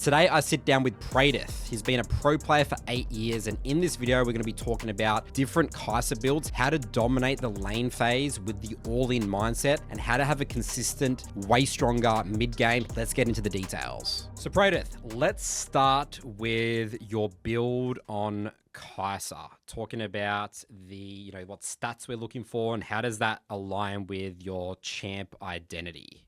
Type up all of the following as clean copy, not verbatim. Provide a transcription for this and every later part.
Today I sit down with Praedyth. He's been a pro player for 8 years, and in this video we're going to be talking about different kaisa builds, how to dominate the lane phase with the all-in mindset, and how to have a consistent, way stronger mid-game. Let's get into the details. So Praedyth, let's start with your build on kaisa, talking about the, what stats we're looking for and how does that align with your champ identity.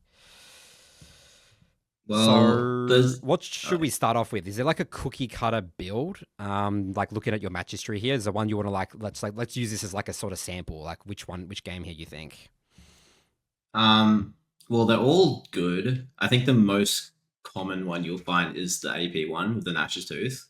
Well, So what should we start off with? Is there like a cookie cutter build? Like looking at your match history here, is there one you want to let's use this as like a sort of sample, like which game here you think? well, they're all good. I think the most common one you'll find is the AP one with the Nash's Tooth.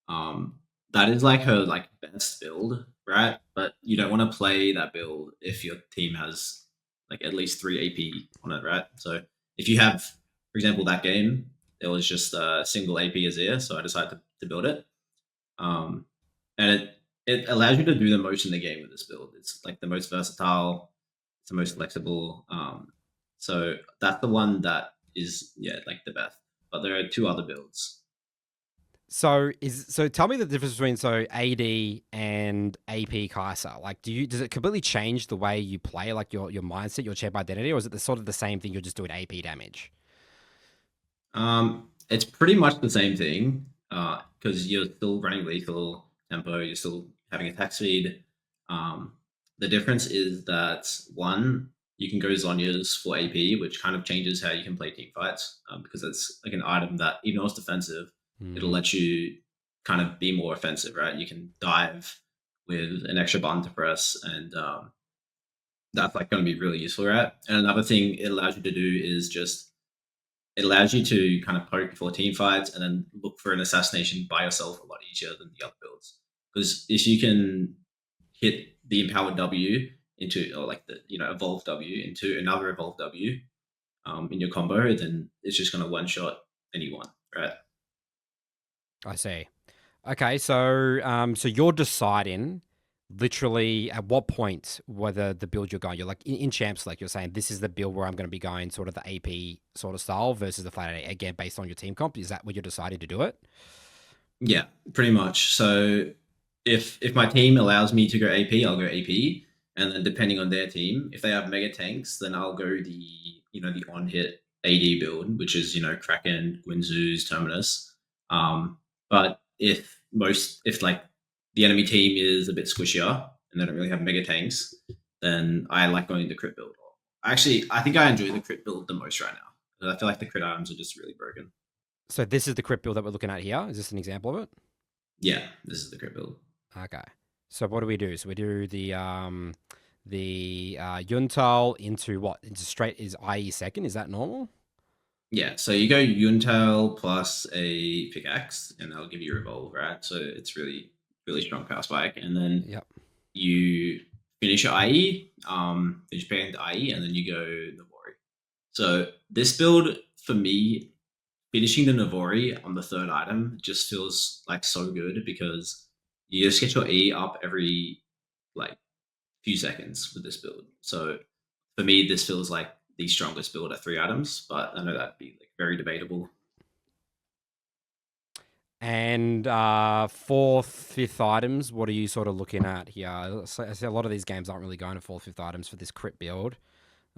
That is like her best build, right? But you don't want to play that build if your team has like at least 3 AP on it, right? So if you have, for example, that game, it was just a single AP Azir, so I decided to build it. And it allows you to do the most in the game with this build. It's like the most versatile, it's the most flexible. So that's the one that is like the best. But there are 2 other builds. So tell me the difference between AD and AP Kaisa. Like, does it completely change the way you play, like your mindset, your champ identity, or is it sort of the same thing? You're just doing AP damage. It's pretty much the same thing because you're still running lethal tempo, you're still having attack speed. The difference is that one, you can go Zhonya's for AP, which kind of changes how you can play team fights because it's like an item that even though it's defensive, it'll let you kind of be more offensive, right? You can dive with an extra button to press, and that's like going to be really useful, right? And another thing it allows you to do is it allows you to kind of poke before team fights and then look for an assassination by yourself a lot easier than the other builds. Because if you can hit the empowered W into, or like the evolved W into another evolved W in your combo, then it's just going to one shot anyone, right? I see. Okay, so you're deciding literally at what point whether the build you're going, you're like in champ select, you're saying this is the build where I'm going to be going sort of the AP sort of style versus the flat A, again based on your team comp. Is that what you're deciding to do it? Yeah, pretty much. So if my team allows me to go AP, I'll go AP, and then depending on their team, if they have mega tanks, then I'll go the on hit AD build, which is Kraken, Guinzoo's, Terminus. But if like the enemy team is a bit squishier and they don't really have mega tanks, then I like going the crit build. Actually, I think I enjoy the crit build the most right now. I feel like the crit items are just really broken. So this is the crit build that we're looking at here. Is this an example of it? Yeah, this is the crit build. Okay. So what do we do? So we do the Yuntal into what? Into straight is IE second. Is that normal? Yeah, so you go Yuntal plus a pickaxe, and that'll give you revolve, right? So it's really, really strong power spike, and then you finish your IE, finish picking the IE, and then you go Navori. So this build for me, finishing the Navori on the 3rd item just feels like so good because you just get your E up every few seconds with this build. So for me, this feels like the strongest build at 3 items, but I know that'd be very debatable. And 4th, 5th items, what are you sort of looking at here? I see a lot of these games aren't really going to 4th, 5th items for this crit build.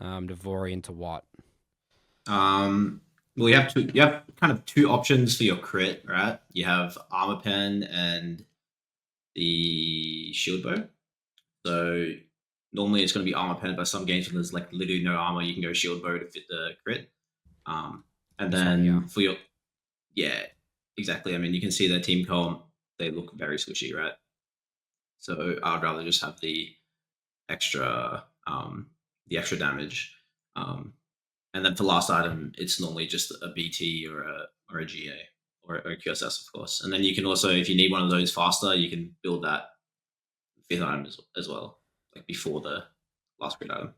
Navori into what? Well, you have kind of 2 options for your crit, right? You have Armor Pen and the Shield Bow. So normally it's going to be Armor Pen, but some games when there's like literally no armor, you can go Shield Bow to fit the crit. And then for your exactly. I mean, you can see their team comp; they look very squishy, right? So I'd rather just have the extra damage. And then for last item, it's normally just a BT or a GA or a QSS, of course. And then you can also, if you need one of those faster, you can build that 5th item as well, like before the last crit item.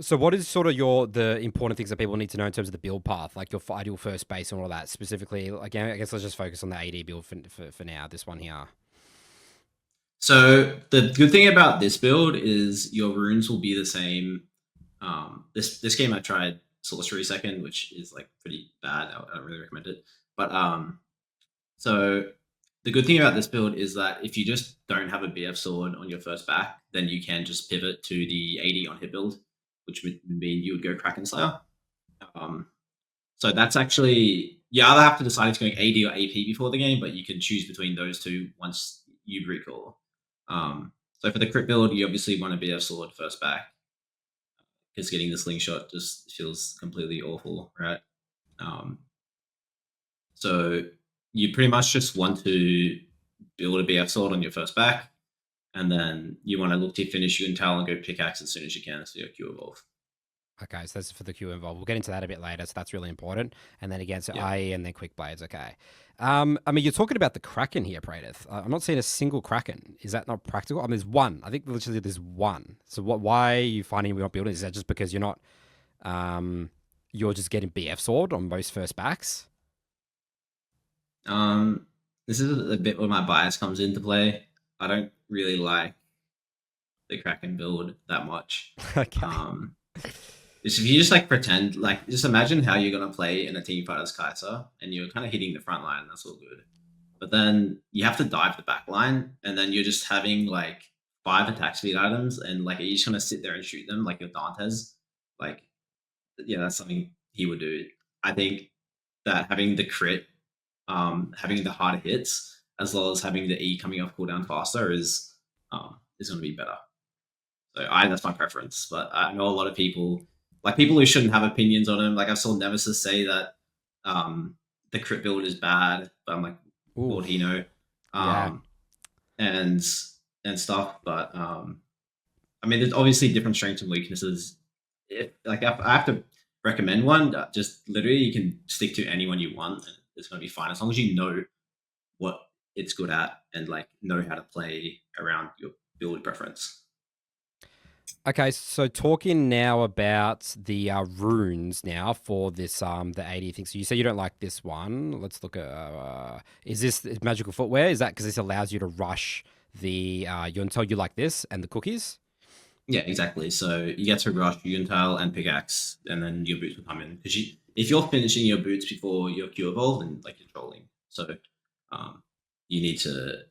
So what is sort of the important things that people need to know in terms of the build path, like your ideal first base and all that? Specifically, again, I guess let's just focus on the AD build for now, this one here. So the good thing about this build is your runes will be the same. This game I tried Sorcery second, which is like pretty bad. I don't really recommend it. But so the good thing about this build is that if you just don't have a BF sword on your first back, then you can just pivot to the 80 on hit build, which would mean you would go Kraken Slayer. Um, so that's actually, you either have to decide if it's going AD or AP before the game, but you can choose between those two once you recall. So for the crit build, you obviously want a BF sword first back, because getting the slingshot just feels completely awful, right? So you pretty much just want to build a BF sword on your first back, and then you want to look to finish your intel and go pickaxe as soon as you can for your Q evolve. Okay, so that's for the Q involved. We'll get into that a bit later, so that's really important. And then again, so Yeah. IE and then quick blades. Okay. I mean, you're talking about the Kraken here, Praedyth. I'm not seeing a single Kraken. Is that not practical? I mean, there's one. I think literally there's one. So what? Why are you finding we're not building? Is that just because you're not? You're just getting BF sword on most first backs. This is a bit where my bias comes into play. I don't really like the Kraken build that much. Okay. If you just like pretend, like just imagine how you're gonna play in a team fight as Kaisa, and you're kind of hitting the front line, and that's all good. But then you have to dive the back line, and then you're just having like 5 attack speed items, and like you're just gonna sit there and shoot them like your Dantes. Like, yeah, that's something he would do. I think that having the crit, having the harder hits, as well as having the E coming off cooldown faster is going to be better. So that's my preference. But I know a lot of people, like people who shouldn't have opinions on him. Like I saw Nemesis say that the crit build is bad, but I'm like, what would he know? Yeah. And stuff. But I mean, there's obviously different strengths and weaknesses. If like I have to recommend one, just literally you can stick to anyone you want, and it's going to be fine as long as you know what it's good at and like know how to play around your build preference. Okay, so talking now about the runes now for this the 80 thing. So you say you don't like this one. Let's look at is this magical footwear? Is that because this allows you to rush the Yuntel you like this and the cookies? Yeah, exactly. So you get to rush Yuntal and pickaxe, and then your boots will come in because if you're finishing your boots before your Q evolve, then like you're trolling. So you need to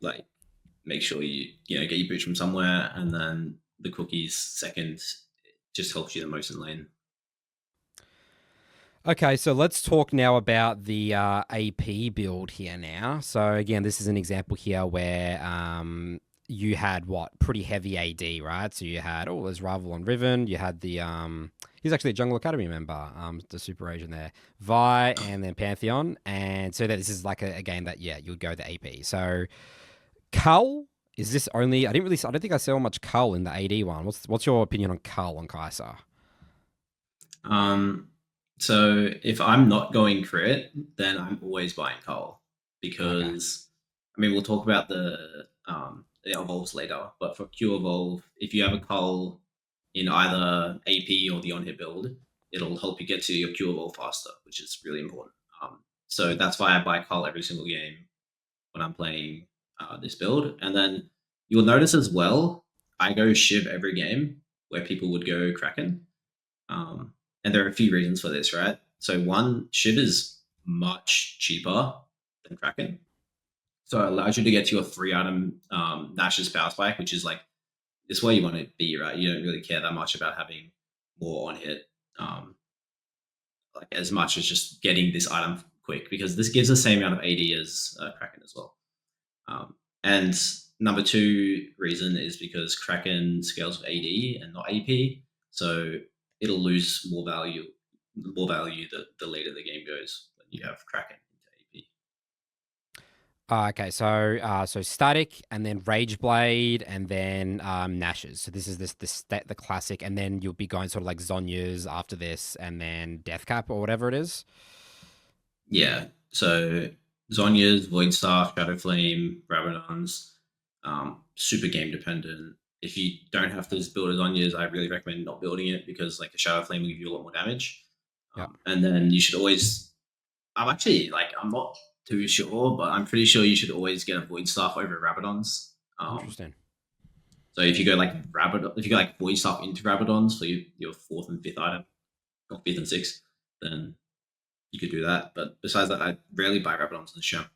like make sure you get your boots from somewhere, and then the cookies second just helps you the most in lane. Okay, so let's talk now about the AP build here now. So again, this is an example here where you had what pretty heavy AD, right? So you had there's Rival on Riven. You had the he's actually a Jungle Academy member, the Super Asian there, Vi, and then Pantheon, and so that this is like a game that you would go the AP. So Cull, is this only? I don't think I saw much Cull in the AD one. What's your opinion on Cull on Kaisa? So if I'm not going crit, then I'm always buying coal because I mean we'll talk about the evolves later, but for Q evolve, if you have a coal in either AP or the on hit build, it'll help you get to your Q evolve faster, which is really important. So that's why I buy coal every single game when I'm playing this build, and then you'll notice as well, I go Shiv every game where people would go Kraken. And there are a few reasons for this, right? So one, Shiv is much cheaper than Kraken. So it allows you to get to your 3-item Nash's Power Spike, which is like, it's where you want to be, right? You don't really care that much about having more on hit, like as much as just getting this item quick, because this gives the same amount of AD as Kraken as well. And number 2 reason is because Kraken scales with AD and not AP. So it'll lose more value the later the game goes when you have Kraken into AP. Okay, so static, and then Rage Blade, and then Nash's. So this is the classic, and then you'll be going sort of like Zhonya's after this, and then Death Cap or whatever it is. Yeah. So Zhonya's, Void Staff, Shadow Flame, Rabadon's, super game dependent. If you don't have to build a Zhonya's, I really recommend not building it because like a Shadow Flame will give you a lot more damage. And then you should always. I'm not too sure, but I'm pretty sure you should always get a Void Staff over Rabadon's. Interesting. So if you go like Void Staff into Rabadon's for your 4th and 5th item, or 5th and 6th, then you could do that. But besides that, I rarely buy Rabadons in the shop.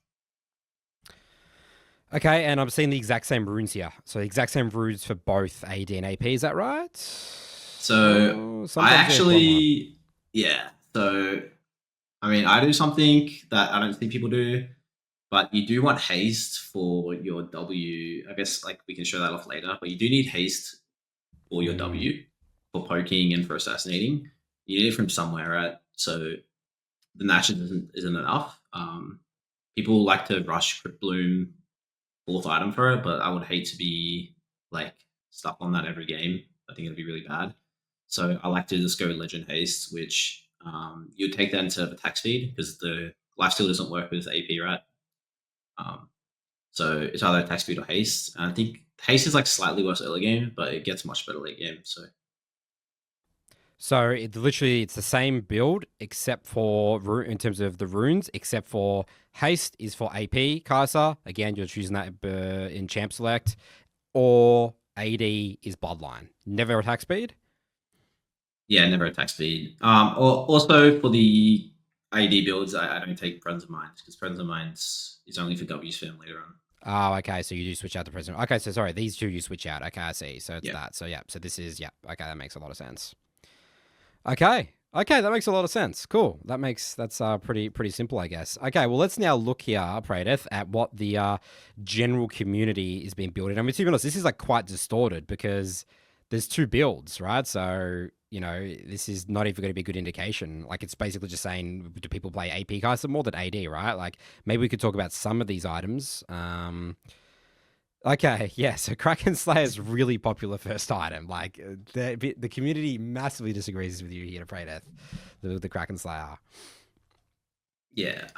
Okay, and I'm seeing the exact same runes here. So the exact same runes for both AD and AP. Is that right? So Oh, I sometimes yeah, bloodline. actually, yeah. So I mean, I do something that I don't think people do, but you do want haste for your W. I guess like we can show that off later, but you do need haste for your Mm. W for poking and for assassinating. You need it from somewhere, right? So the Nash's isn't enough. People like to rush Crypt Bloom fourth item for it, but I would hate to be like stuck on that every game. I think it'd be really bad. So I like to just go Legend Haste, which you take that into attack speed because the lifesteal doesn't work with AP, right? Um, so it's either attack speed or haste. And I think haste is like slightly worse early game, but it gets much better late game. So So it's the same build except for in terms of the runes, except for haste is for AP Kaisa. Again, you're choosing that in champ select, or AD is bloodline. Never attack speed. yeah, never attack speed. Also for the AD builds, I don't take Friends of Mine because Friends of Mine is only for W spam later on. Oh, okay. So you do switch out the president. Okay, so sorry, these two you switch out. Okay, I see. So it's Yeah. that. So yeah. So this is yeah. Okay, that makes a lot of sense. Okay. Okay, that makes a lot of sense. Cool. That's pretty simple, I guess. Okay, well let's now look here, Praedyth, at what the general community is being built. I mean, to be honest, this is like quite distorted because there's two builds, right? So this is not even going to be a good indication. Like it's basically just saying, do people play AP Kaiser more than AD, right? Like maybe we could talk about some of these items. Okay, yeah. So Kraken Slayer is really popular first item. Like the community massively disagrees with you here to Praedyth, the Kraken Slayer. Yeah.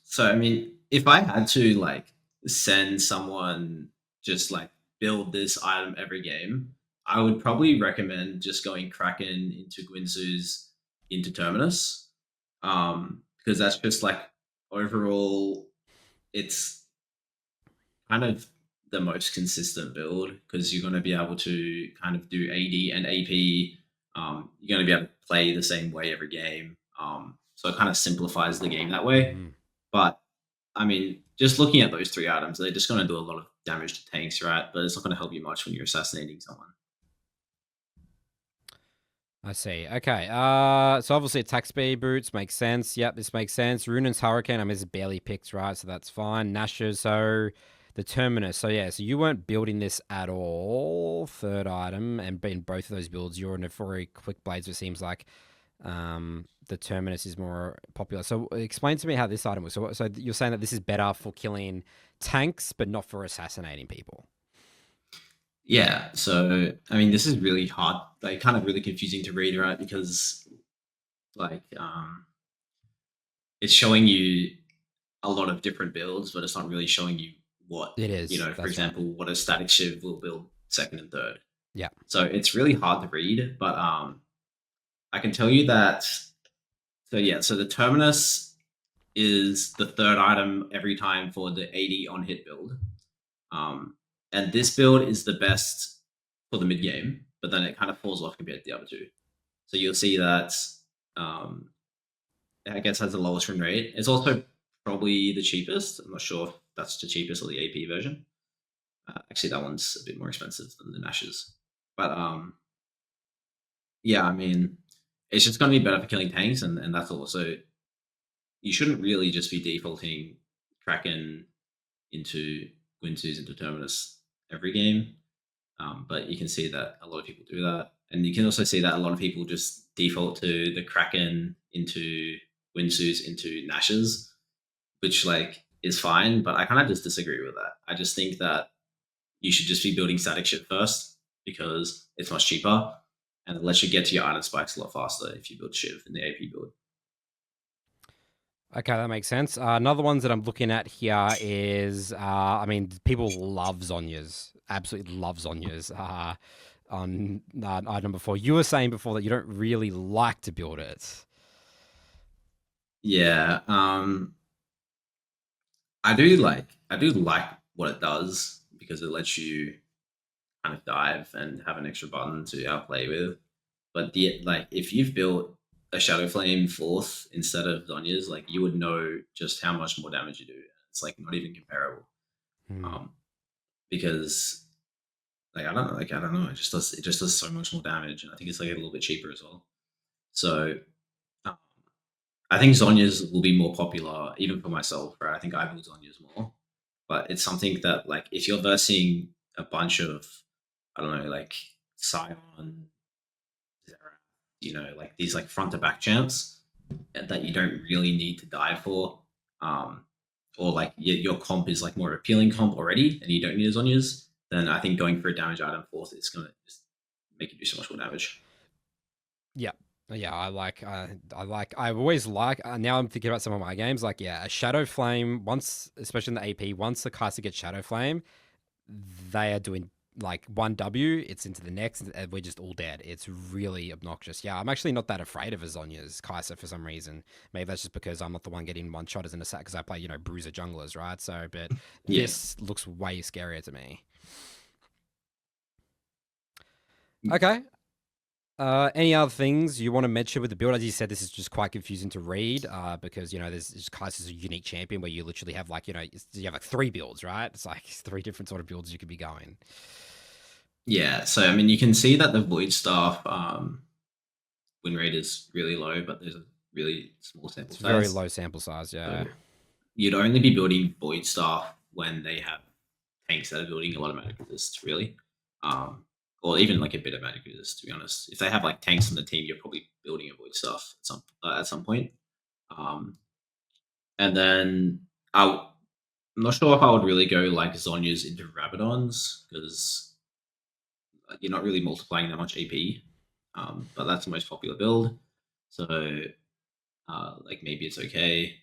So I mean, if I had to like send someone just like build this item every game, I would probably recommend just going Kraken into Gwinsu's into Terminus. Because that's just like overall it's kind of the most consistent build because you're going to be able to kind of do AD and AP. You're going to be able to play the same way every game. So it kind of simplifies the game that way. Mm, But I mean, just looking at those three items, they're just going to do a lot of damage to tanks, right? But it's not going to help you much when you're assassinating someone. I see. Okay. So obviously attack speed boots makes sense. Yep, this makes sense. Runan's Hurricane, I mean, it's barely picked, right? So that's fine. Nash's, so the Terminus. So yeah, so you weren't building this at all. Third item, and in both of those builds, you're a Nephori Quick Blades. It seems like the Terminus is more popular. So explain to me how this item was. So you're saying that this is better for killing tanks, but not for assassinating people. Yeah. So I mean, this is really hard, like kind of really confusing to read, right? Because like it's showing you a lot of different builds, but it's not really showing you what, It is. for That's right. example, what a static shiv will build second and third. Yeah. So it's really hard to read, but I can tell you that. So yeah, so the Terminus is the third item every time for the 80 on hit build. And this build is the best for the mid game, but then it kind of falls off compared to the other two. So you'll see that I guess has the lowest win rate. It's also probably the cheapest. I'm not sure if that's the cheapest or the AP version. Actually, that one's a bit more expensive than the Nash's. But yeah, I mean, it's just going to be better for killing tanks, and that's all. So you shouldn't really just be defaulting Kraken into Gwinsu's into Terminus every game. But you can see that a lot of people do that. And you can also see that a lot of people just default to the Kraken into Winsu's into Nash's, which like is fine, but I kind of just disagree with that. I just think that you should just be building static shit first because it's much cheaper and it lets you get to your item spikes a lot faster if you build Shiv in the AP build. Okay, that makes sense. Another ones that I'm looking at here is, I mean, people love Zhonyas, absolutely love Zhonyas. On item number 4, you were saying before that you don't really like to build it. Yeah, I do like what it does because it lets you kind of dive and have an extra button to outplay with. But if you've built a Shadow Flame fourth instead of Zhonya's, like you would know just how much more damage you do. It's like not even comparable. Because like I don't know, it just does so much more damage, and I think it's like a little bit cheaper as well. So um, I think Zhonya's will be more popular even for myself, right? I think I build Zhonya's more, but it's something that like if you're versing a bunch of I don't know like Scion, like these like front to back champs that you don't really need to dive for, um, or like your comp is like more appealing comp already, and you don't need as Zhonya's, then I think going for a damage item fourth is gonna just make you do so much more damage. Yeah. Yeah, I've always now I'm thinking about some of my games, like, yeah, a Shadow Flame, once, especially in the AP, once the caster gets Shadow Flame, they are doing like 1W, it's into the next, and we're just all dead. It's really obnoxious. Yeah, I'm actually not that afraid of a Zonya's Kaisa for some reason. Maybe that's just because I'm not the one getting one shot as an assassin, because I play, bruiser junglers, right? So, but Yeah. this looks way scarier to me. Okay. Any other things you want to mention with the build? As you said, this is just quite confusing to read because, there's Kaiser's a unique champion where you literally have like, you have like 3 builds, right? It's like 3 different sort of builds you could be going. Yeah, so I mean, you can see that the Void Staff win rate is really low, but there's a really small sample It's size. very low sample size, yeah. So you'd only be building Void Staff when they have tanks that are building a lot of magic resist, really. Or even like a bit of magic resist, to be honest. If they have like tanks on the team, you're probably building a Void Staff at some point. And then I'm not sure if I would really go like Zhonya's into Rabadons because you're not really multiplying that much AP. But that's the most popular build, so like maybe it's okay.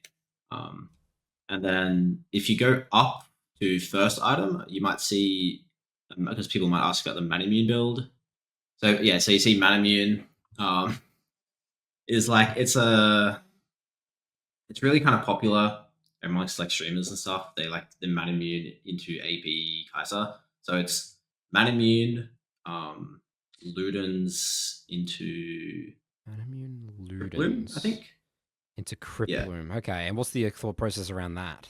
And then if you go up to first item, you might see because people might ask about the Manamune build. So yeah, so you see Manamune is like it's really kind of popular amongst like streamers and stuff. They like the Manamune into AP Kaisa. So it's Manamune, Ludens into Manamune Bloom, I Ludens think. into Crypt Yeah. Bloom. Okay, and what's the thought process around that?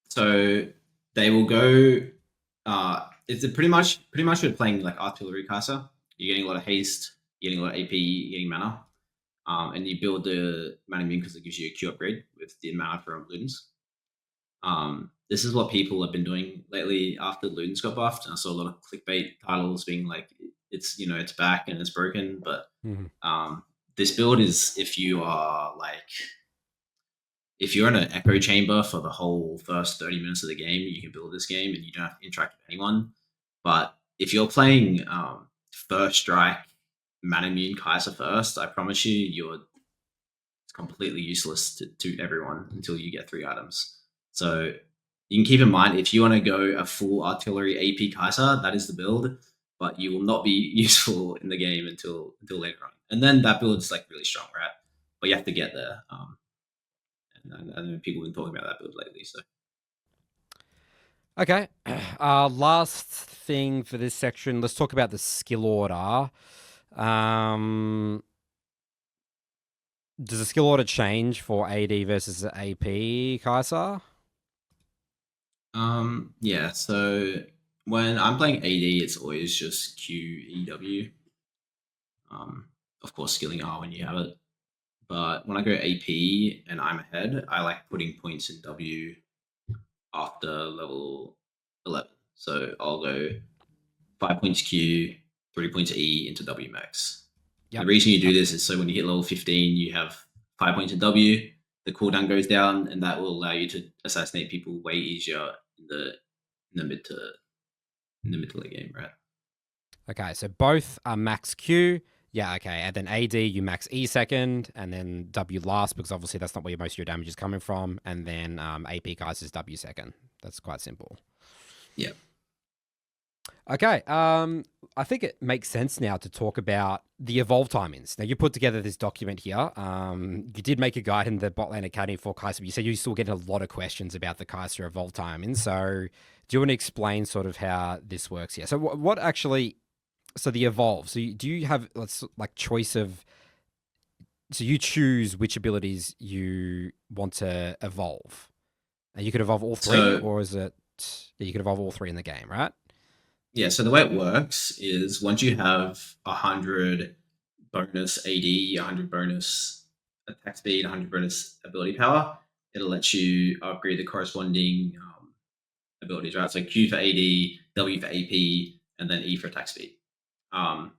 So they will go. It's pretty much you're playing like artillery Kaisa. You're getting a lot of haste, you're getting a lot of AP, you're getting mana, and you build the mana immune because it gives you a Q upgrade with the mana from Ludens. This is what people have been doing lately after Ludens got buffed. And I saw a lot of clickbait titles being like, it's back and it's broken. But this build is if you're in an echo chamber for the whole first 30 minutes of the game, you can build this game and you don't have to interact with anyone. But if you're playing first strike Manamune Kaiser first, I promise you, it's completely useless to everyone until you get 3 items. So you can keep in mind if you want to go a full artillery AP Kaiser, that is the build, but you will not be useful in the game until later on. And then that build's like really strong, right? But you have to get there. And I know people have been talking about that build lately. So Okay, last thing for this section, let's talk about the skill order. Does the skill order change for AD versus AP, Kaisa? yeah, so when I'm playing AD, it's always just QEW. Of course, skilling R when you have it. But when I go AP and I'm ahead, I like putting points in W after level 11. So I'll go 5 points Q, 3 points E into W max. Yep. The reason you do this is so when you hit level 15, you have 5 points in W, the cooldown goes down, and that will allow you to assassinate people way easier in the mid to late game, right? Okay, so both are max Q. Yeah, okay. And then AD, you max E second, and then W last, because obviously that's not where most of your damage is coming from. And then AP guys is W second. That's quite simple. Yeah. Okay, I think it makes sense now to talk about the evolve timings. Now, you put together this document here. You did make a guide in the Botland Academy for Kaiser, but you said you're still getting a lot of questions about the Kaiser evolve timings. So do you want to explain sort of how this works here? So what actually... So the evolve. So do you have like choice of So you choose which abilities you want to evolve. And you could evolve all three, So or is it? Yeah, you could evolve all three in the game, right? yeah, so the way it works is once you have 100 bonus AD, 100 bonus attack speed, 100 bonus ability power, it'll let you upgrade the corresponding abilities, right? So Q for AD, W for AP, and then E for attack speed. Um,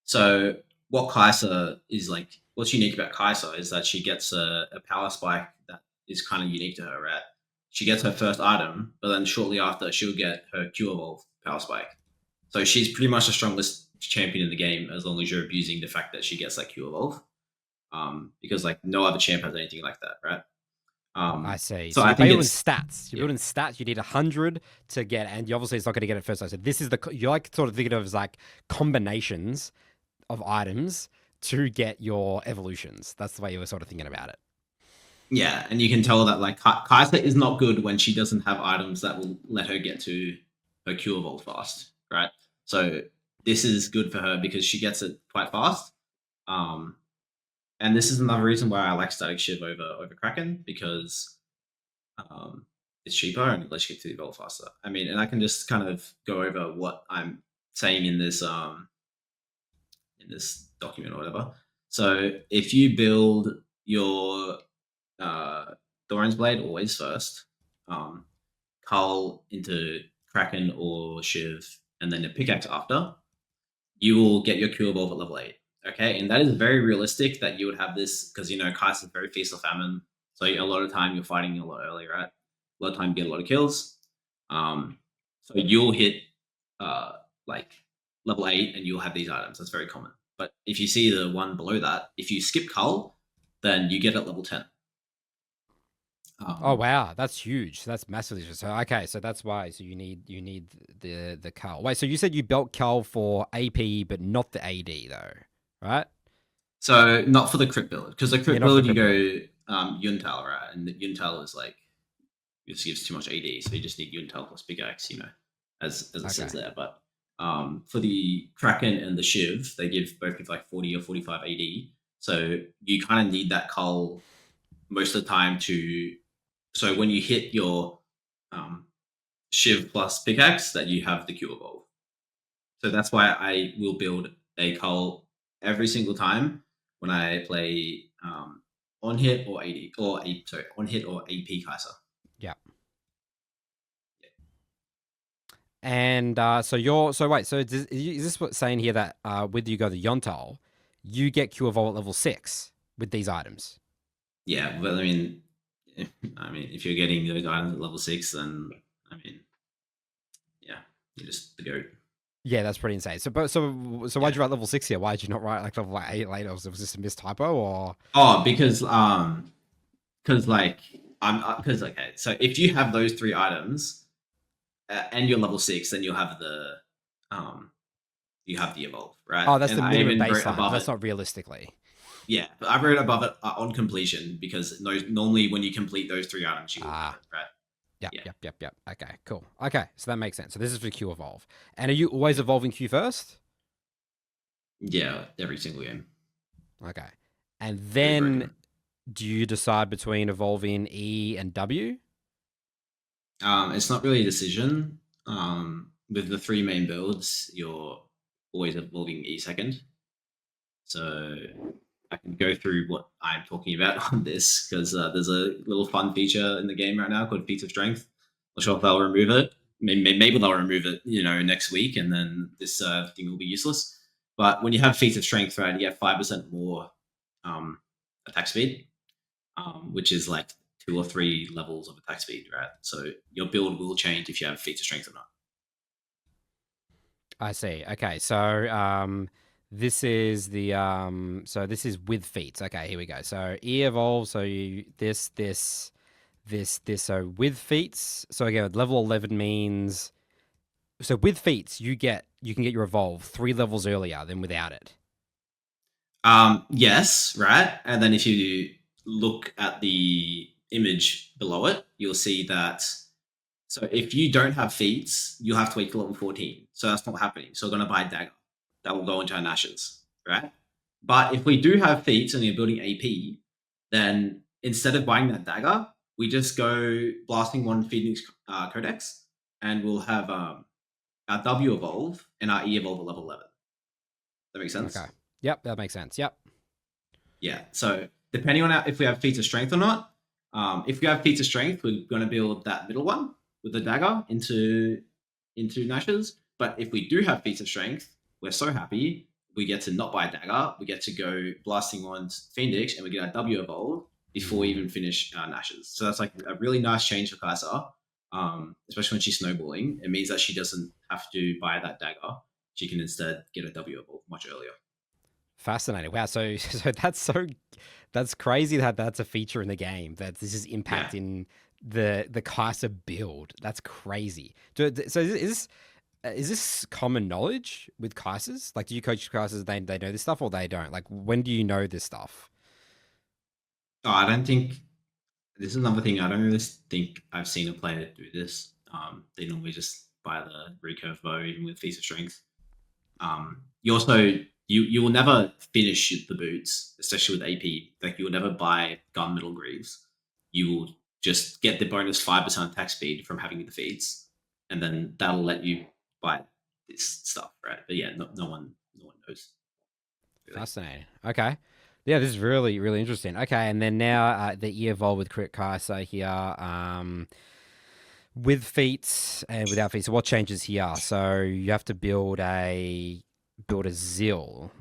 so what Kaisa is like, what's unique about Kaisa is that she gets a power spike that is kind of unique to her, right? She gets her first item, but then shortly after, she'll get her Q Evolve power spike. So she's pretty much the strongest champion in the game as long as you're abusing the fact that she gets that Q Evolve. Because like no other champ has anything like that, right? I see. So So I you're think building it's stats. You're yeah, building stats. You need 100 to get, and you obviously it's not going to get it first. So this is the you're like sort of thinking of as like combinations of items to get your evolutions. That's the way you were sort of thinking about it. yeah, and you can tell that like Kaisa is not good when she doesn't have items that will let her get to her Q Evolve fast, right? So this is good for her because she gets it quite fast. Um, and this is another reason why I like Static Shiv over Kraken because it's cheaper and it lets you get to the evolve faster. I mean, and I can just kind of go over what I'm saying in this document or whatever. So if you build your uh, Thorin's Blade always first, um, Cull into Kraken or Shiv, and then a pickaxe after, you will get your Q Evolve at level 8. Okay, and that is very realistic that you would have this because you know Kai'Sa is very feast or famine. So a lot of time you're fighting a lot early, right? A lot of time you get a lot of kills. So you'll hit uh, like level 8 and you'll have these items. That's very common. But if you see the one below that, if you skip Cull, then you get at level 10. Oh Um, wow, that's huge. That's massively so okay, so that's why. So you need the cull. Wait, so you said you built cull for AP but not the AD though, right? so not for the crit build because the Yeah, crit not for the build you crit build. go Yuntal, right? And the Yuntal is like it gives too much AD, so you just need Yuntal plus pickaxe, you know, as it Okay. says there. But for the Kraken and the Shiv, they give both give like 40 or 45 AD. So you kind of need that cull most of the time to. So when you hit your Shiv plus pickaxe, that you have the Q evolve. So that's why I will build a cull every single time when I play on hit or AD or sorry on hit or AP Kaiser. Yeah. And so wait, so is this what saying here that with you go the Yontal, you get Q evolve at level 6 with these items? Yeah, but I mean, if you're getting those items at level 6, then I mean, yeah, you're just the goat. Yeah, that's pretty insane. So Yeah. why'd you write level 6 here? Why'd you not write like level like 8 later? Was this a missed typo or? Oh, because like I'm because okay, so if you have those three items and you're level 6, then you'll have the um you have the evolve, right? Oh, that's And the I minimum even wrote baseline, but above that's it. not realistically. Yeah, but I wrote above it on completion because normally when you complete those three items, you will have Ah, it, right? yep, Yeah, yep, yep, yep. Okay, cool. Okay, so that makes sense. So this is for Q evolve. And are you always yeah, evolving Q first? yeah. Every single game, Okay. And really then broken. do you decide between evolving E and W? It's not really a decision. With the three main builds, you're always evolving E second. So I can go through what I'm talking about on this because there's a little fun feature in the game right now called Feats of Strength. Not sure if they'll remove it. Maybe they'll remove it, you know, next week, and then this thing will be useless. But when you have Feats of Strength, right, you get 5% more um, attack speed, which is like 2 or 3 levels of attack speed, right? So your build will change if you have Feats of Strength or not. I see. Okay, so this is the so this is with feats. Okay, here we go. So E evolve. So you this. So with feats. So again, level 11 means so with feats you can get your evolve 3 levels earlier than without it. Yes, right. And then if you look at the image below it, you'll see that. So if you don't have feats, you'll have to wait till level 14. So that's not happening. So we're going to buy a dagger that will go into our ashes, right? But if we do have feats and you're building AP, then instead of buying that dagger, we just go blasting one Phoenix Codex, and we'll have our W evolve and our E evolve at level 11. That makes sense? Okay. Yep, that makes sense. Yep. Yeah. So depending on if we have feats of strength or not, if we have feats of strength, we're going to build that middle one with the dagger into Nashes. But if we do have feats of strength, we're so happy. We get to not buy a dagger. We get to go blasting on Phoenix, and we get our W evolve before we even finish Nashes. So that's like a really nice change for Kaisa, especially when she's snowballing. It means that she doesn't have to buy that dagger. She can instead get a W evolve much earlier. Fascinating. Wow. So that's crazy that that's a feature in the game, that this is impacting the Kaisa build. That's crazy. So is this common knowledge with Kaisas? Like, do you coach Kaisas, they know this stuff or they don't? Like, when do you know this stuff? Oh, I don't think this is another thing. I don't really think I've seen a player do this. They normally just buy the recurve bow, even with Feast of Strength. You also you will never finish the boots, especially with AP. Like, you will never buy gun middle greaves. You will just get the bonus 5% attack speed from having the feeds, and then that'll let you buy this stuff, right? But yeah, no one knows. Really. Fascinating. Okay. Yeah, this is really, really interesting. Okay, and then now the E evolve with Crit Kaisa here, with feats and without feats. So what changes here? So you have to build a Zil.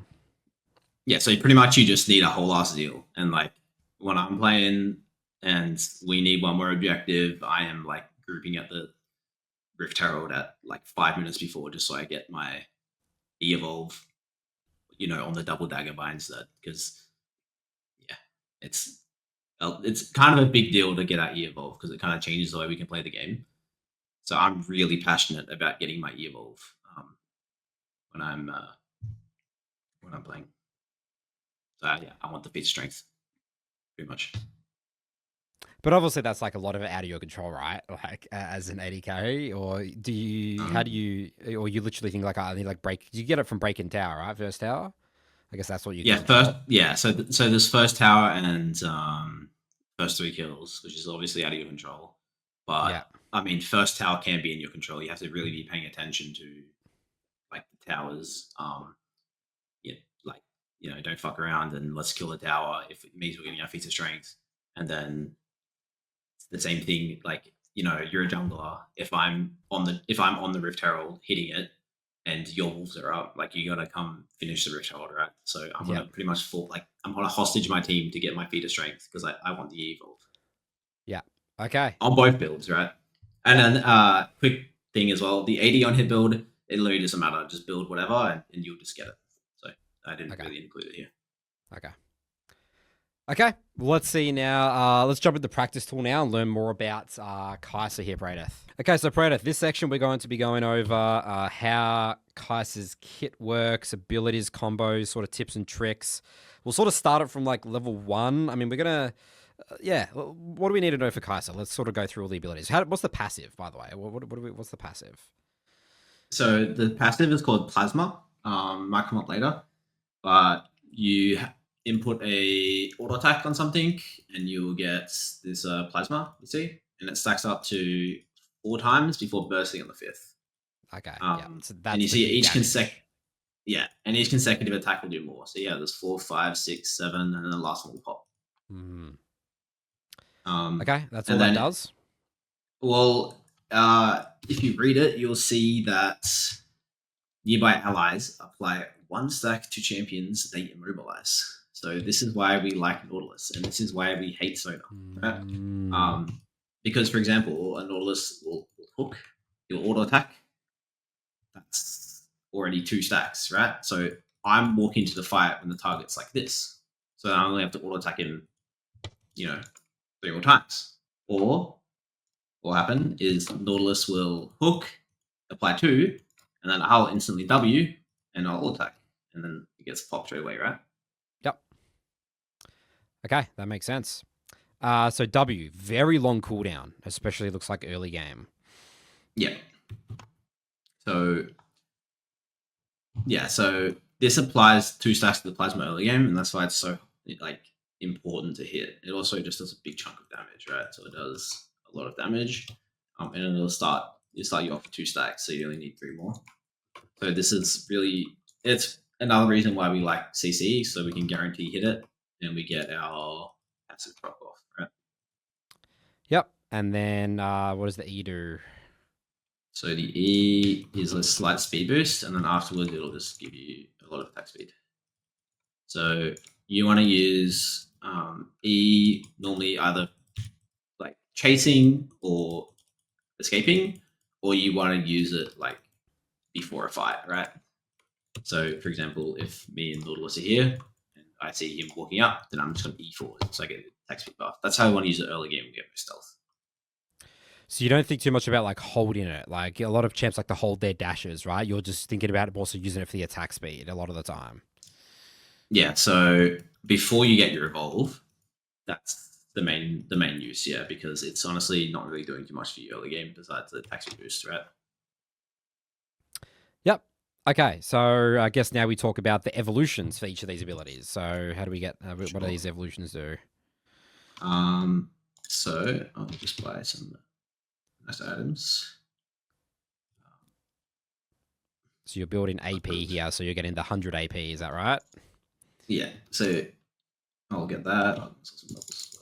Yeah, so pretty much you just need a whole ass deal. And like, when I'm playing and we need one more objective, I am like grouping at the Rift Herald at like 5 minutes before, just so I get my E evolve, on the double dagger buy instead. Because yeah, it's kind of a big deal to get our E evolve, because it kind of changes the way we can play the game. So I'm really passionate about getting my E evolve when I'm playing. So yeah, I want the feat strength, pretty much. But obviously, that's like a lot of it out of your control, right? Like, as an ADK, or do you? How do you? Or you literally think like, I need like break? You get it from breaking tower, right? First tower. I guess that's what you. Yeah, first. Yeah, so this first tower and first 3 kills, which is obviously out of your control. But yeah. I mean, first tower can be in your control. You have to really be paying attention to like the towers. Yeah, like, don't fuck around and let's kill the tower if it means we're getting our feats of strength. And then the same thing, like, you're a jungler. If I'm on the Rift Herald hitting it, and your wolves are up, like, you gotta come finish the Rift Herald, right? So I'm gonna pretty much I'm gonna hostage my team to get my feat of strength, because I want the evolve. Yeah. Okay. On both builds, right? And then quick thing as well, the AD on hit build, it literally doesn't matter. Just build whatever and you'll just get it. So I didn't really include it here. Okay. Okay, let's see now. Let's jump into the practice tool now and learn more about Kaisa here, Praedyth. Okay, so Praedyth, this section we're going to be going over how Kaisa's kit works, abilities, combos, sort of tips and tricks. We'll sort of start it from like level 1. I mean, we're going to, what do we need to know for Kaisa? Let's sort of go through all the abilities. What's the passive, by the way? What's the passive? So the passive is called Plasma. Might come up later, but you input a auto attack on something and you will get this plasma, you see, and it stacks up to 4 times before bursting on the 5th. Okay. So and you see each consecutive attack will do more. So yeah, there's 4, 5, 6, 7, and then the last one will pop. Okay, that's all that does. Well, if you read it, you'll see that nearby allies apply 1 stack to champions they immobilize. So this is why we like Nautilus, and this is why we hate Soda. Right? Because, for example, a Nautilus will hook, your auto attack. That's already 2 stacks, right? So I'm walking to the fight when the target's like this. So I only have to auto attack him, 3 more times. Or what will happen is Nautilus will hook, apply 2, and then I'll instantly W, and I'll auto attack, and then it gets popped straight away, right? Yep. Okay, that makes sense. So W, very long cooldown, especially looks like early game. Yeah. So this applies 2 stacks to the plasma early game, and that's why it's so like important to hit. It also just does a big chunk of damage, right? So it does a lot of damage, and it'll start you off with 2 stacks, so you only need 3 more. So this is really, it's another reason why we like CC, so we can guarantee hit it, and we get our passive drop off, right? Yep. And then what does the E do? So the E is a slight speed boost, and then afterwards it'll just give you a lot of attack speed. So you want to use E normally either like chasing or escaping, or you want to use it like before a fight, right? So for example, if me and Nautilus are here and I see him walking up, then I'm just going to E forward, so I get attack speed buff. That's how I want to use it early game to get my stealth. So you don't think too much about like holding it. Like a lot of champs like to hold their dashes, right? You're just thinking about it, also using it for the attack speed a lot of the time. Yeah. So before you get your evolve, that's the main use. Yeah, because it's honestly not really doing too much for you early game besides the attack speed boost, right? Yep. Okay. So I guess now we talk about the evolutions for each of these abilities. So how do we get what do these evolutions do? So I'll just buy some nice items. So you're building AP here, so you're getting the 100 AP, is that right? Yeah, so I'll get that. I'll sell some levels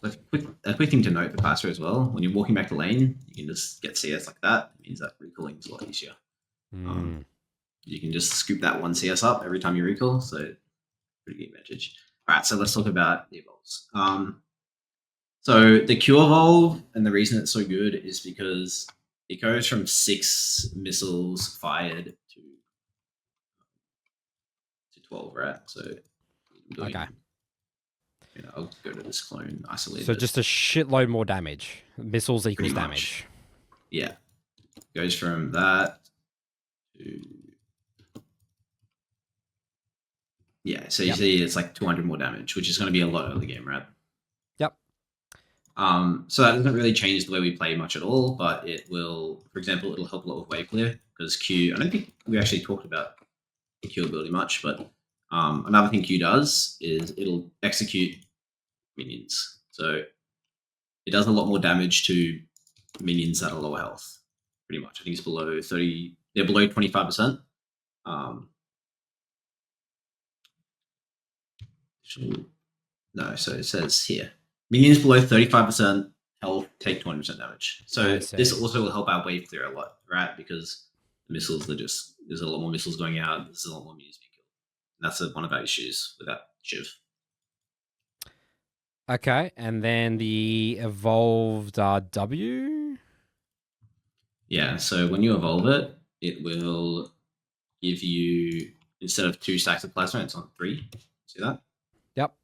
as well. A quick thing to note for Caster as well, when you're walking back to lane, you can just get CS like that. It means that recalling is a lot easier. You can just scoop that 1 CS up every time you recall, so pretty good advantage. All right, so let's talk about the evolves. So the Q evolve, and the reason it's so good is because it goes from 6 missiles fired to 12, right? So okay. I'll go to this clone, isolate. So just a shitload more damage. Missiles equals damage. Yeah. Goes from that to... Yeah, so you see it's like 200 more damage, which is going to be a lot early game, right? Yep. So that doesn't really change the way we play much at all, but it will, for example, it'll help a lot with wave clear, because Q, I don't think we actually talked about the Q ability much, but another thing Q does is it'll execute minions. So it does a lot more damage to minions that are lower health, pretty much. I think it's below 30, they're below 25%. No, so it says here, minions below 35% health take 20% damage. So this also will help our wave clear a lot, right? Because the missiles are just, there's a lot more missiles going out, there's a lot more minions being killed. And that's one of our issues with that Shiv. Okay, and then the evolved W? Yeah, so when you evolve it, it will give you, instead of 2 stacks of plasma, it's on 3. See that? Yep.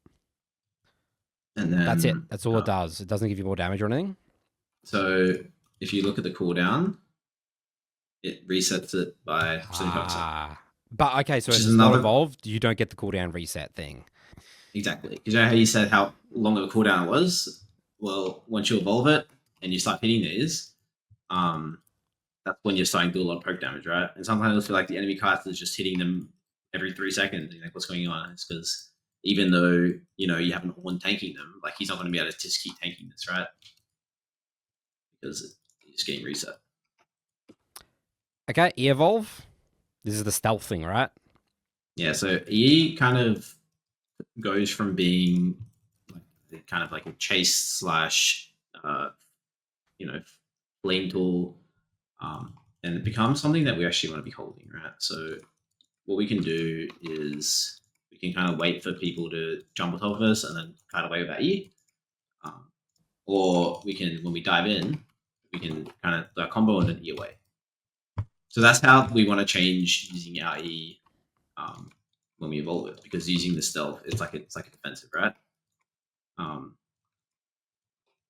And then that's it. That's all it does. It doesn't give you more damage or anything. So if you look at the cooldown, it resets it by 75%. But okay, so if it's not evolved, you don't get the cooldown reset thing. Exactly. Because you know how you said how long of a cooldown it was? Well, once you evolve it and you start hitting these, that's when you're starting to do a lot of poke damage, right? And sometimes I feel like the enemy caster is just hitting them every 3 seconds. You're like, what's going on? It's because even though, you have an Ornn tanking them, like he's not going to be able to just keep tanking this, right? Because he's getting reset. Okay, E-evolve. This is the stealth thing, right? Yeah, so E kind of goes from being kind of like a chase slash, flame tool, and it becomes something that we actually want to be holding, right? So what we can do is we can kind of wait for people to jump on top of us and then cut away with our E, or we can, when we dive in, we can kind of combo and then E away. So that's how we want to change using our E when we evolve it, because using the stealth, it's like a defensive, right?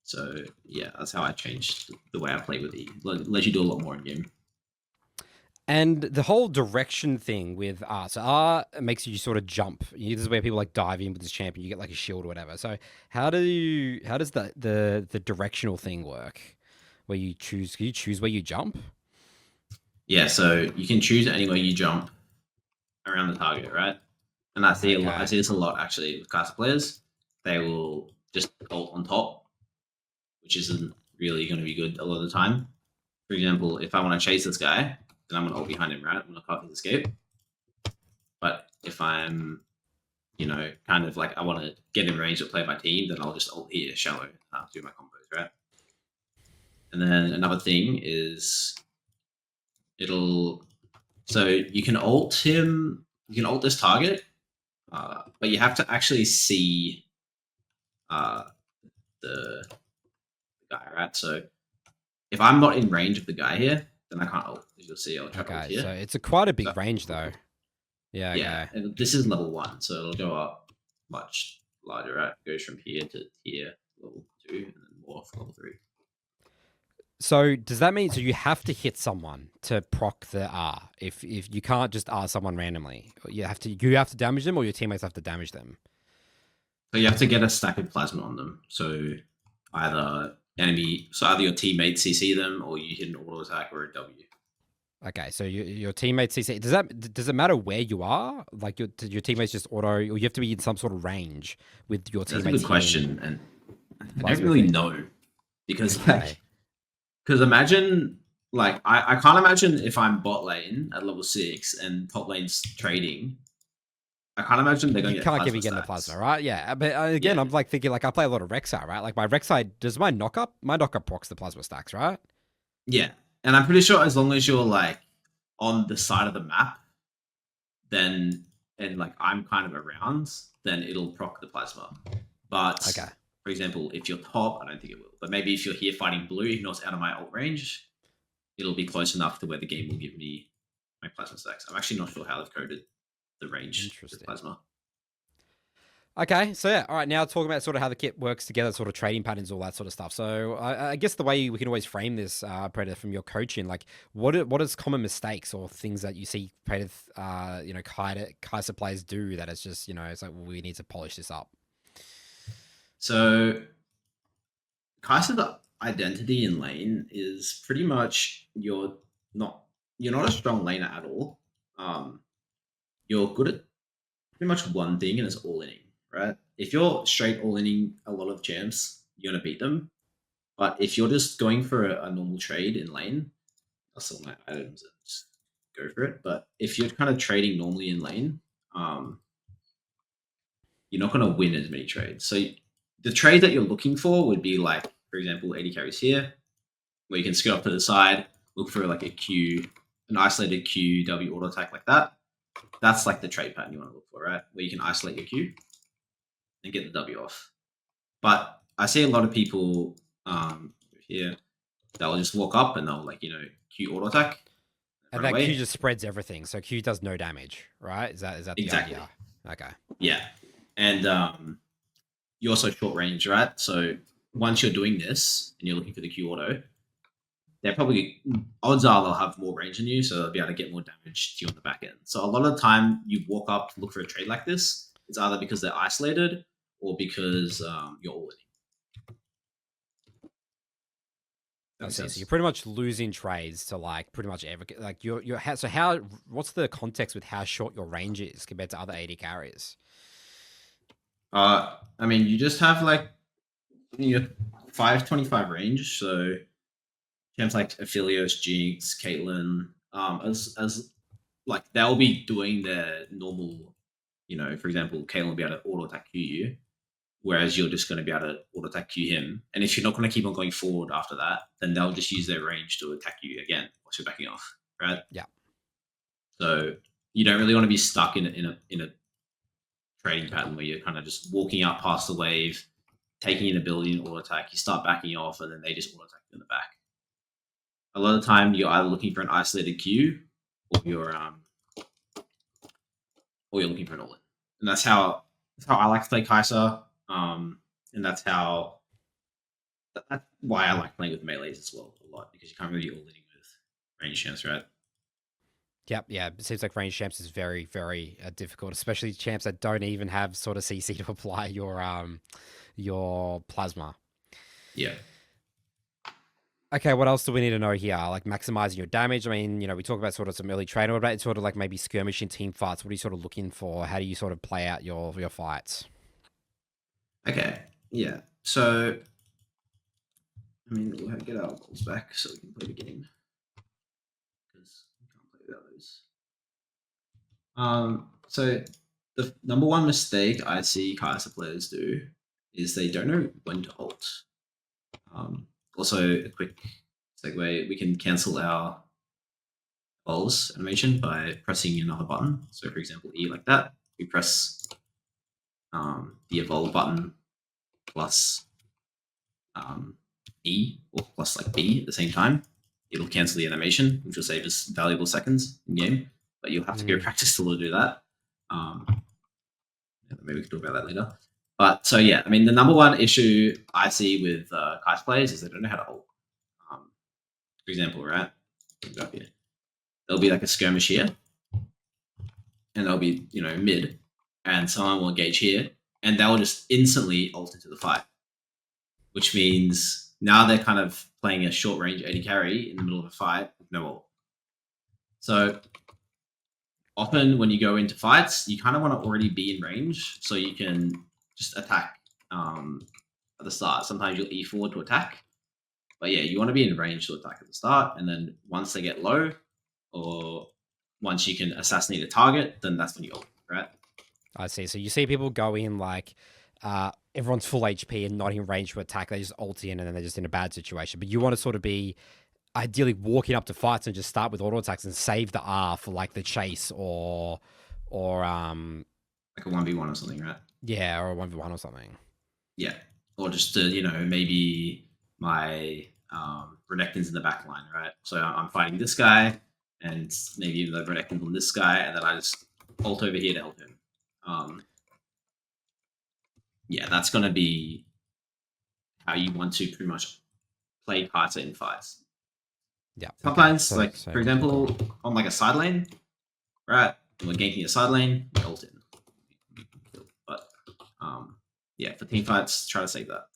So yeah, that's how I changed the way I play with E. Let you do a lot more in game. And the whole direction thing with R, so R makes you sort of jump. This is where people like dive in with this champion, you get like a shield or whatever. So how does the directional thing work? Where you choose, can you choose where you jump? Yeah, so you can choose anywhere you jump. around the target, right? And I see I see this a lot actually with Kaisa players. They will just ult on top, which isn't really going to be good a lot of the time. For example, if I want to chase this guy, then I'm going to ult behind him, right? I'm going to cut his escape. But if I'm, kind of like I want to get in range to play my team, then I'll just ult here, shallow, do my combos, right? And then another thing is so you can ult him, you can ult this target, but you have to actually see the guy, right? So if I'm not in range of the guy here, then I can't ult. As you'll see, I'll try to ult here. So it's quite a big range though. Yeah. Yeah, and this is level 1, so it'll go up much larger, right? It goes from here to here, level 2, and then more for level 3. So does that mean you have to hit someone to proc the R? If you can't just R someone randomly, you have to damage them, or your teammates have to damage them. So you have to get a stack of plasma on them. So either your teammates CC them, or you hit an auto attack or a W. Okay, so your teammates CC. Does it matter where you are? Like your teammates just auto, or you have to be in some sort of range with your teammates? That's a good question, and I don't really know because because imagine I can't imagine if I'm bot lane at level 6 and top lane's trading. I can't imagine they're going to get plasma. You can't be getting the plasma, right? Yeah, but again, I'm like thinking I play a lot of Rek'Sai, right? Like my Rek'Sai, does my knockup procs the plasma stacks, right? Yeah, and I'm pretty sure as long as you're like on the side of the map, then and like I'm kind of around, then it'll proc the plasma. But for example, if you're top, I don't think it will. But maybe if you're here fighting blue, even though it's out of my ult range, it'll be close enough to where the game will give me my plasma stacks. I'm actually not sure how they've coded the range with plasma. Okay, so yeah, all right. Now talking about sort of how the kit works together, sort of trading patterns, all that sort of stuff. So I guess the way we can always frame this, Praedyth, from your coaching, like what is common mistakes or things that you see Praedyth, Kaisa players do that it's just it's like we need to polish this up. So Kaisa's identity in lane is pretty much you're not a strong laner at all. You're good at pretty much one thing, and it's all-inning, right? If you're straight all-inning a lot of champs, you're going to beat them. But if you're just going for a normal trade in lane, I'll sell my items and just go for it. But if you're kind of trading normally in lane, you're not going to win as many trades. So the trade that you're looking for would be like, for example, 80 carries here, where you can scoot up to the side, look for like an isolated Q, W auto attack like that. That's like the trade pattern you want to look for, right? Where you can isolate your Q and get the W off. But I see a lot of people here, they'll just walk up and they'll Q auto attack. And that Q just spreads everything. So Q does no damage, right? Is that the idea? Okay. Yeah. And you're also short range, right? So once you're doing this and you're looking for the Q auto, they're probably, odds are they'll have more range than you, so they'll be able to get more damage to you on the back end. So a lot of the time you walk up to look for a trade like this, it's either because they're isolated or because you're all in. So you're pretty much losing trades to like pretty much every, like what's the context with how short your range is compared to other 80 carriers? I mean, you just have like your 525 range, so champs like Aphelios, Jinx, Caitlyn, as like they'll be doing their normal, for example, Caitlyn will be able to auto attack Q you, whereas you're just going to be able to auto attack Q him. And if you're not going to keep on going forward after that, then they'll just use their range to attack you again once you're backing off, right? Yeah. So you don't really want to be stuck in a trading pattern where you're kind of just walking out past the wave, taking an ability and auto attack, you start backing off, and then they just auto attack you in the back. A lot of the time, you're either looking for an isolated Q, or you're looking for an all-in, and that's how I like to play Kaisa, and that's why I like playing with melees as well a lot, because you can't really all-in with range champs, right? Yep, yeah. It seems like range champs is very, very difficult, especially champs that don't even have sort of CC to apply your plasma. Yeah. Okay, what else do we need to know here? Like maximizing your damage. I mean, we talk about sort of some early training. What about sort of like maybe skirmishing team fights? What are you sort of looking for? How do you sort of play out your fights? Okay, yeah. So, I mean, we'll get our goals back so we can play the game because we can't play without those. So the number one mistake I see Kaisa players do is they don't know when to ult. Also, a quick segue: we can cancel our pulse animation by pressing another button. So, for example, E like that. We press the evolve button plus E or plus like B at the same time. It'll cancel the animation, which will save us valuable seconds in game. But you'll have to go practice to do that. Maybe we can talk about that later. But so yeah, I mean, the number one issue I see with Kai's players is they don't know how to ult. For example, right? Go up here. There'll be like a skirmish here, and there'll be mid, and someone will engage here, and they'll just instantly ult into the fight, which means now they're kind of playing a short range AD carry in the middle of a fight with no ult. So often when you go into fights, you kind of want to already be in range so you can just attack at the start. Sometimes you'll E forward to attack. But yeah, you want to be in range to attack at the start. And then once they get low or once you can assassinate a target, then that's when you ult, right? I see. So you see people go in like everyone's full HP and not in range to attack. They just ult in and then they're just in a bad situation. But you want to sort of be ideally walking up to fights and just start with auto attacks and save the R for like the chase or like a 1v1 or something, right? Yeah, or a 1v1 or something. Yeah. Or just to, maybe my Renekton's in the back line, right? So I'm fighting this guy and maybe the Renekton's on this guy, and then I just ult over here to help him. Yeah, that's going to be how you want to pretty much play Kaisa in fights. Yeah. Sometimes, okay, for example, on like a side lane, right? When we're ganking a side lane, we ult in. But yeah, for team fights, try to save that.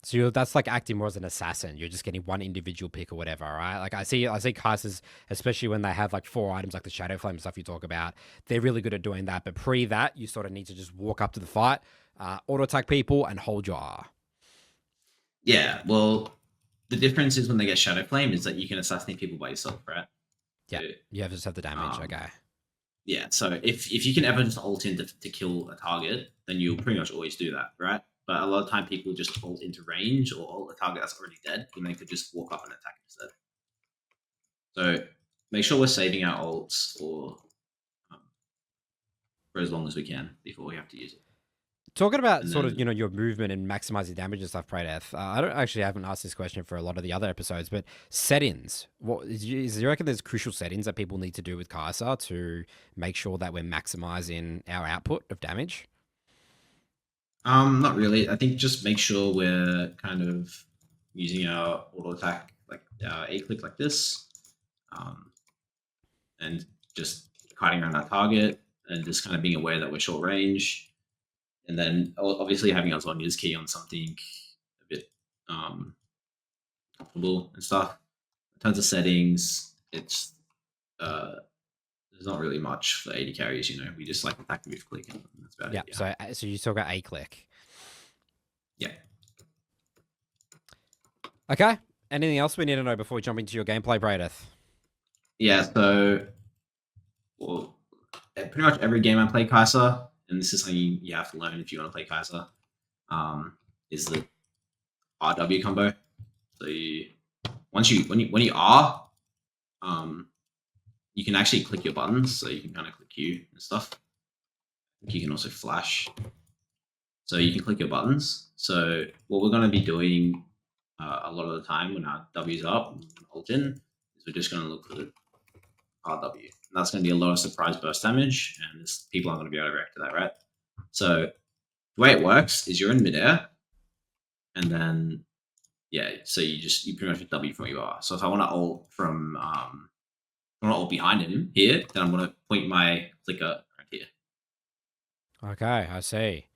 So that's like acting more as an assassin. You're just getting one individual pick or whatever, right? Like I see Kaisers, especially when they have like 4 items like the Shadow Flame stuff you talk about, they're really good at doing that. But pre that, you sort of need to just walk up to the fight, auto attack people, and hold your R. Yeah, well, the difference is when they get Shadow Flame is that you can assassinate people by yourself, right? Yeah, so, you have to just have the damage. Okay. Yeah, so if you can ever just ult in to kill a target, then you'll pretty much always do that, right? But a lot of time people just ult into range or ult a target that's already dead, and they could just walk up and attack instead. So make sure we're saving our ults for as long as we can before we have to use it. Talking about sort of, your movement and maximizing damage and stuff, Praedyth, I haven't asked this question for a lot of the other episodes, but settings. Do you reckon there's crucial settings that people need to do with Kaisa to make sure that we're maximizing our output of damage? Not really. I think just make sure we're kind of using our auto attack, like our A click like this, and just kiting around our target and just kind of being aware that we're short range. And then obviously having our Zhonya's key on something a bit comfortable and stuff. In terms of settings, it's there's not really much for AD carries. We just like attack, move, click, and that's about it. Yeah. So you talk about A click. Yeah. Okay. Anything else we need to know before we jump into your gameplay, Praedyth? Yeah. So, well, pretty much every game I play Kaisa, and this is something you have to learn if you want to play Kaisa, is the RW combo. So when you R, you can actually click your buttons, so you can kind of click Q and stuff. I think you can also flash. So you can click your buttons. So what we're going to be doing a lot of the time when our W's up and ult in is we're just going to look for the RW. And that's going to be a lot of surprise burst damage, and people aren't going to be able to react to that, right? So the way it works is you're in midair, and then so you pretty much W from where you are. So if I want to ult from I want to ult behind him here, then I'm going to point my clicker right here. Okay, I see.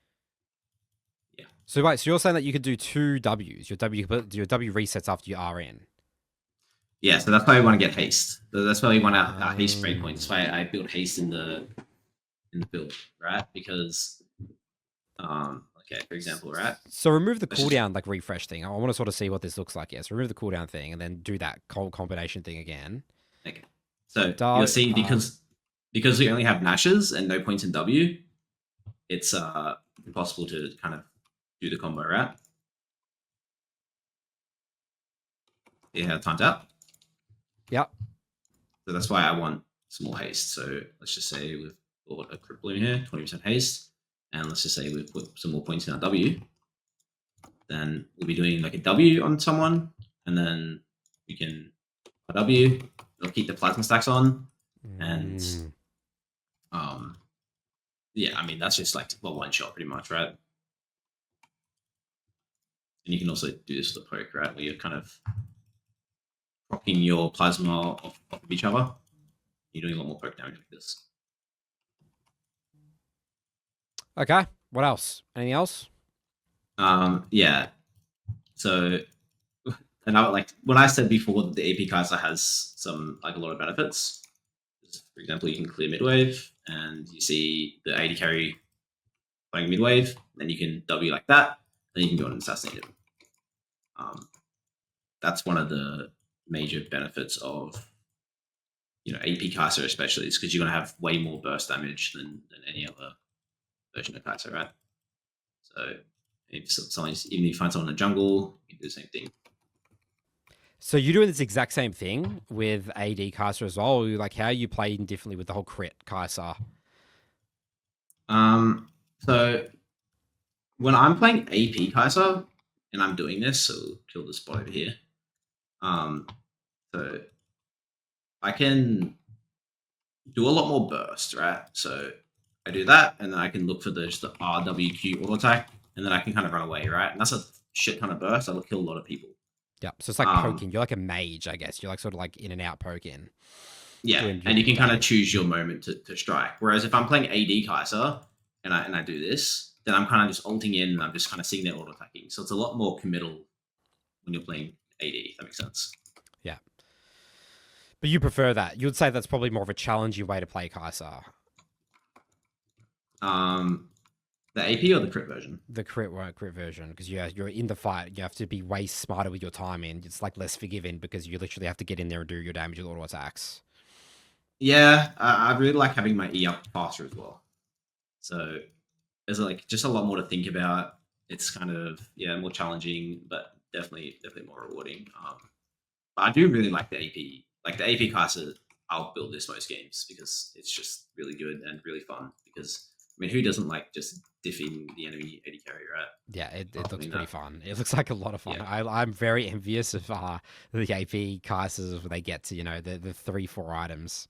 Yeah. So wait, so you're saying that you could do 2 Ws. Your W resets after you R in. Yeah, so that's why I want to get haste. So that's why we want our haste breakpoint. That's why I build haste in the build, right? Because okay, for example, right? So remove the Let's just cooldown like refresh thing. I want to sort of see what this looks like. Yes, remove the cooldown thing and then do that combination thing again. okay. So you'll see because we only have mashes and no points in W, it's impossible to kind of do the combo, right? Yeah, time's out. Yep. So that's why I want some more haste. So let's just say we've got a crit balloon here, 20% haste, and let's just say we've put some more points in our W. Then we'll be doing like a W on someone, and then we can a W. It'll keep the plasma stacks on, and yeah, I mean that's just like one shot pretty much, right? And you can also do this with the poke, right? Where you're kind of proccing your plasma off of each other. You're doing a lot more poke damage with this. Okay. What else? Anything else? Yeah. So and I like when I said before that the AP Kaisa has some like a lot of benefits. For example, you can clear midwave, and you see the AD carry playing midwave, then you can W like that, then you can go and assassinate him. That's one of the major benefits of AP Kaisa, especially, is because you're gonna have way more burst damage than any other version of Kaisa, right? So if someone's, even if you find someone in the jungle, you can do the same thing. So you're doing this exact same thing with AD Kaisa as well? Or like, how are you playing differently with the whole crit Kaisa? So when I'm playing AP Kaisa and I'm doing this, so we'll kill this spot over here. So I can do a lot more burst, right? So I do that, and then I can look for just the RWQ auto attack, and then I can kind of run away, right? And that's a shit ton of burst. That'll kill a lot of people. Yep. So it's like poking. You're like a mage, I guess. You're like sort of like in and out poking. Yeah, and you can kind of choose your moment to strike. Whereas if I'm playing AD Kaiser and I do this, then I'm kind of just ulting in and I'm just kind of sitting there auto attacking. So it's a lot more committal when you're playing AD. If that makes sense. Yeah. But you prefer that. You'd say that's probably more of a challenging way to play Kaisa. The AP or the crit version? The crit version, because you're in the fight. You have to be way smarter with your timing. It's like less forgiving because you literally have to get in there and do your damage with auto attacks. Yeah, I really like having my E up faster as well. So there's like just a lot more to think about. It's kind of more challenging, but definitely more rewarding. But I do really like the AP. Like the AP Kaiser, I'll build this most games because it's just really good and really fun. Because I mean, who doesn't like just diffing the enemy AD carry, right? Yeah, it looks pretty fun. It looks like a lot of fun. Yeah. I'm very envious of the AP Kaisers when they get to the 3-4 items.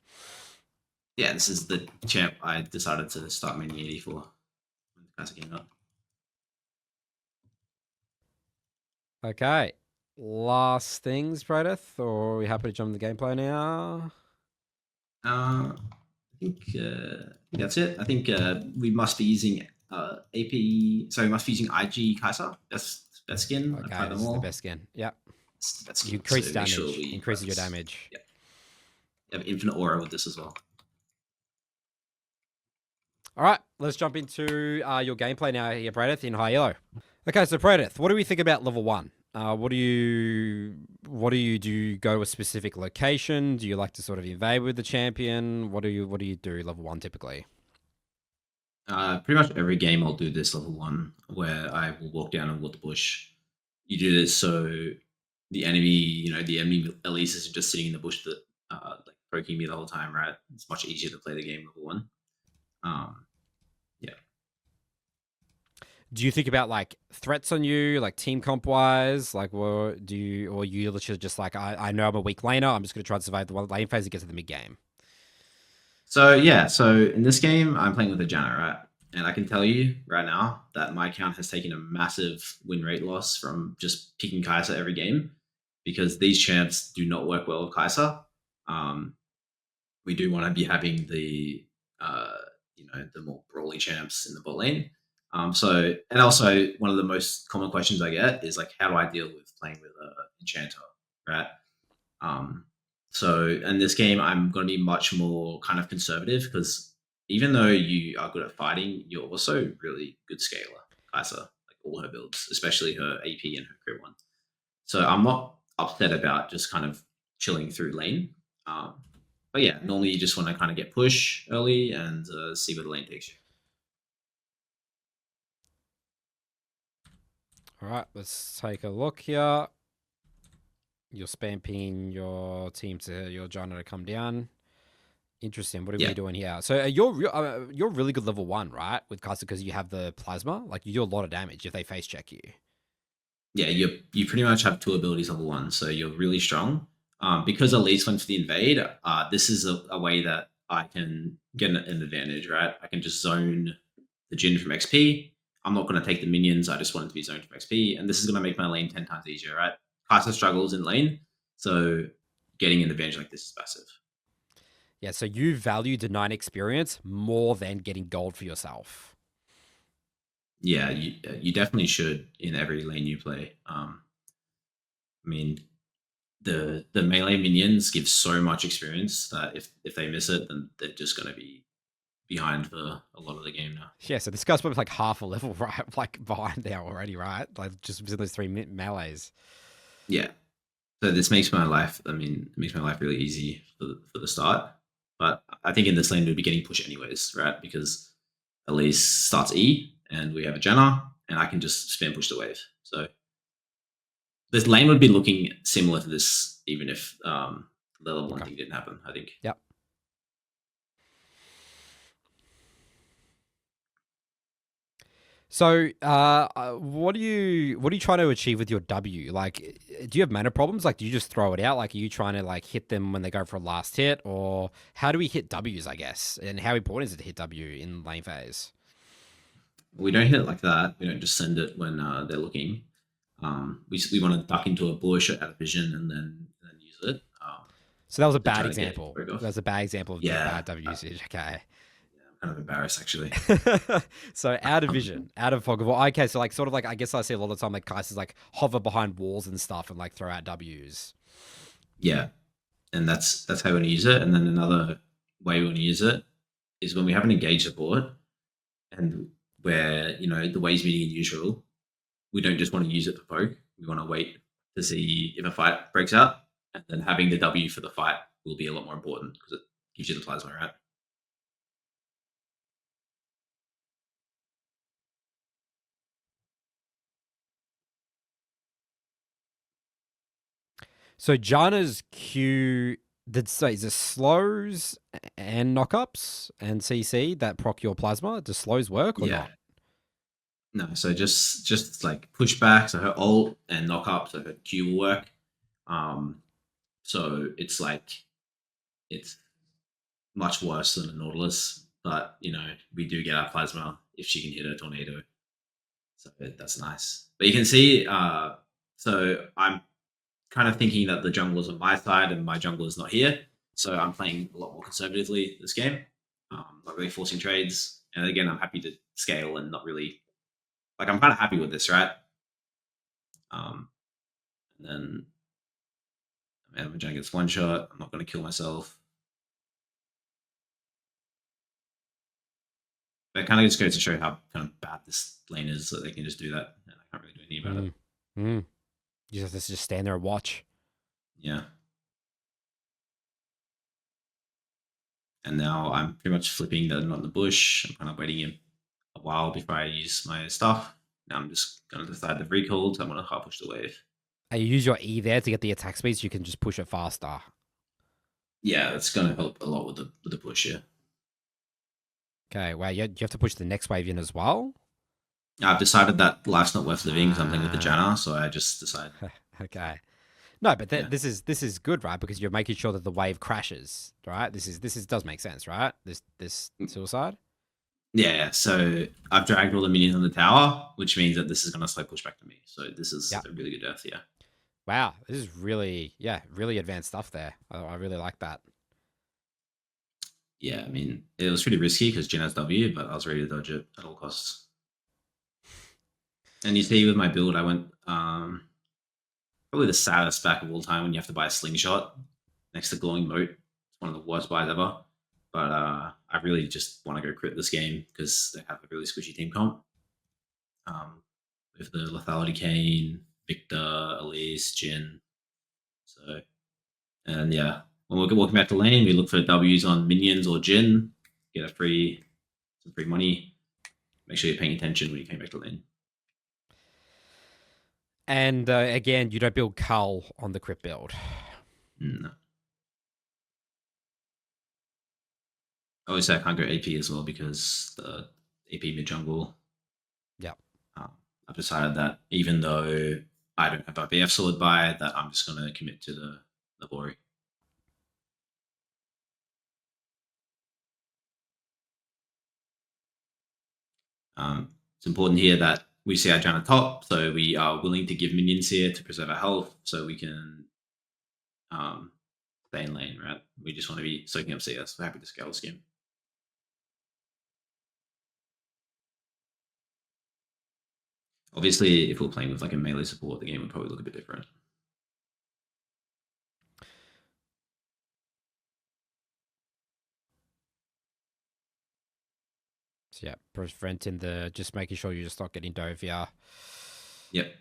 Yeah, this is the champ I decided to start maining 84 when the Kaiser came up. Okay. Last things, Praedyth, or are we happy to jump in the gameplay now? I think that's it. I think we must be using AP. So we must be using IG Kaisa. That's best skin. Okay, this is the best skin. Yep. Skin. You increase damage. Sure increases your damage. Yep. You have infinite aura with this as well. All right, let's jump into your gameplay now here, Praedyth, in high-elo. Okay, so Praedyth, what do we think about level 1? What do you do? You go to a specific location? Do you like to sort of invade with the champion? What do you do level 1 typically? Pretty much every game I'll do this level 1 where I will walk down and water bush. You do this so the enemy, the enemy at least isn't just sitting in the bush that like poking me the whole time, right? It's much easier to play the game level 1. Yeah. Do you think about like threats on you, like team comp wise? Like, or you literally just like, I know I'm a weak laner. I'm just going to try to survive the one lane phase and get to the mid game. So in this game, I'm playing with a Zhonya, right? And I can tell you right now that my account has taken a massive win rate loss from just picking Kaisa every game because these champs do not work well with Kaisa. We do want to be having the the more brawly champs in the bot lane. And also one of the most common questions I get is like, how do I deal with playing with an enchanter, right? So in this game, I'm going to be much more kind of conservative because even though you are good at fighting, you're also really good scaler, Kaisa, like all her builds, especially her AP and her crit one. So I'm not upset about just kind of chilling through lane. Um, but yeah, normally you just want to kind of get push early and see where the lane takes you. All right, let's take a look here. You're spam pinging your team to your Zhonya to come down. Interesting. What are we Yeah, doing here? So you're really good level 1, right? With Kai'Sa because you have the plasma. Like you do a lot of damage if they face check you. yeah, you pretty much have two abilities level 1, so you're really strong. Because Elise went for the invade, this is a way that I can get an advantage, right? I can just zone the Jin from XP. I'm not going to take the minions. I just want it to be zoned from XP, and this is going to make my lane 10 times easier, right? Kaisa struggles in lane, so getting an advantage like this is massive. Yeah, so you value denying experience more than getting gold for yourself. Yeah, you definitely should in every lane you play. I mean, the melee minions give so much experience that if they miss it, then they're just going to be behind for a lot of the game now. Yeah, so this guy's probably like half a level, right? Like behind there already, right? Like just within those three melees. Yeah, so this makes my life. I mean, it makes my life really easy for the start. But I think in this lane we'd be getting push anyways, right? Because Elise starts E, and we have a Janna, and I can just spam push the wave. So this lane would be looking similar to this, even if the level 1 thing didn't happen, I think. Yep. So, what are you trying to achieve with your W? Like, do you have mana problems? Like, do you just throw it out? Like, are you trying to like hit them when they go for a last hit, or how do we hit Ws? I guess, and how important is it to hit W in lane phase? We don't hit it like that. We don't just send it when they're looking. We want to duck into a bush out of vision and then use it. So that was a To bad try to get example. rig off. That was a bad example of Yeah, bad W usage. Okay. I'm kind of embarrassed actually. So out of vision, out of fog of war. Okay, so like sort of like I guess I see a lot of the time like Kai'Sa's like hover behind walls and stuff and like throw out Ws. Yeah, and that's how we want to use it. And then another way we want to use it is when we have an engaged support and where the ways meeting in usual. We don't just want to use it for poke. We want to wait to see if a fight breaks out, and then having the W for the fight will be a lot more important because it gives you the plasma, right? So Jana's Q did say is it slows and knockups and CC that proc your plasma? Does slows work or Yeah. not? No, so just like pushback, so her ult and knock up, so her Q will work. So it's like it's much worse than a Nautilus, but we do get our plasma if she can hit a tornado. So that's nice. But you can see, so I'm kind of thinking that the jungle is on my side and my jungle is not here. So I'm playing a lot more conservatively this game, not really forcing trades. And again, I'm happy to scale and not really like I'm kind of happy with this, right? And then I'm trying to get one shot. I'm not going to kill myself. But it kind of just goes to show how kind of bad this lane is that they can just do that. And I can't really do anything about it. You just have to just stand there and watch. Yeah. And now I'm pretty much flipping that not in the bush. I'm kind of waiting a while before I use my stuff. Now I'm just going to decide to recall. So I'm going to hard push the wave. And you use your E there to get the attack speed so you can just push it faster. Yeah, that's going to help a lot with the push, yeah. Okay, wow, you have to push the next wave in as well? I've decided that life's not worth living because I'm playing with the Janna, so I just decide. Okay. No, but this is good, right? Because you're making sure that the wave crashes, right? This does make sense, right? This suicide. Yeah, so I've dragged all the minions on the tower, which means that this is going to slow push back to me. So this is a really good death, yeah. Wow, this is really advanced stuff there. I really like that. Yeah, I mean, it was pretty risky because Jin has W, but I was ready to dodge it at all costs. And you see with my build, I went probably probably the saddest back of all time when you have to buy a slingshot next to glowing moat. It's one of the worst buys ever. But I really just want to go crit this game because they have a really squishy team comp. With the lethality Kane, Victor, Elise, Jin. So, and yeah, when we're walking back to lane, we look for W's on minions or Jin, get some free money. Make sure you're paying attention when you came back to lane. And again, you don't build Cull on the crit build. No. Obviously, I can't go AP as well because the AP mid jungle. Yeah. I've decided that even though I don't have a BF sword by, that I'm just going to commit to the Bori. It's important here that we see our Janna top, so we are willing to give minions here to preserve our health, so we can stay in lane, right? We just want to be soaking up CS. We're happy to scale this game. Obviously, if we're playing with like a melee support, the game would probably look a bit different. So yeah, preventing just making sure you're just not getting Dovia. Yep.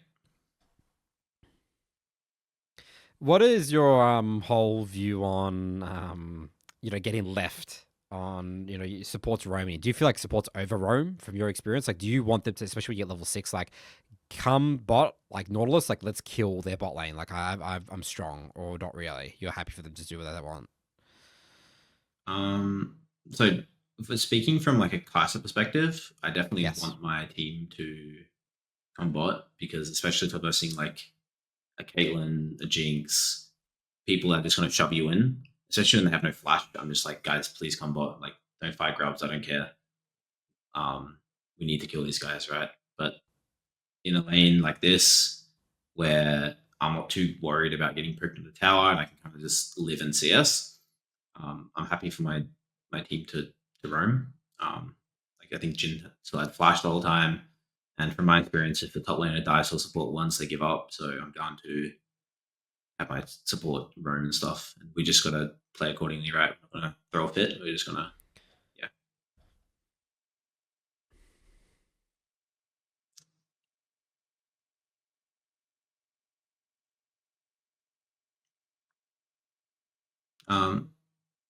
What is your whole view on getting left on supports roaming? Do you feel like supports over roam from your experience? Like, do you want them to, especially when you get level 6, like come bot like Nautilus, like let's kill their bot lane, like I'm strong, or not really? You're happy for them to do what they want? So for speaking from like a kaisa perspective, I definitely Yes. want my team to come bot, because especially for versing like a Caitlyn, a Jinx, people that are just going to shove you in, especially when they have no flash. I'm just like, guys, please come bot. Like, don't fight grubs. I don't care. We need to kill these guys, right? But in a lane like this, where I'm not too worried about getting pricked in the tower and I can kind of just live in CS, I'm happy for my team to roam. Like, I think Jin still had flash the whole time. And from my experience, if the top laner dies for support once, they give up. So I'm down to have my support roam and stuff. And we just got to play accordingly, right? We're not going to throw a fit. We're just going to, yeah.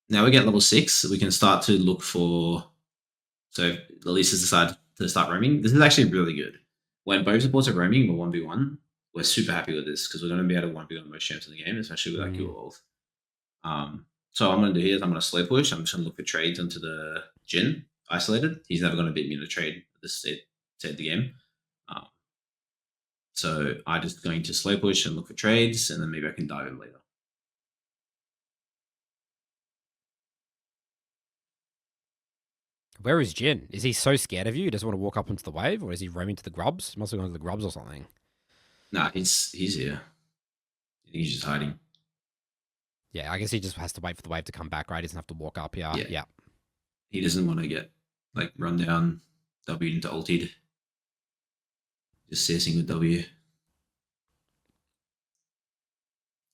Now we get level 6, we can start to look for. So Lisa's decided to start roaming. This is actually really good. When both supports are roaming, we're 1v1. We're super happy with this because we're going to be able to 1v1 most champs in the game, especially with our Q Wolf. So what I'm going to do here is I'm going to slow push. I'm just going to look for trades onto the Jin isolated. He's never going to beat me in a trade at this state of the game. So I'm just going to slow push and look for trades, and then maybe I can dive in later. Where is Jin? Is he so scared of you? He doesn't want to walk up into the wave, or is he roaming to the grubs? He must have gone to the grubs or something. Nah, he's here. I think he's just hiding. Yeah, I guess he just has to wait for the wave to come back, right? He doesn't have to walk up here. Yeah. He doesn't want to get like run down, W into ulted. Just CSing with W.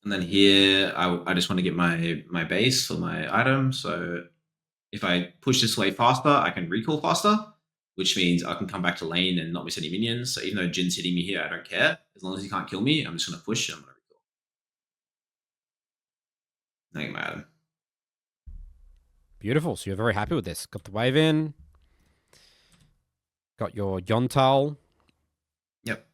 And then here, I just want to get my base for my item. So if I push this way faster, I can recall faster, which means I can come back to lane and not miss any minions. So even though Jin's hitting me here, I don't care. As long as he can't kill me, I'm just going to push and I'm going to recall. I get my item. Beautiful. So you're very happy with this. Got the wave in. Got your Yontal. Yep.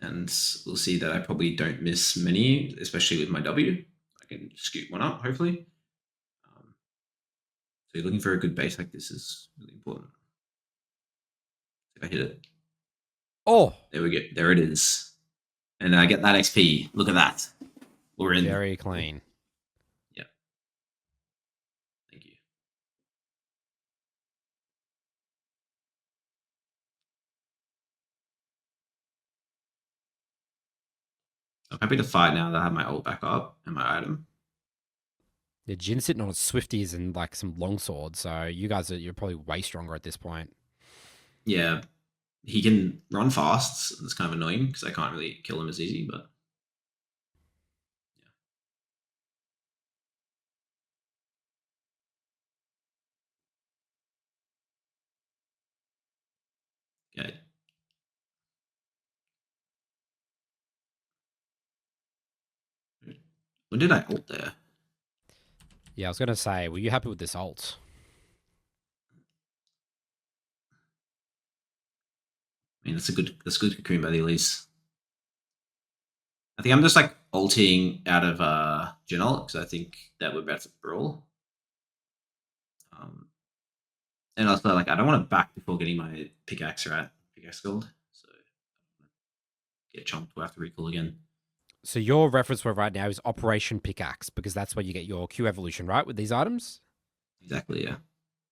And we'll see that I probably don't miss many, especially with my W. I can scoop one up, hopefully. So you're looking for a good base like this is really important. If I hit it. Oh! There we go. There it is. And I get that XP. Look at that. We're in. Very clean. Yeah. Thank you. I'm happy to fight now that I have my ult back up and my item. Yeah, Jin's sitting on his Swifties and like some longswords, so you're probably way stronger at this point. Yeah. He can run fast. It's kind of annoying because I can't really kill him as easy, but When did I ult there? Yeah, I was gonna say, were you happy with this ult? I mean, that's a good cocoon by the Elise. I think I'm just like ulting out of Gen ult because I think that we're about to brawl. Um, and also like I don't want to back before getting my pickaxe right, pickaxe gold. So get chomped, we'll have to recall again. So your reference for right now is Operation Pickaxe because that's where you get your Q evolution, right? With these items. Exactly, yeah.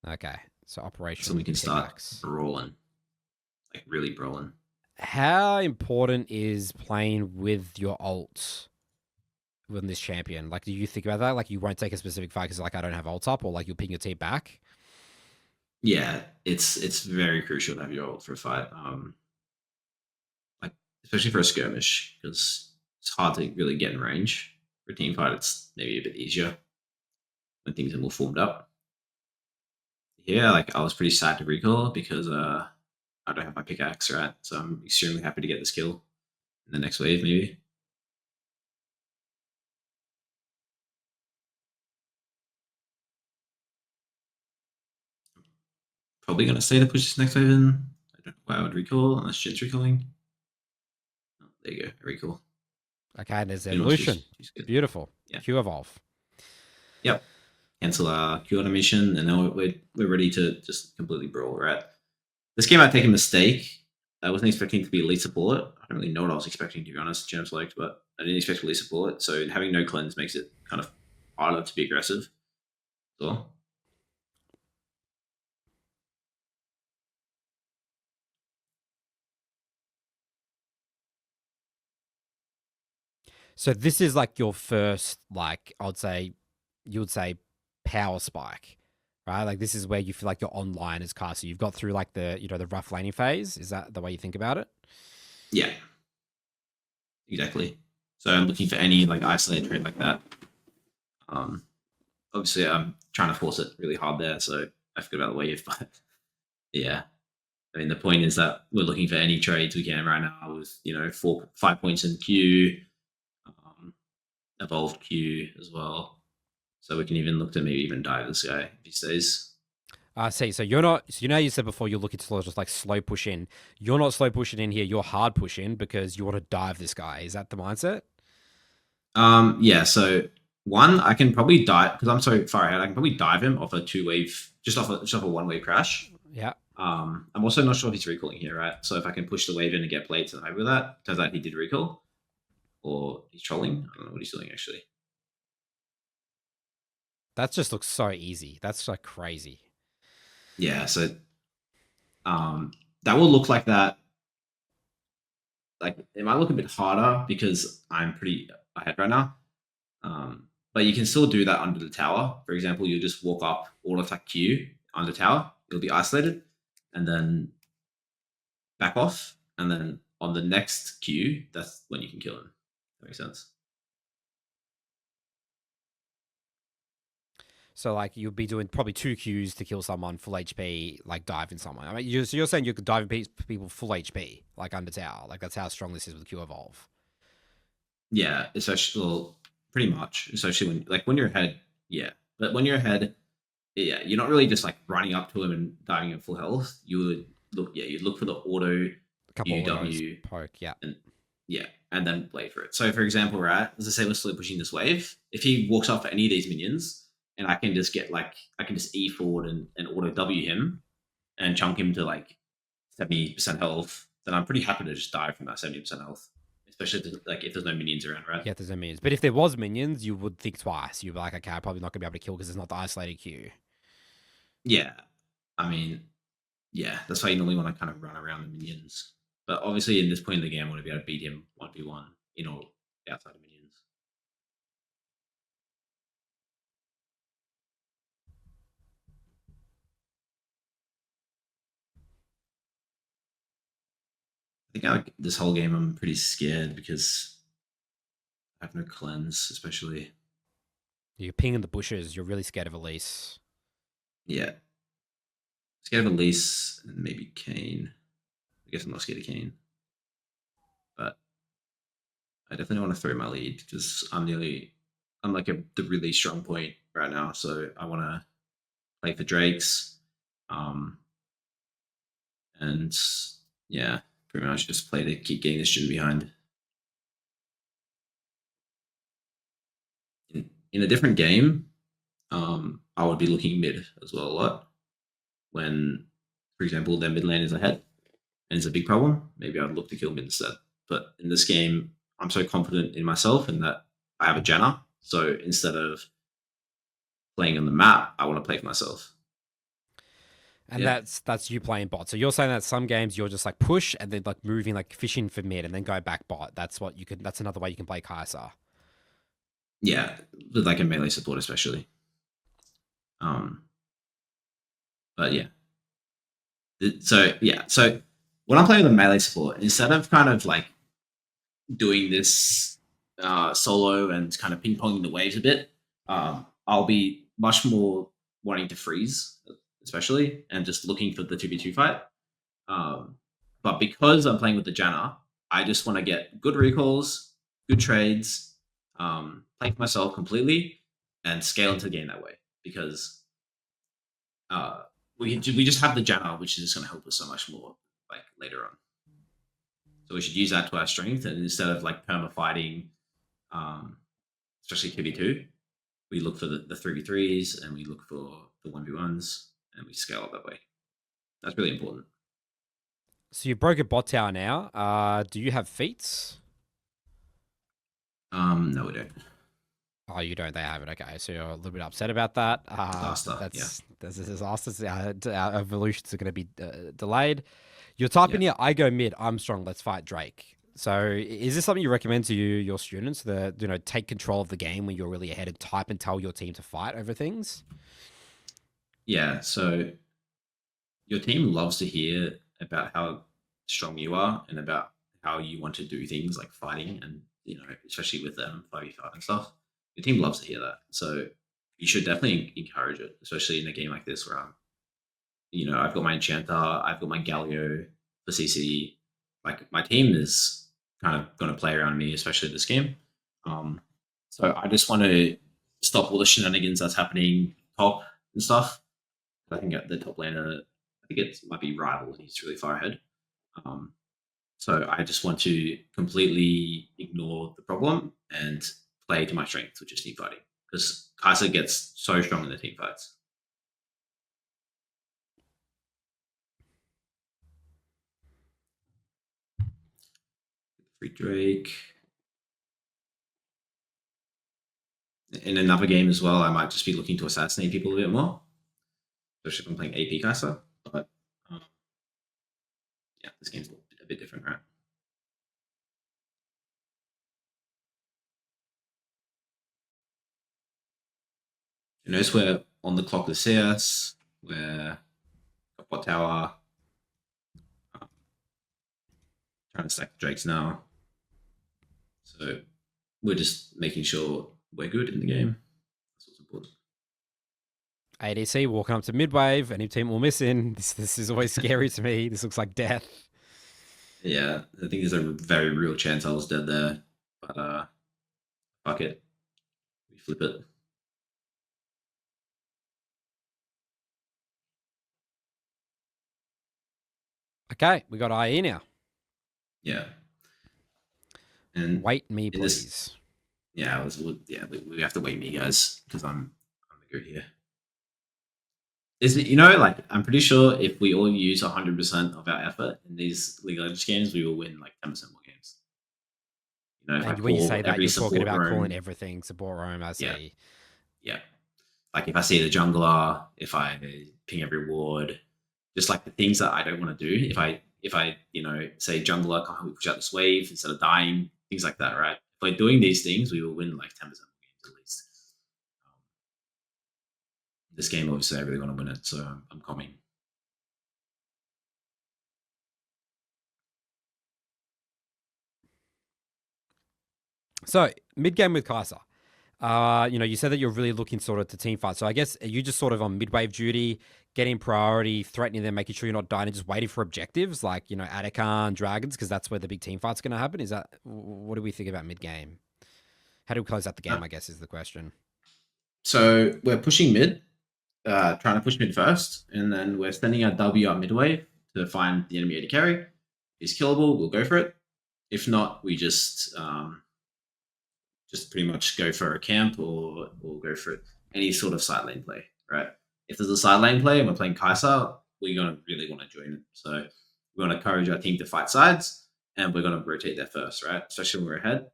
Okay, so So we Operation can start Pickaxe. brawling, like really brawling. How important is playing with your ult with this champion? Like, do you think about that? Like, you won't take a specific fight because like I don't have ult up, or like you'll ping your team back. Yeah, it's very crucial to have your ult for a fight. Like especially for a skirmish because it's hard to really get in range. For a team fight, it's maybe a bit easier when things are more formed up. Yeah, like I was pretty sad to recall because I don't have my pickaxe right, so I'm extremely happy to get this kill in the next wave maybe. Probably gonna say to push this next wave in. I don't know why I would recall unless Jin's recalling. Oh, there you go, recall. Okay, and there's Jin wants evolution. she's good. Beautiful. Yeah. Q evolve. Yep. Cancel our Q automation, and now we're ready to just completely brawl. Right. This game I take a mistake. I wasn't expecting to be elite support. I don't really know what I was expecting to be honest. Gems liked, but I didn't expect elite support. So having no cleanse makes it kind of harder to be aggressive. So So this is like your first, like I would say, you would say, power spike, right? Like this is where you feel like you're online as caster. You've got through like the the rough laning phase. Is that the way you think about it? yeah, exactly. So I'm looking for any like isolated trade like that. Um, obviously I'm trying to force it really hard there, so I forgot about the wave, but yeah. I mean, the point is that we're looking for any trades we can right now with 5 points in Q, um, evolved Q as well. So we can even look to maybe even dive this guy if he stays. I see. So you're not. So you said before you're looking to just like slow push in. You're not slow pushing in here. You're hard push in because you want to dive this guy. Is that the mindset? Yeah. So one, I can probably dive because I'm so far ahead. I can probably dive him off a two wave, just off a one wave crash. Yeah. I'm also not sure if he's recalling here, right? So if I can push the wave in and get plates and over that, turns out he did recall, or he's trolling. I don't know what he's doing actually. That just looks so easy. That's like crazy. Yeah. So that will look like that. Like it might look a bit harder because I'm pretty ahead right now. But you can still do that under the tower. For example, you'll just walk up, auto attack Q under tower. It'll be isolated, and then back off, and then on the next Q, that's when you can kill him. That makes sense. So like you'll be doing probably two Qs to kill someone full HP, like diving someone. I mean, you're saying you could dive people full HP, like under tower. Like that's how strong this is with Q evolve. Yeah, especially well, pretty much. Especially when you're ahead, yeah. But when you're ahead, yeah, you're not really just like running up to him and diving at full health. You would look, yeah, you'd look for the auto A couple autos UW poke, yeah. and yeah, and then wait for it. So for example, right, as I say, we're slowly pushing this wave. If he walks off any of these minions, and I can just get like I can just E forward and auto W him and chunk him to like 70% health, then I'm pretty happy to just die from that 70% health. Especially like if there's no minions around, right? Yeah, there's no minions. But if there was minions, you would think twice. You'd be like, okay, I'm probably not gonna be able to kill because it's not the isolated Q. Yeah. I mean, yeah, that's why you normally want to kind of run around the minions. But obviously, in this point in the game, I want to be able to beat him 1v1, outside of minions. I think this whole game I'm pretty scared because I have no cleanse, especially. You're pinging the bushes. You're really scared of Elise. Yeah. Scared of Elise and maybe Kane. I guess I'm not scared of Kane. But I definitely want to throw my lead because I'm nearly I'm like the really strong point right now, so I want to play for Drakes, um, and yeah, pretty much just play to keep getting the student behind. In a different game, I would be looking mid as well a lot. When, for example, their mid lane is ahead and it's a big problem, maybe I'd look to kill mid instead. But in this game, I'm so confident in myself and that I have a Janna. So instead of playing on the map, I want to play for myself. And Yeah. that's you playing bot. So you're saying that some games you're just like push and then like moving like fishing for mid and then go back bot. That's what you could. That's another way you can play Kaisa. Yeah. With like a melee support, especially. But yeah. So yeah. So when I'm playing with a melee support, instead of kind of like doing this solo and kind of ping ponging the waves a bit, I'll be much more wanting to freeze, especially, and just looking for the 2v2 fight. But because I'm playing with the Janna, I just want to get good recalls, good trades, play for myself completely, and scale into the game that way. Because we just have the Janna, which is just going to help us so much more like later on. So we should use that to our strength, and instead of like perma fighting, especially 2v2, we look for the 3v3s and we look for the 1v1s and we scale up that way. That's really important. So you broke a bot tower now. Do you have feats? No, we don't. Oh, you don't. They have it. Okay, so you're a little bit upset about that. Disaster. That's a disaster. Our evolutions are going to be delayed. You're typing here. I go mid. I'm strong. Let's fight Drake. So is this something you recommend to your students that take control of the game when you're really ahead and type and tell your team to fight over things? Yeah. So your team loves to hear about how strong you are and about how you want to do things like fighting and especially with them 5v5 and stuff. Your team loves to hear that. So you should definitely encourage it, especially in a game like this where I've got my enchanter, I've got my Galio for CC. Like my team is kind of going to play around me, especially this game. So I just want to stop all the shenanigans that's happening top and stuff. I think the top laner, I think it might be rival. He's really far ahead. So I just want to completely ignore the problem and play to my strengths, which is team fighting. Because Kaisa gets so strong in the team fights. Free Drake. In another game as well, I might just be looking to assassinate people a bit more, especially if I'm playing AP Kaisa. But yeah, this game's a bit different, right? You notice we're on the clock with CS, we're got bot tower, trying to stack the Drakes now. So we're just making sure we're good in the game. That's what's important. ADC walking up to mid wave. Any team will miss in. This is always scary to me. This looks like death. Yeah, I think there's a very real chance I was dead there, but fuck it, we flip it. Okay, we got IE now. Yeah, and wait me, please. We have to wait me, guys, because I'm the good here. Is it like I'm pretty sure if we all use 100% of our effort in these League of Legends games, we will win like 10% more games. And when you say that, you're talking about calling everything support roam. I see. Yeah. Like if I see the jungler, if I ping every ward, just like the things that I don't want to do. If I say jungler, can't we push out this wave instead of dying, things like that, right? If we're doing these things, we will win like 10% more games at least. This game, obviously, I really want to win it, so I'm coming. So mid game with Kaisa. You said that you're really looking sort of to team fight. So I guess are you just sort of on mid-wave duty, getting priority, threatening them, making sure you're not dying, and just waiting for objectives like, Attica and Dragons, because that's where the big team fight's going to happen? Is that, what do we think about mid-game? How do we close out the game, I guess, is the question. So we're pushing mid, trying to push mid first, and then we're sending our W up midway to find the enemy AD carry. If he's killable, we'll go for it. If not, we just pretty much go for a camp or go for any sort of side lane play, right? If there's a side lane play and we're playing Kaisa, we're going to really want to join it. So we want to encourage our team to fight sides, and we're going to rotate there first, right? Especially when we're ahead,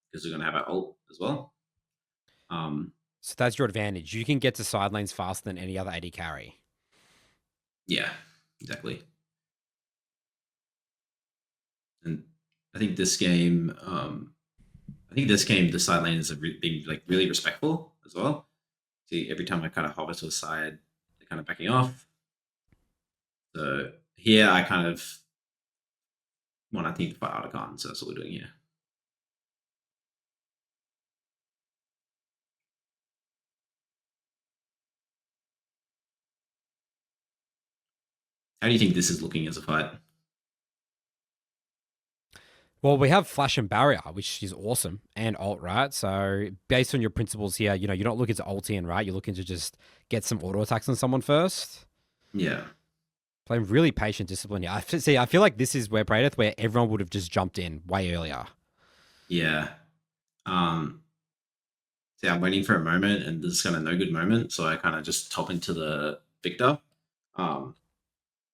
because we're going to have our ult as well. So that's your advantage. You can get to side lanes faster than any other AD carry. Yeah, exactly. And I think this game, the side lanes have been like really respectful as well. See, every time I kind of hover to the side, they're kind of backing off. So here I kind of want our team to fight Articon, so that's what we're doing here. How do you think this is looking as a fight? Well, we have Flash and Barrier, which is awesome, and ult, right? So based on your principles here, you're not looking to ult in, right? You're looking to just get some auto attacks on someone first. Yeah. Playing really patient discipline here. I feel like this is where Praedyth, where everyone would have just jumped in way earlier. Yeah. See, I'm waiting for a moment, and this is kind of no good moment, so I kind of just top into the Victor.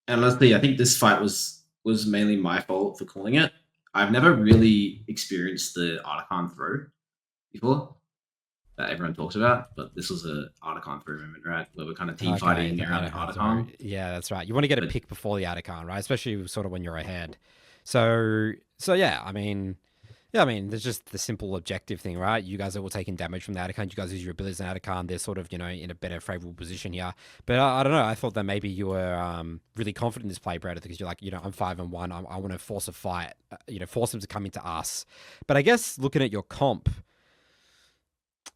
And honestly, I think this fight was mainly my fault for calling it. I've never really experienced the Articon throw before that everyone talks about, but this was a Articon throw moment, right? Where we're kind of team fighting around the Articon. Yeah, that's right. You want to get a pick before the Articon, right? Especially sort of when you're ahead. So yeah, I mean, there's just the simple objective thing, right? You guys are all taking damage from the Atacon. You guys use your abilities in Atacon. They're sort of, in a better favorable position here. But I don't know. I thought that maybe you were really confident in this play, Brad, because you're like, I'm 5-1. I want to force a fight, force them to come into us. But I guess looking at your comp,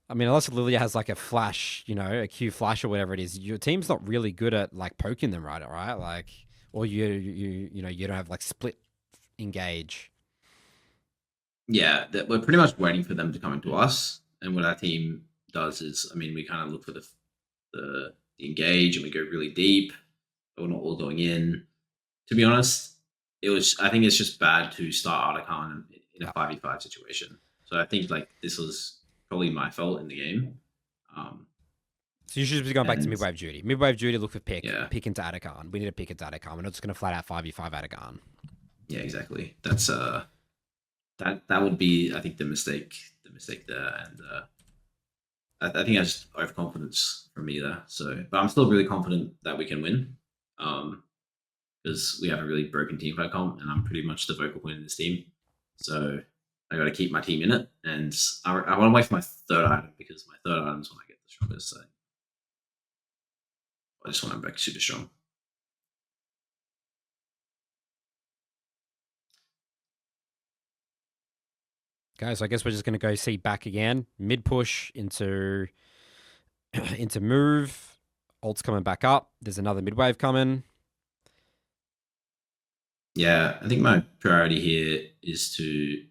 I mean, unless Lilia has like a flash, a Q flash or whatever it is, your team's not really good at like poking them, right? Like, or you don't have like split engage. Yeah, we're pretty much waiting for them to come into us. And what our team does is, I mean, we kind of look for the engage, and we go really deep, but we're not all going in. To be honest, I think it's just bad to start Articon in a 5v5 situation. So I think like this was probably my fault in the game. So you should be going back to midwave duty. Midwave duty, look for pick. Yeah. Pick into Atacon. We need to pick into Atacon. We're not just going to flat out 5v5 Atacon. Yeah, exactly. That's that would be, I think, the mistake there, and I think that's overconfidence from me there. So, but I'm still really confident that we can win, because we have a really broken team fight comp, and I'm pretty much the vocal point in this team. So I got to keep my team in it, and I want to wait for my third item, because my third item is when I get the strongest. So I just want to back super strong. Okay, so I guess we're just going to go see back again. Mid push into move. Ult's coming back up. There's another mid wave coming. Yeah, I think my priority here is to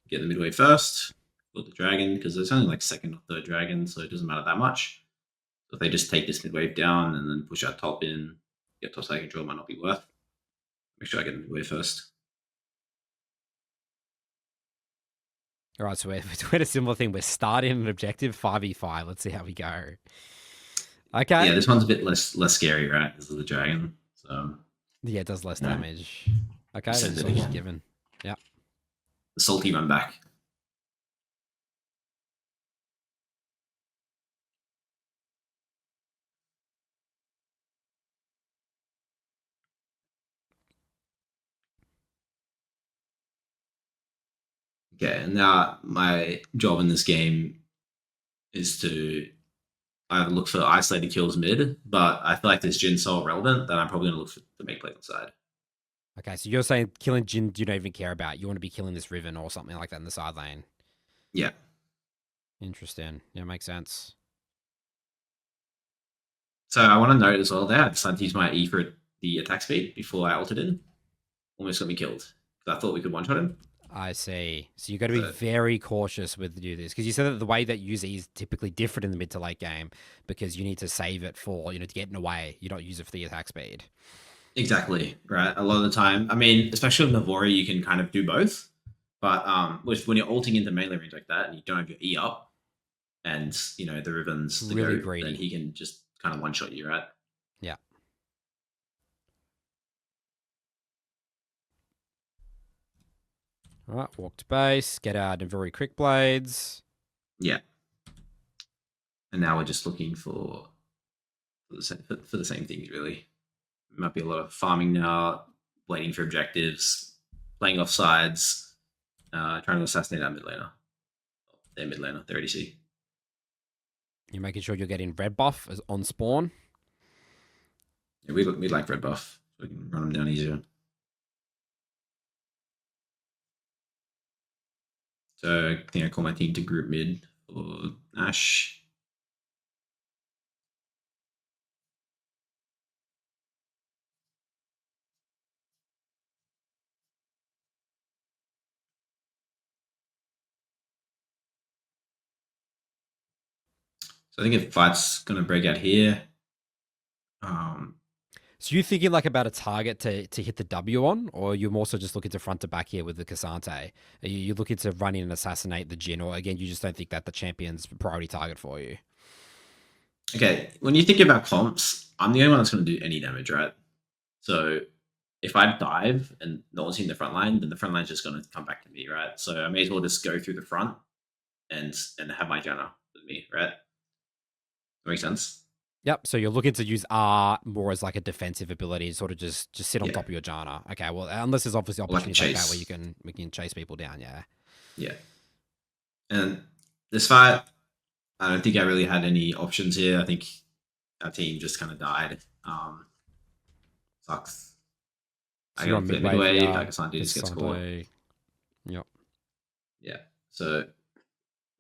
get the mid wave first, put the dragon, because there's only like second or third dragon, so it doesn't matter that much. So if they just take this mid wave down and then push our top in, get top side control might not be worth. Make sure I get the mid wave first. All right, so we're doing a similar thing. We're starting an objective 5v5. Let's see how we go. Okay. Yeah, this one's a bit less scary, right? This is the dragon. So yeah, it does less damage. Okay, send it again. Given. Yeah. The salty run back. Okay, and now my job in this game is to either look for isolated kills mid, but I feel like this Jin so relevant that I'm probably going to look for the make play on side. Okay, so you're saying killing Jin you don't even care about. You want to be killing this Riven or something like that in the side lane. Yeah. Interesting. Yeah, makes sense. So I want to note as well there, I decided to use my E for the attack speed before I ulted in. Almost got me killed. I thought we could one-shot him. I see. So you got to be very cautious with do this because you said that the way that you use it is typically different in the mid to late game because you need to save it for to get in a way. You don't use it for the attack speed. Exactly, right. A lot of the time, I mean, especially with Navori, you can kind of do both. But when you're ulting into melee range like that and you don't have your E up and the ribbons to Really go, greedy. then he can just kind of one shot you, right? Yeah. All right, walk to base, get out Navori quick blades. Yeah. And now we're just looking for the same things, really. Might be a lot of farming now, waiting for objectives, playing off sides, trying to assassinate our mid laner. Their mid laner, their ADC. You're making sure you're getting red buff as on spawn. Yeah, we like red buff, so we can run them down easier. So I think I call my team to group mid for Ash. So I think if fight's gonna break out here, so you thinking like about a target to hit the W on, or you're more so just looking to front to back here with the Cassante? Are you looking to run in and assassinate the Jin, or again you just don't think that the champion's priority target for you? okay, when you think about comps, I'm the only one that's gonna do any damage, right? So if I dive and no one's in the front line, then the front line's just gonna come back to me, right? So I may as well just go through the front and have my Zhonya with me, right? That makes sense. Yep. So you're looking to use R more as like a defensive ability, sort of just sit on top of your Zhonya. Okay. Well, unless there's obviously opportunities like that where we can chase people down. Yeah. Yeah. And this fight, I don't think I really had any options here. I think our team just kind of died. Sucks. So I you're got on mid midway. wave. Kaisa just gets caught. Yep. Yeah. So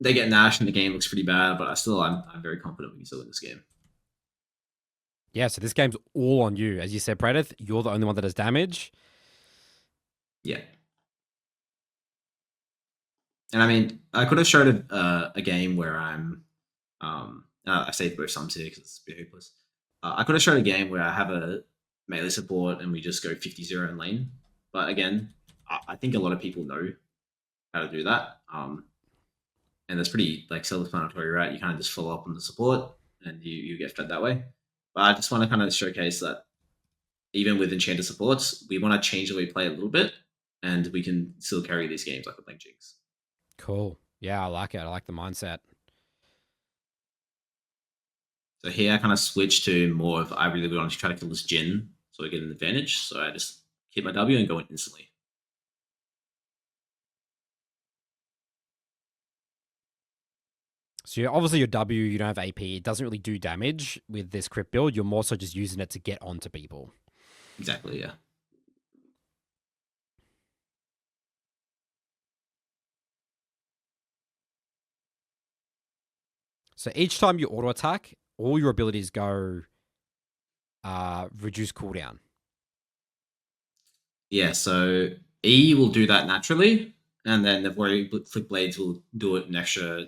they get Nash and the game looks pretty bad, but I'm very confident we can still win this game. Yeah, so this game's all on you. As you said, Praedyth, you're the only one that has damage. Yeah. And I mean, I could have showed a game where I saved both sums here because it's a bit hopeless. I could have showed a game where I have a melee support and we just go 50-0 in lane. But again, I think a lot of people know how to do that. And that's pretty self-explanatory, right? You kind of just follow up on the support and you get fed that way. But I just want to kind of showcase that even with enchanter supports, we want to change the way we play a little bit, and we can still carry these games like we're playing Jinx. Cool. Yeah, I like it. I like the mindset. So here I kind of switch to more of I really want to try to kill this Jin so I get an advantage. So I just hit my W and go in instantly. So obviously your W, you don't have AP. It doesn't really do damage with this crit build. You're more so just using it to get onto people. Exactly, yeah. So each time you auto attack, all your abilities go reduce cooldown. Yeah, so E will do that naturally, and then the Warrior Flick Blades will do it an extra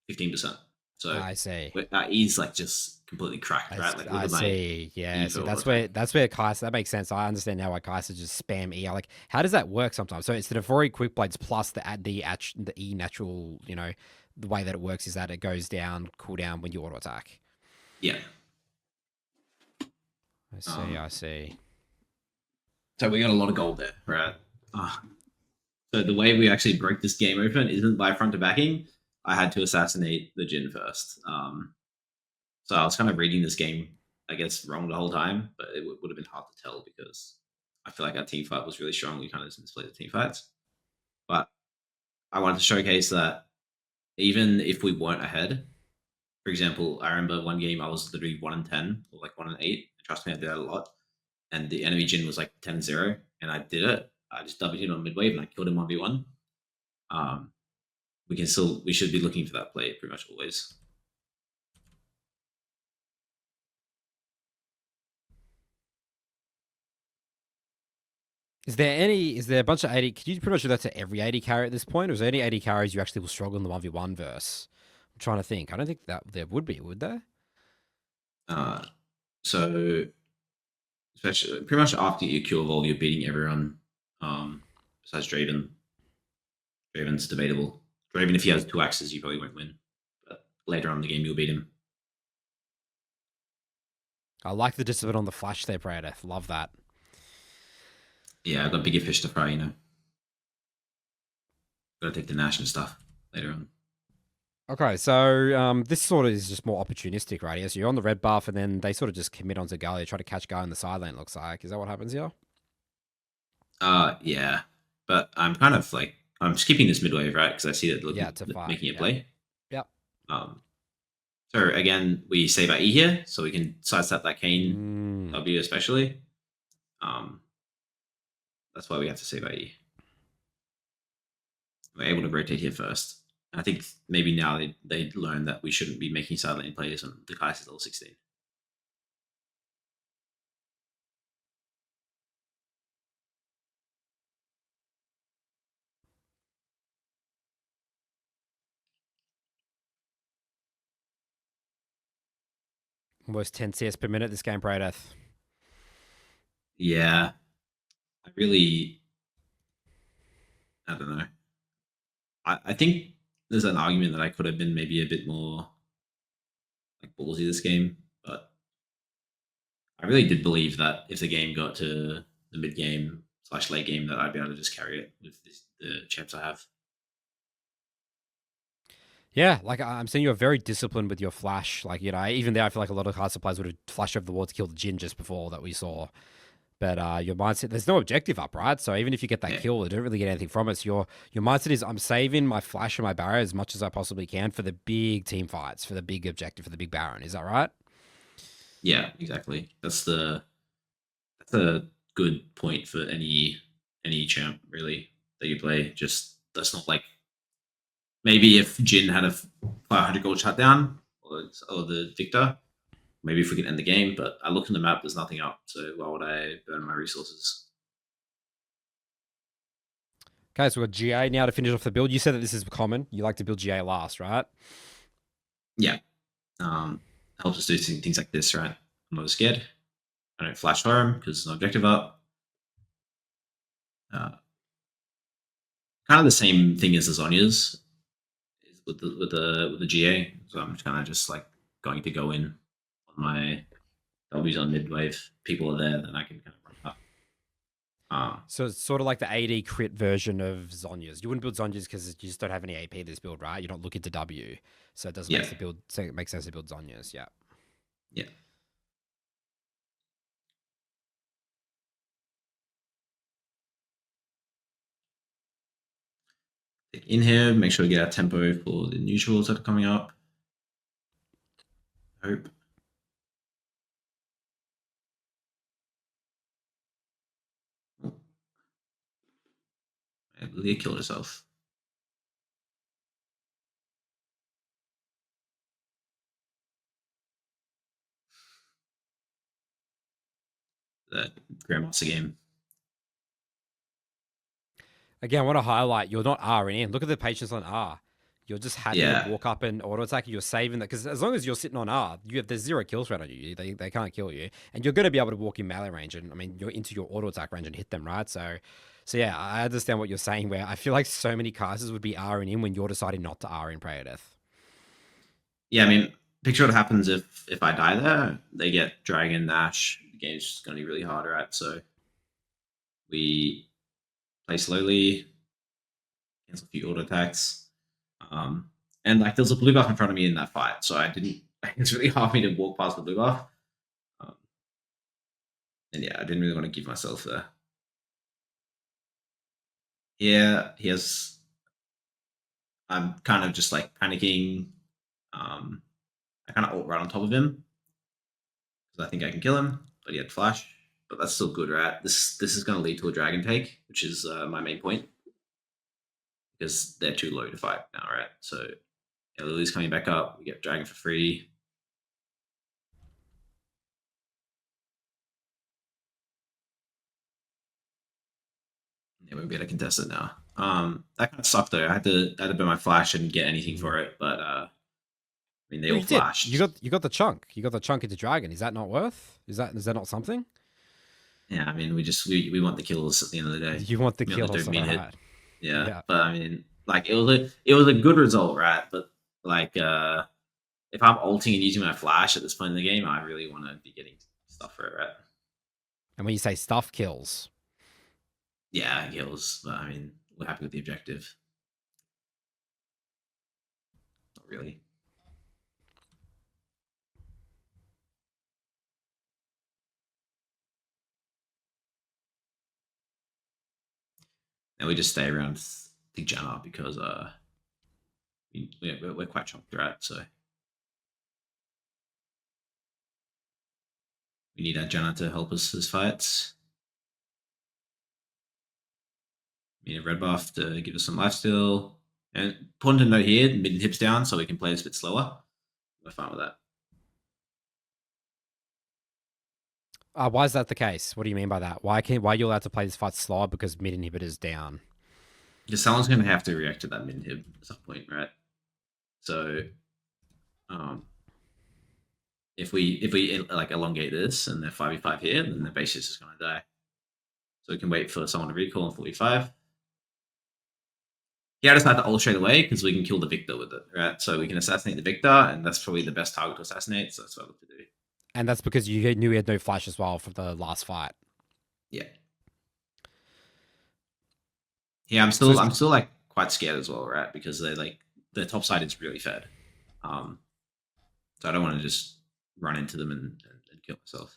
15%. So I see. E's just completely cracked, right? Like, I see. Yeah, so that's where Kaisa. That makes sense. I understand now why Kaisa just spam E. Like, how does that work sometimes? So it's the Navori quick blades plus the E natural. The way that it works is that it goes down cooldown when you auto attack. Yeah. I see. So we got a lot of gold there, right? So the way we actually broke this game open isn't by front to backing. I had to assassinate the Jin first. So I was kind of reading this game, I guess, wrong the whole time, but it would have been hard to tell because I feel like our team fight was really strong. We kind of misplayed the team fights. But I wanted to showcase that even if we weren't ahead, for example, I remember one game I was literally 1-10 or like 1-8. Trust me, I did that a lot. And the enemy Jin was like 10-0, and I did it. I just doubled him on midwave and I killed him 1v1. We should be looking for that play pretty much always. Is there a bunch of 80? Could you pretty much do that to every 80 carry at this point? Or is there any 80 carries you actually will struggle in the 1v1 verse? I'm trying to think. I don't think that there would be, would there? So especially pretty much after you cure evolve, you're beating everyone. Besides Draven. Draven's debatable. Draven, if he has 2 axes, you probably won't win. But later on in the game, you'll beat him. I like the discipline on the flash there, Praedyth. Love that. Yeah, I've got bigger fish to fry, you know. Gotta take the Nash and stuff later on. Okay, so this sort of is just more opportunistic, right here. So you're on the red buff, and then they sort of just commit onto Galio, try to catch Galio in the side lane, it looks like. Is that what happens here? Yeah. But I'm kind of like, I'm skipping this mid wave, right? Because I see that Yeah, to fight. making it Yeah. play. Yep. So again, we save our E here, so we can sidestep that Kane W especially. That's why we have to save our E. We're able to rotate here first. And I think maybe now they learn that we shouldn't be making side lane plays on the Kai's level 16. Almost 10 CS per minute this game, Praedyth. Yeah. I don't know. I think there's an argument that I could have been maybe a bit more like ballsy this game, but I really did believe that if the game got to the mid game / late game, that I'd be able to just carry it with the champs I have. Yeah, like I'm seeing you're very disciplined with your flash. Like, you know, even there, I feel like a lot of Kai'Sa players would have flashed over the wall to kill the Jin just before that we saw. But your mindset, there's no objective up, right? So even if you get that kill, you don't really get anything from it. So your mindset is, I'm saving my flash and my barrier as much as I possibly can for the big team fights, for the big objective, for the big Baron. Is that right? Yeah, exactly. That's a good point for any champ really that you play. Just that's not like maybe if Jin had a 500 gold shutdown or the Victor, maybe if we could end the game. But I look in the map, there's nothing up, so why would I burn my resources? Okay, so we've got GA now to finish off the build. You said that this is common. You like to build GA last, right? Yeah. Helps us do things like this, right? I'm not scared. I don't flash home because there's no objective up. Kind of the same thing as the Zhonya's with the GA. So I'm kind of just like going to go in on my W's on mid wave. People are there, then I can kind of run up. So it's sort of like the AD crit version of Zhonya's. You wouldn't build Zhonya's because you just don't have any AP this build, right? You're not looking to W, so it doesn't make the build. So it makes sense to build Zhonya's. Yeah. Yeah. In here, make sure we get our tempo for the neutrals that are coming up. Hope. Leah killed herself. That Grandmaster game. Again, I want to highlight you're not R in. Look at the patience on R. You're just happy to walk up and auto attack. You're saving that because as long as you're sitting on R, there's 0 kill threat on you. They can't kill you, and you're going to be able to walk in melee range. And I mean, you're into your auto attack range and hit them, right? So yeah, I understand what you're saying. Where I feel like so many Kaisers would be R in when you're deciding not to R in Praedyth. Yeah, I mean, picture what happens if I die there. They get Dragon Nash. The game's just going to be really hard, right? So we play slowly, cancel a few auto attacks. And like there's a blue buff in front of me in that fight, so I didn't. It's really hard for me to walk past the blue buff. And yeah, I didn't really want to give myself there. Yeah, I'm kind of just like panicking. I kind of ult right on top of him because I think I can kill him, but he had flash. But that's still good, right? This is going to lead to a dragon take, which is my main point because they're too low to fight now, right? So yeah, Lily's coming back up. We get dragon for free. Yeah, we won't be able to contest it now. That kind of sucked though. I had to burn my flash and get anything for it, but I mean they Well, all you did. You flashed. got you got the chunk. You got the chunk into dragon. Is that not worth? Is that not something? Yeah, I mean we want the kills at the end of the day. You want the We want the kills, all dopamine hit. right? Yeah, Yeah. but I mean like it was a good result, right? But like if I'm ulting and using my flash at this point in the game, I really want to be getting stuff for it, right? And when you say stuff kills, Yeah, kills. But I mean we're happy with the objective. Not really. And we just stay around the Janna because we're quite chopped, right? So we need our Janna to help us this fights. We need a red buff to give us some lifesteal. And important to note here, mid and hips down so we can play this a bit slower. We're fine with that. why is that the case? What do you mean by that? Why are you allowed to play this fight slower because mid inhibitor's down? Because someone's going to have to react to that mid hip at some point, right? So if we like elongate this and they're 5v5 here, then the base is just going to die. So we can wait for someone to recall on 45. Yeah, I just had to ult straight away because we can kill the Victor with it, right? So we can assassinate the Victor, and that's probably the best target to assassinate. So that's what I look to do. And that's because you knew he had no flash as well for the last fight. Yeah, yeah. I'm still like quite scared as well, right? Because they're like the top side is really fed. So I don't want to just run into them and kill myself.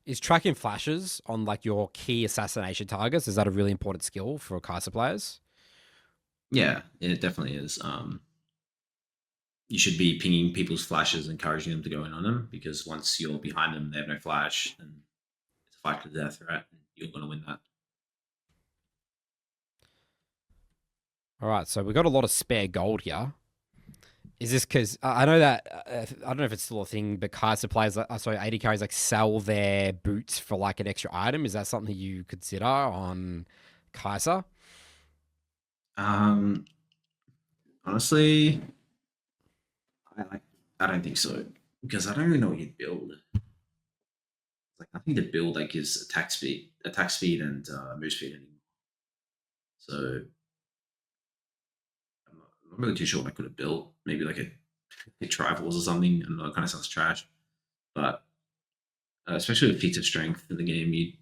Is tracking flashes on like your key assassination targets, is that a really important skill for Kaisa players? Yeah, it definitely is. You should be pinging people's flashes, encouraging them to go in on them because once you're behind them, they have no flash, and it's a fight to the death, right? You're going to win that. All right, so we got a lot of spare gold here. Is this because I know that I don't know if it's still a thing, but Kaisa players, sorry, AD carries like sell their boots for like an extra item. Is that something you consider on Kaisa? Um, honestly, I don't think so because I don't really know what you'd build. Like nothing to build like his attack speed, and move speed anymore. So I'm not really too sure what I could have built. Maybe like a Triforce or something. I know it kind of sounds trash, but especially with feats of strength in the game, you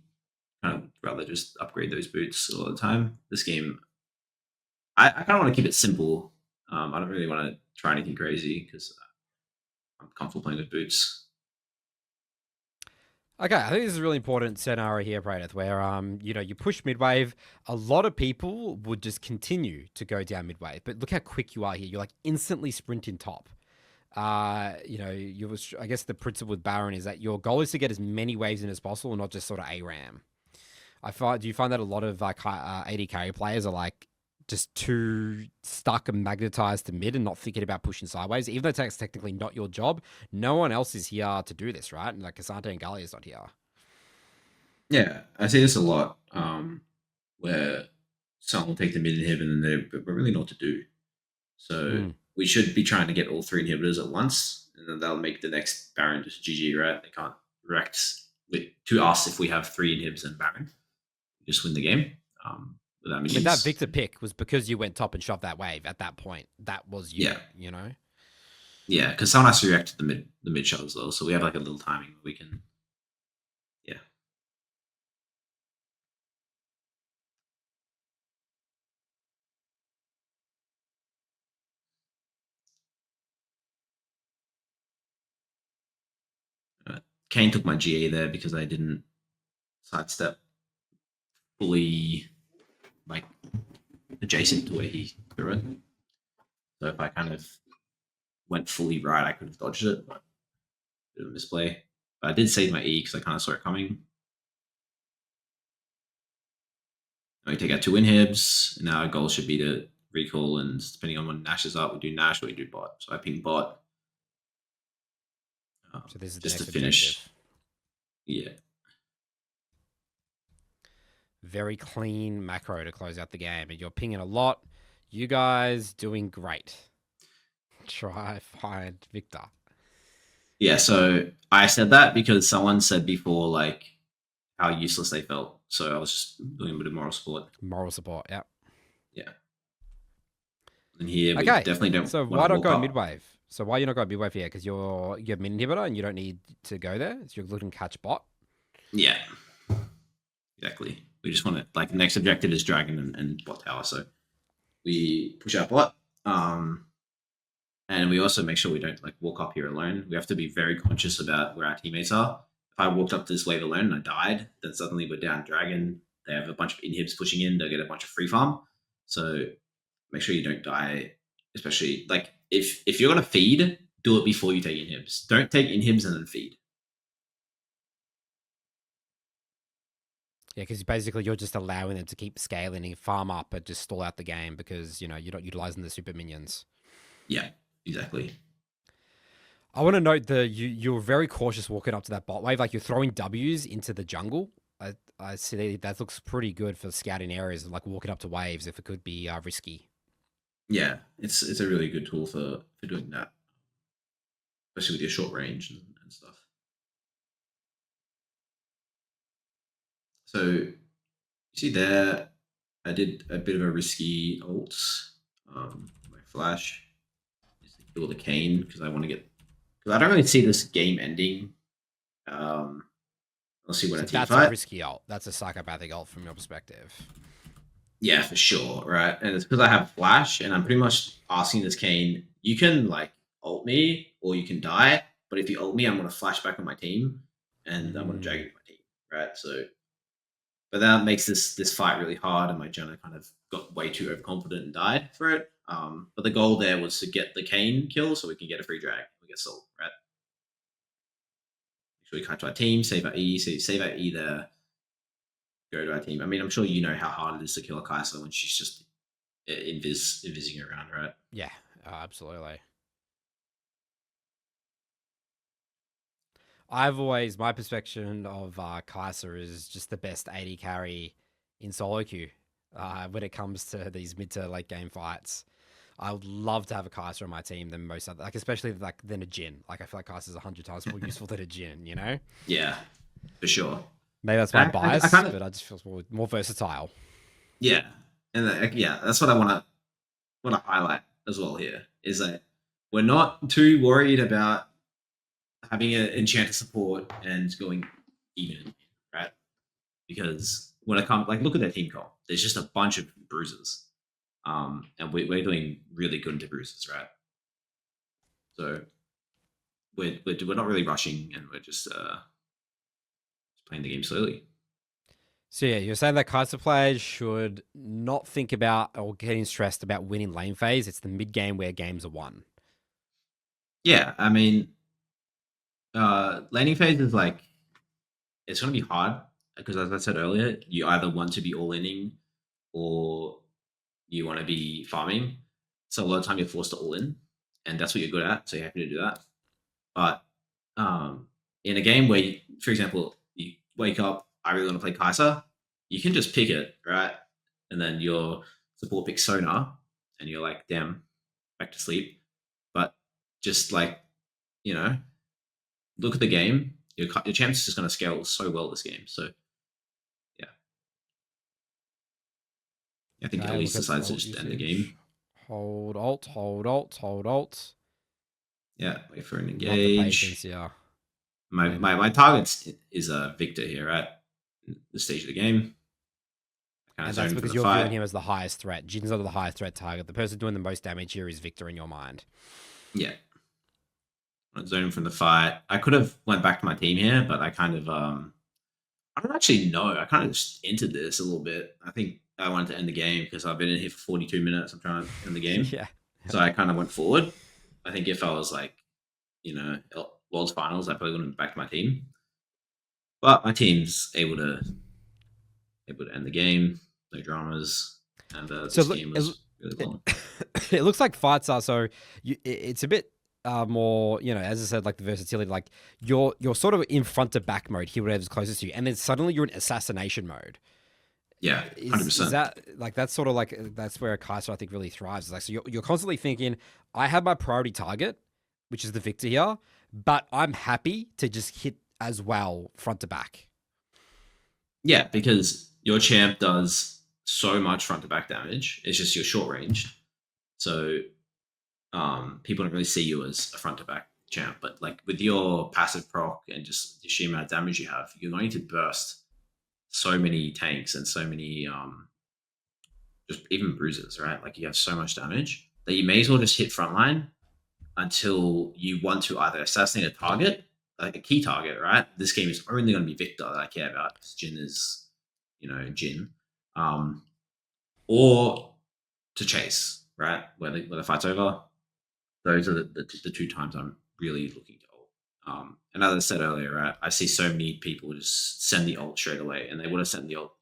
kind of rather just upgrade those boots all the time. This game, I kind of want to keep it simple. I don't really want to try anything crazy because I'm comfortable playing with boots. Okay, I think this is a really important scenario here, Praedyth, where you push midwave. A lot of people would just continue to go down midwave, but look how quick you are here. You're like instantly sprinting top. I guess the principle with Baron is that your goal is to get as many waves in as possible, and not just sort of ARAM. Do you find that a lot of like AD carry players are like just too stuck and magnetized to mid and not thinking about pushing sideways, even though that's technically not your job? No one else is here to do this, right? And like Cassante and Gallia is not here. Yeah, I see this a lot, where someone will take the mid inhib and then they really know what to do. So Mm. we should be trying to get all three inhibitors at once, and then that'll make the next Baron just GG, right? They can't react to us if we have three inhibs and Baron. We just win the game without I mean, that minions. Victor pick was because you went top and shoved that wave at that point. That was you, Yeah, you know? yeah, because someone has to react to the mid shot as well. So we have like a little timing where we can, yeah. Kane took my GA there because I didn't sidestep fully, like adjacent to where he threw it. So if I kind of went fully right, I could have dodged it, but bit of a misplay. But I did save my E because I kind of saw it coming. Now we take out two inhibs, and now our goal should be to recall, and depending on when Nash is up, we do Nash or we do bot. So I ping bot So this is the just to next finish. objective. Yeah. Very clean macro to close out the game. And you're pinging a lot. You guys doing great. Try find Victor. Yeah, so I said that because someone said before, like, how useless they felt. So I was just doing a bit of moral support. Moral support, yeah. Yeah. And here we Okay, definitely don't so want why to not walk go up. midwave? So why you not going midwave here? Because you have mid inhibitor and you don't need to go there. So you're looking to catch bot. Yeah, exactly. We just want to, like, the next objective is dragon and bot tower. So we push our bot. And we also make sure we don't like walk up here alone. We have to be very conscious about where our teammates are. If I walked up this wave alone and I died, then suddenly we're down dragon. They have a bunch of inhibs pushing in. They'll get a bunch of free farm. So make sure you don't die. Especially like if you're gonna feed, do it before you take inhibs. Don't take inhibs and then feed. Yeah, because basically you're just allowing them to keep scaling and farm up, but just stall out the game because you're not utilizing the super minions. Yeah, exactly. I want to note that you're very cautious walking up to that bot wave. Like you're throwing W's into the jungle. I see that looks pretty good for scouting areas, like walking up to waves if it could be risky. Yeah, it's a really good tool for doing that, especially with your short range and stuff. So you see there, I did a bit of a risky ult. My flash is to kill the cane because I want to get. Because I don't really see this game ending. Let's see what So a team that's fight. a risky ult. That's a psychopathic ult from your perspective. Yeah, for sure, right? And it's because I have flash, and I'm pretty much asking this cane. You can like ult me, or you can die. But if you ult me, I'm gonna flash back on my team, and I'm gonna drag you to my team, right? So, but that makes this fight really hard, and my Zhonya kind of got way too overconfident and died for it. But the goal there was to get the cane kill, so we can get a free drag. We get sold, right? Make sure we cut to our team, save our E, save our E there. Go to our team. I mean, I'm sure you know how hard it is to kill a Kaisa when she's just invising around, right? Yeah, absolutely. My perception of Kaisa is just the best AD carry in solo queue when it comes to these mid to late game fights. I would love to have a Kaisa on my team than most other, like especially like than a Jhin. Like I feel like Kaisa is 100 times more useful than a Jhin. You know? Yeah, for sure. Maybe that's my bias, but I just feel more versatile. Yeah, and yeah, that's what I want to highlight as well here is that we're not too worried about having an enchanter support and going even, right? Because when it comes, like, look at their team comp. There's just a bunch of bruises, and we're doing really good into bruises, right? So we're not really rushing, and we're just playing the game slowly. So yeah, you're saying that Kaisa players should not think about or getting stressed about winning lane phase. It's the mid game where games are won. Yeah, I mean, laning phase is like it's going to be hard because, as I said earlier, you either want to be all inning or you want to be farming. So a lot of time you're forced to all in, and that's what you're good at. So you're happy to do that. But in a game where, for example, you wake up, I really want to play Kaisa, you can just pick it, right? And then your support picks Sona, and you're like, damn, back to sleep. But just like, look at the game. Your champ's just going to scale so well this game. So, yeah. I think Elise decides to just end the game. Hold alt, hold alt, hold alt. Yeah, wait for an engage. Love the patience, yeah. My target is Victor here at the stage of the game. And that's because you're viewing him as the highest threat. Jin's not the highest threat target. The person doing the most damage here is Victor in your mind. Yeah. I zone him from the fight. I could have went back to my team here, but I kind of I don't actually know. I kind of just entered this a little bit. I think I wanted to end the game because I've been in here for 42 minutes. I'm trying to end the game. Yeah. So I kind of went forward. I think if I was like, World's Finals, I probably wouldn't have backed my team. But my team's able to end the game. No dramas. And this game was really long. It looks like fights are it's a bit more, as I said, like the versatility, like you're sort of in front to back mode, here, whatever's closest to you, and then suddenly you're in assassination mode. Yeah, Is 100%. that like that's sort of like that's where a kaisa I think really thrives. It's like so you're constantly thinking, I have my priority target, which is the victor here, but I'm happy to just hit as well front to back. Yeah, because your champ does so much front to back damage. It's just you're short ranged, so people don't really see you as a front to back champ. But like with your passive proc and just the sheer amount of damage you have, you're going to burst so many tanks and so many just even bruises, right? Like you have so much damage that you may as well just hit frontline until you want to either assassinate a target, like a key target, right? This game is only going to be Victor that I care about because Jin is, Jin, um, or to chase, right? Where the fight's over. Those are the two times I'm really looking to ult. And as I said earlier, right, I see so many people just send the ult straight away, and they would have sent the ult.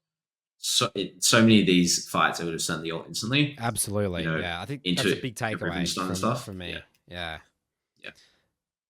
So many of these fights, they would have sent the ult instantly, Absolutely, yeah. I think that's a into big every takeaway stun and stuff. from Yeah, me. Yeah. yeah.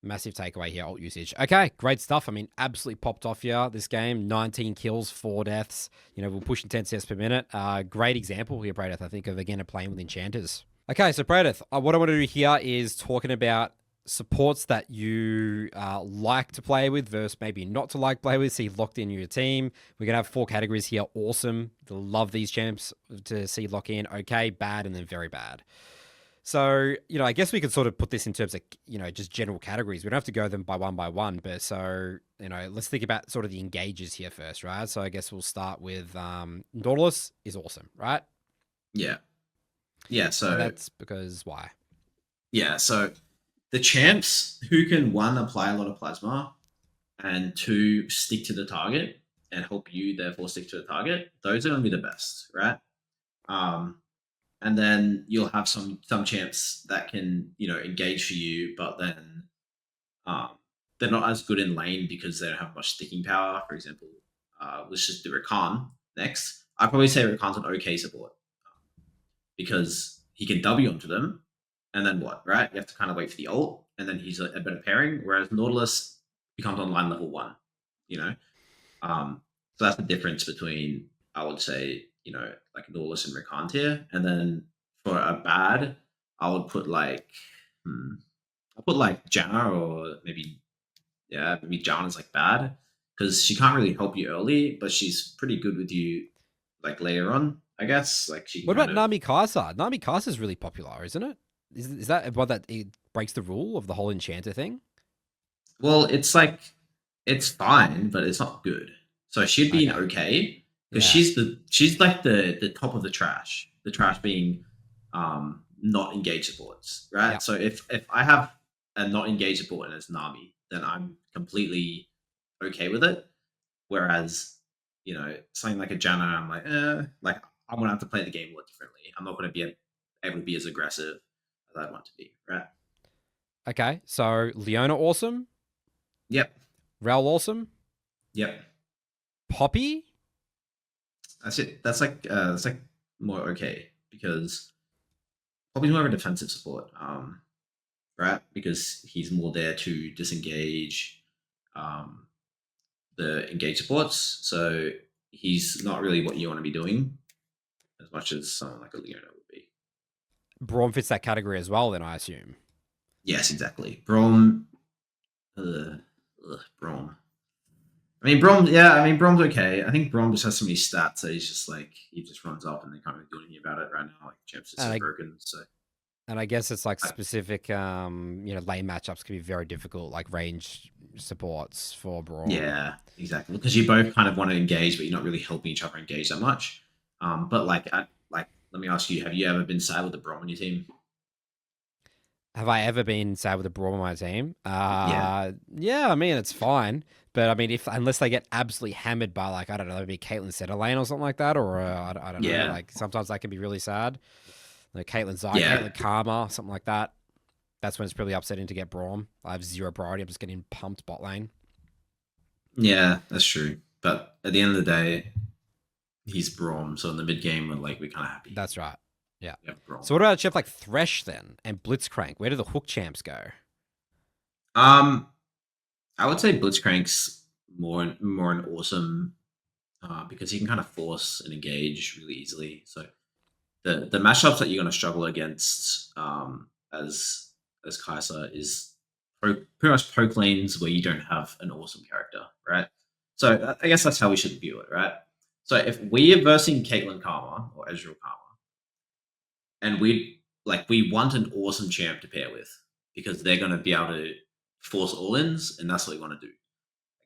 Massive takeaway here, alt usage. Okay, great stuff. I mean, absolutely popped off here this game. 19 kills, 4 deaths. We're pushing 10 deaths per minute. Great example here, Praedyth, I think, of, again, playing with enchanters. Okay, so Praedyth, what I want to do here is talking about supports that you like to play with versus maybe not to like play with. See locked in your team. We're going to have 4 categories here. Awesome. Love these champs to see lock in. Okay, bad, and then very bad. So, I guess we could sort of put this in terms of, just general categories. We don't have to go them by one, but so, let's think about sort of the engages here first, right? So I guess we'll start with Nautilus is awesome, right? Yeah. Yeah, so And that's because why? so the champs who can one apply a lot of plasma and two stick to the target and help you therefore stick to the target, those are going to be the best, right? Um, and then you'll have some champs that can engage for you, but then um, they're not as good in lane because they don't have much sticking power. For example, let's just do Rakan next. I'd probably say Rakan's an okay support because he can W onto them, and then what, right? You have to kind of wait for the ult, and then he's a better pairing. Whereas Nautilus becomes online level 1, you know. So that's the difference between, I would say, like Nautilus and Rakan tier. And then for a bad, I would put like, I put like Janna or maybe Janna's like bad because she can't really help you early, but she's pretty good with you like later on, I guess. Like she can What kind about of. Nami Kaisa? Nami Kaisa is really popular, isn't it? Is that what that it breaks the rule of the whole enchanter thing? Well, it's fine, but it's not good. So she'd be an Okay. okay because Yeah. she's like the top of the trash. The trash being not engaged supports, right? Yep. So if I have a not engaged support and it's Nami, then I'm completely okay with it. Whereas something like a Janna, I'm like I'm gonna have to play the game a lot differently. I'm not gonna be able to be as aggressive as I want to be, right? Okay. So Leona awesome. Yep, Rel awesome. yep. Poppy. That's it. That's like more okay because Poppy's more of a defensive support, right? Because he's more there to disengage um, the engage supports. So he's not really what you want to be doing as much as someone like a Leona would be. Braum fits that category as well, then I assume. Yes, exactly. Braum, Braum. I mean, Braum. Yeah, I mean, Braum's okay. I think Braum just has so many stats that he's just like he just runs up and they can't really do anything about it right now. Like champs are And so I broken. So and I guess it's like I, specific lane matchups can be very difficult, like range supports for Braum. yeah, exactly. Because you both kind of want to engage, but you're not really helping each other engage that much. But let me ask you: have you ever been sad with the Braum on your team? Have I ever been sad with a Braum on my team? Yeah, Yeah, I mean it's fine, but I mean if unless they get absolutely hammered by like I don't know, maybe Caitlyn Center lane or something like that, or I don't know, yeah, like sometimes that can be really sad. Like Caitlyn Zai, yeah, Caitlyn Karma, something like that. That's when it's really upsetting to get Braum. I have 0 priority. I'm just getting pumped bot lane. yeah. That's true. But at the end of the day, he's Braum. So in the mid game, we're kind of happy. That's right. Yeah. Yeah, Braum. So what about a champ like Thresh then and Blitzcrank? Where do the hook champs go? Um, I would say Blitzcrank's more an awesome because he can kind of force and engage really easily. So the matchups that you're going to struggle against as Kaisa is pretty much poke lanes where you don't have an awesome character, right? So I guess that's how we should view it, right? So if we are versing Caitlyn Karma or Ezreal Karma, and we want an awesome champ to pair with because they're going to be able to force all-ins, and that's what we want to do.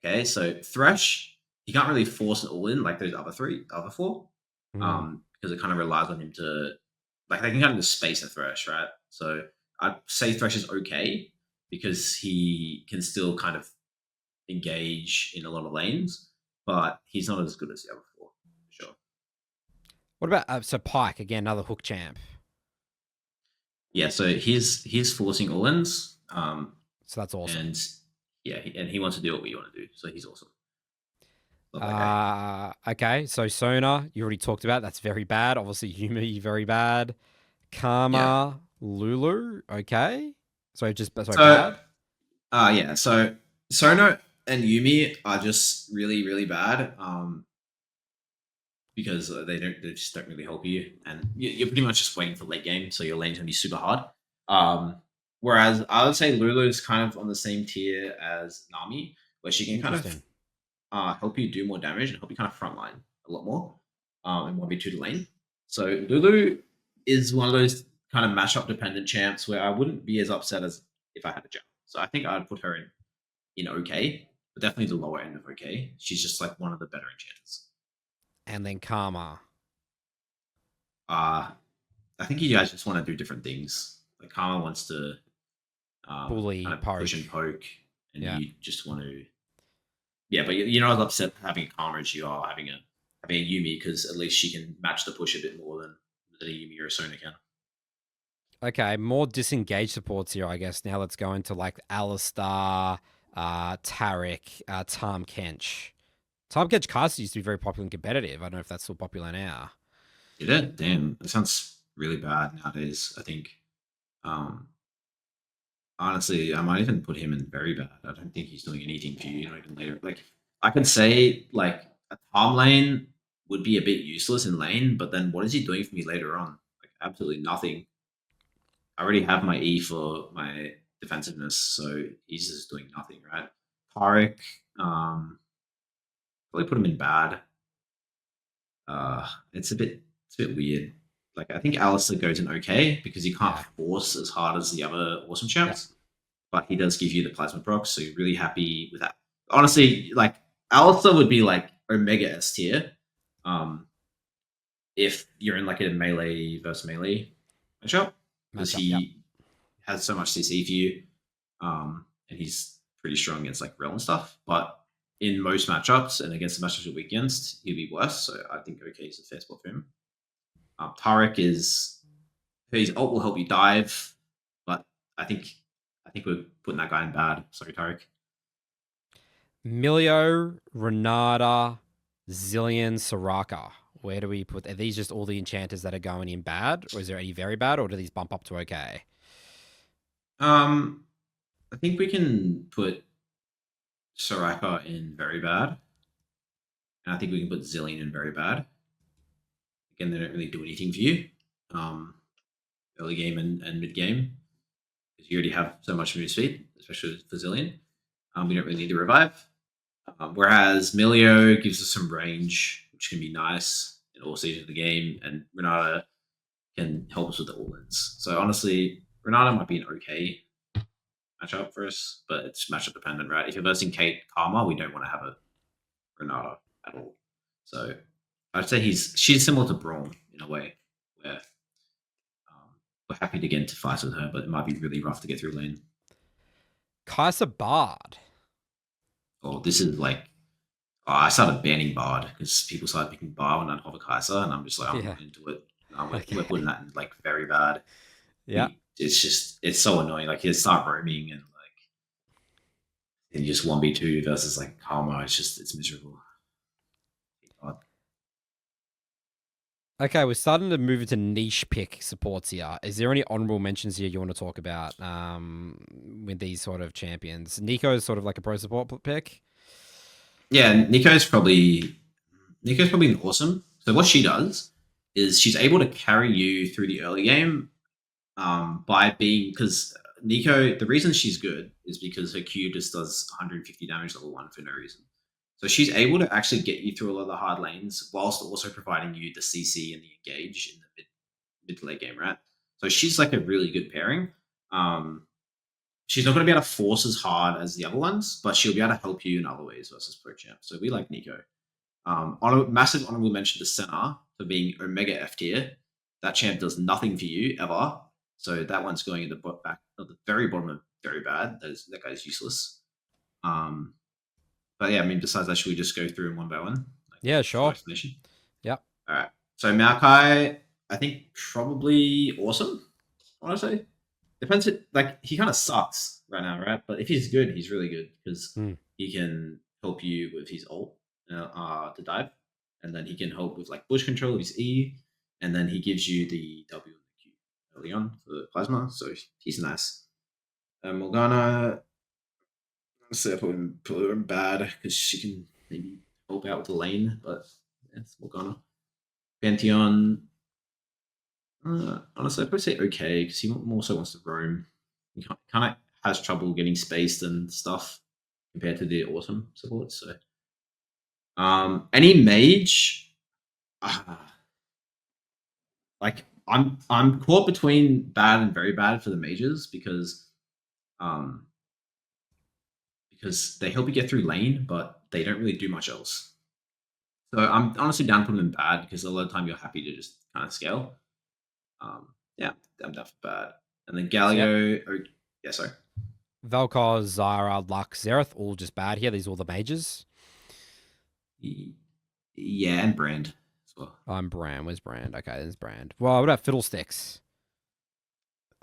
Okay, so Thresh, he can't really force an all-in like those other four, because it kind of relies on him to, like, they can kind of just space a Thresh, right? So I'd say Thresh is okay because he can still kind of engage in a lot of lanes, but he's not as good as the other four, for sure. What about so Pike again, another hook champ? Yeah, so he's forcing all-ins, So that's awesome. and yeah, he wants to do what we want to do, so he's awesome. Okay, so Sona, you already talked about. That's very bad. Obviously, Yumi, very bad. Karma, Lulu, okay. So bad. Yeah. So Sona and Yumi are just really, really bad. Because they just don't really help you, and you're pretty much just waiting for late game, so your lane's gonna be super hard. Whereas I would say Lulu is kind of on the same tier as Nami, where she can kind of help you do more damage and help you kind of frontline a lot more in 1v2 to lane. So Lulu is one of those kind of matchup dependent champs where I wouldn't be as upset as if I had a jump. So I think I'd put her in okay, but definitely the lower end of okay. She's just like one of the better enchanters. And then Karma. I think you guys just want to do different things. Like Karma wants to bully, kind of poke. Push and poke, and you just want to. Yeah, but you're not as upset having a Karma as you are having a Yumi, because at least she can match the push a bit more than a Yumi or a Sona can. Okay, more disengaged supports here, I guess. Now let's go into like Alistar, Taric, Tahm Kench. Tahm Kench Kaisa used to be very popular and competitive. I don't know if that's still popular now. Did it? Damn, that sounds really bad nowadays. I think, honestly, I might even put him in very bad. I don't think he's doing anything for you, even later. Like, I could say like a Tahm lane would be a bit useless in lane, but then what is he doing for me later on? Like, absolutely nothing. I already have my E for my defensiveness, so he's just doing nothing, right? Taric, probably put him in bad. It's a bit weird. Like, I think Alistar goes in okay because he can't force as hard as the other awesome champs, but he does give you the plasma proc, so you're really happy with that. Honestly, like Alistar would be like Omega S tier, if you're in like a melee versus melee matchup, because he has so much CC for you, and he's pretty strong against like Rel and stuff. But in most matchups and against the matchups you're weak against, he'd be worse. So I think okay is a fair spot for him. Taric is his ult will help you dive, but I think we're putting that guy in bad. Sorry, Taric. Milio, Renata, Zillion, Soraka. Where do we put? Are these just all the enchanters that are going in bad, or is there any very bad, or do these bump up to okay? I think we can put Soraka in very bad, and I think we can put Zillion in very bad. Again, they don't really do anything for you, early game and mid game, because you already have so much move speed, especially for Zillion. We don't really need to revive. Whereas Milio gives us some range, which can be nice in all stages of the game, and Renata can help us with the all-ins. So honestly, Renata might be an okay matchup for us, but it's matchup dependent, right? If you're versing Kate Karma, we don't want to have a Renata at all. So I'd say she's similar to Braum in a way, where we're happy to get into fights with her, but it might be really rough to get through lane. Kaisa Bard. Oh, this is like, I started banning Bard because people started picking Bard when I'd hover Kaisa, and I'm just like, I'm not into it. We're putting that in like very bad. Yeah. It's so annoying. Like, you start roaming and you just 1v2 versus like Karma. It's miserable. Okay, we're starting to move into niche pick supports here. Is there any honorable mentions here you want to talk about with these sort of champions? Nico is sort of like a pro support pick. Yeah, Nico's probably Nico's probably awesome. So what she does is she's able to carry you through the early game by being because Nico. The reason she's good is because her Q just does 150 damage level 1 for no reason. So she's able to actually get you through a lot of the hard lanes whilst also providing you the CC and the engage in the mid to late game, right? So she's like a really good pairing. Um, she's not going to be able to force as hard as the other ones, but she'll be able to help you in other ways versus Pro Champ. So we like Nico. On a massive honorable mention to Senna for being Omega F tier. That champ does nothing for you ever. So that one's going in the back at the very bottom of very bad. That guy's useless. But yeah, I mean, besides that, should we just go through them one by one? Like, Yeah, sure. Explanation. Yep. All right. So Maokai, I think probably awesome. I want to say depends. Like he kind of sucks right now, right? But if he's good, he's really good because he can help you with his ult to dive, and then he can help with like bush control with his E, and then he gives you the W and the Q early on for the plasma. So he's nice. Morgana, honestly, I put her in bad because she can maybe help out with the lane, but yeah, it's Morgana. Pantheon, honestly, I'd probably say okay because he more so wants to roam. He kind of has trouble getting spaced and stuff compared to the awesome support. So, any mage, like I'm caught between bad and very bad for the mages um, because they help you get through lane, but they don't really do much else. So I'm honestly down to put them in bad because a lot of the time you're happy to just kind of scale. Yeah, I'm down for bad. And then Galio, yeah, sorry. Vel'Koz, Zara, Lux, Xerath, all just bad here. These are all the mages. Yeah, and Brand as well. I'm Brand. Where's Brand? Okay, there's Brand. Well, what about Fiddlesticks?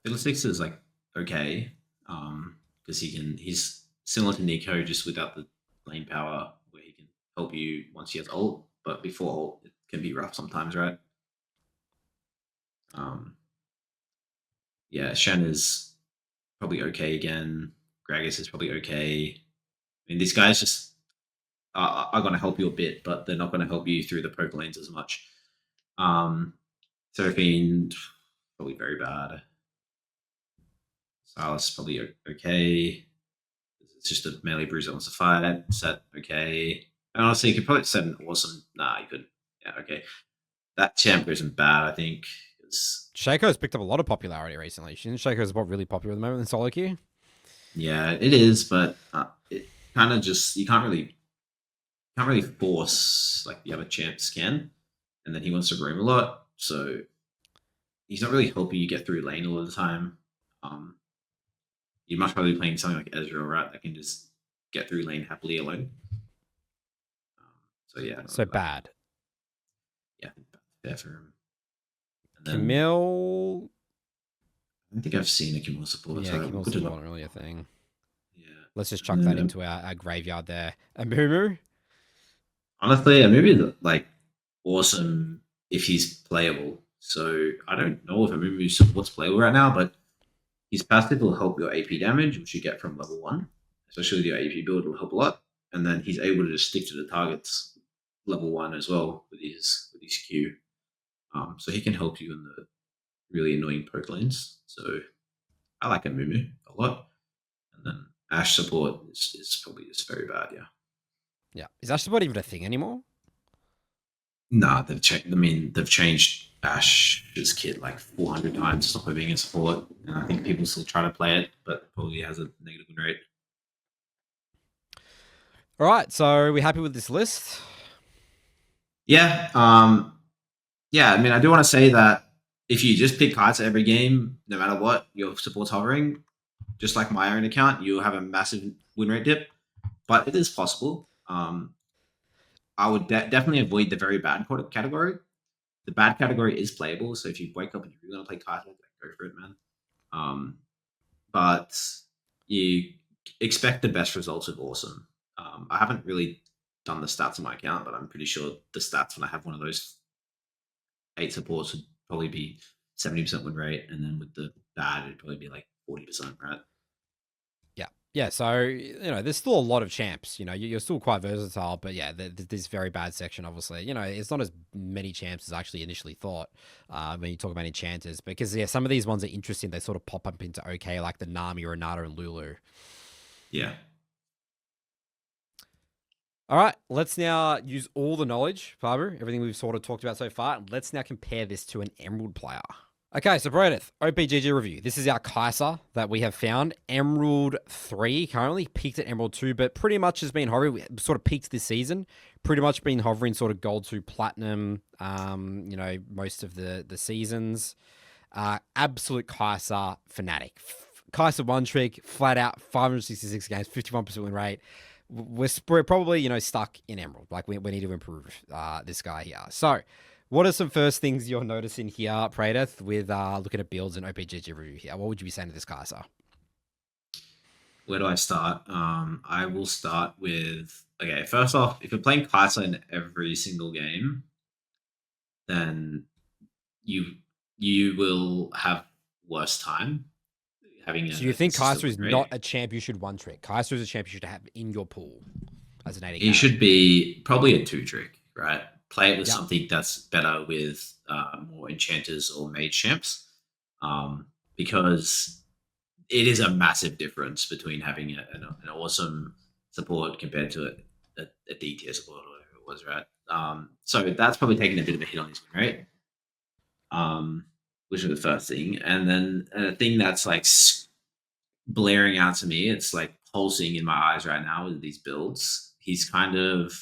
Fiddlesticks is like okay, because he's similar to Nico just without the lane power where he can help you once he has ult, but before ult it can be rough sometimes, right? Yeah, Shen is probably okay again. Gragas is probably okay. I mean, these guys just are going to help you a bit, but they're not going to help you through the poke lanes as much. Seraphine, probably very bad. Silas, probably okay. It's just a melee bruiser that wants to fight. Set, okay. And honestly, you could probably set an awesome. Nah, you couldn't. Yeah, okay. That champ isn't bad, I think. Shaco's picked up a lot of popularity recently. Shaco's really popular at the moment in solo queue. Yeah, it is, but it kind of just you can't really force like the other champs can, and then he wants to roam a lot, so he's not really helping you get through lane all the time. You'd much rather be playing something like Ezreal, right? That can just get through lane happily alone. So yeah. So bad. Yeah, fair for him. And then, Camille. I don't think I've seen a Camille support. Yeah, so Camille's not really a thing. Yeah. Let's just chuck that into our graveyard there. And Mumu? Honestly, Amumu like awesome if he's playable. So I don't know if Amumu support's playable right now, but his passive will help your AP damage, which you get from level 1. Especially with your AP build, will help a lot. And then he's able to just stick to the targets level 1 as well with his Q. So he can help you in the really annoying poke lanes. So I like Amumu a lot. And then Ashe support is probably just very bad, yeah. Yeah. Is Ashe support even a thing anymore? Nah, they've changed. I mean, they've changed Ashe's kit like 400 times to stop it being in support. And I think people still try to play it, but it probably has a negative win rate. All right. So are we happy with this list? Yeah. Yeah. I mean, I do want to say that if you just pick Kaisa every game, no matter what, your support's hovering, just like my own account, you'll have a massive win rate dip. But it is possible. I would definitely avoid the very bad category. The bad category is playable, so if you wake up and you really want to play Kaisa, go for it, man. But you expect the best results of awesome. I haven't really done the stats on my account, but I'm pretty sure the stats when I have one of those 8 supports would probably be 70% win rate, and then with the bad, it'd probably be like 40%, right? Yeah, so there's still a lot of champs. You're still quite versatile, but yeah, this very bad section, obviously. It's not as many champs as I actually initially thought when you talk about enchanters, because yeah, some of these ones are interesting. They sort of pop up into okay, like the Nami, Renata, and Lulu. Yeah. All right, let's now use all the knowledge, Faber, everything we've sort of talked about so far, and let's now compare this to an Emerald player. Okay, so Praedyth, OPGG review. This is our Kaisa that we have found. Emerald 3 currently, peaked at Emerald 2, but pretty much has been hovering, sort of peaked this season. Pretty much been hovering sort of gold to platinum, most of the seasons. Absolute Kaisa fanatic. Kaisa one trick, flat out, 566 games, 51% win rate. We're probably, stuck in Emerald. Like, we need to improve this guy here. So, what are some first things you're noticing here, Praedyth, with looking at builds and OPGG review here? What would you be saying to this Kaisa? Where do I start? I will start with, okay, first off, if you're playing Kaisa in every single game, then you will have worse time having. So you think Kaisa is not a champ you should one trick? Kaisa is a champ you should have in your pool as an 80. He should be probably a 2-trick, right? Play it with something that's better with more enchanters or mage champs, because it is a massive difference between having an awesome support compared to a D tier support or whatever it was, right? So that's probably taking a bit of a hit on his win rate, which is the first thing. And then a thing that's like blaring out to me, it's like pulsing in my eyes right now with these builds. He's kind of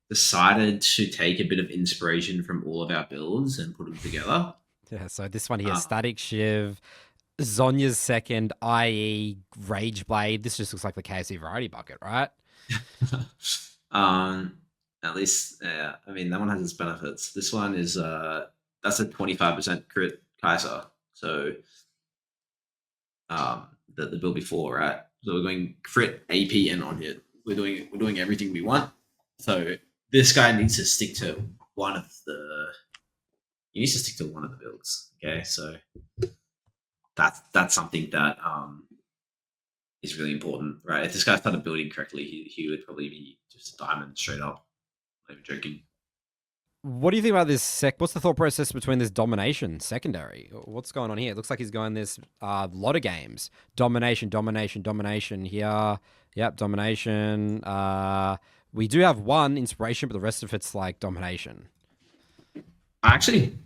decided to take a bit of inspiration from all of our builds and put them together. Yeah, so this one here, Static Shiv, Zhonya's second, i.e. Rage Blade. This just looks like the KFC variety bucket, right? At least, I mean, that one has its benefits. This one is, that's a 25% crit Kaisa. So, the build before, right? So we're going crit, AP, and on hit. We're doing everything we want. So this guy needs to stick to one of the. He needs to stick to one of the builds. Okay, so that's something that is really important, right? If this guy started building correctly, he would probably be just a diamond straight up. I'm not even joking. What do you think about this What's the thought process between this domination secondary? What's going on here? It looks like he's going this lot of games. Domination here. Yep, domination. We do have one inspiration, but the rest of it's like domination. I actually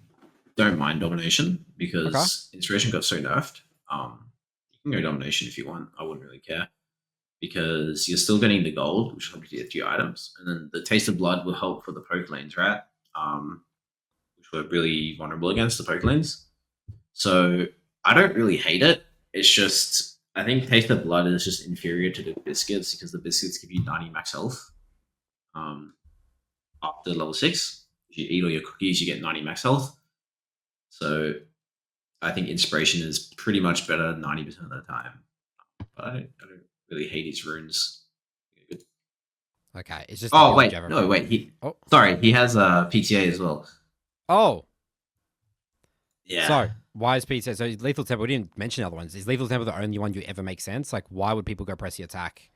don't mind domination because inspiration got so nerfed. You can go domination if you want. I wouldn't really care because you're still getting the gold, which will help you get a few items, and then the taste of blood will help for the poke lanes, right? Which were really vulnerable against the poke lanes. So I don't really hate it. It's just I think taste of blood is just inferior to the biscuits because the biscuits give you 90 max health. After level 6, if you eat all your cookies, you get 90 max health. So I think inspiration is pretty much better 90% of the time. But I don't really hate his runes. Okay, it's just. Oh wait, no wait. Sorry, he has a PTA as well. Oh, yeah. So why is PTA? So Lethal Tempo. We didn't mention the other ones. Is Lethal Tempo the only one you ever make sense? Like, why would people go press the attack?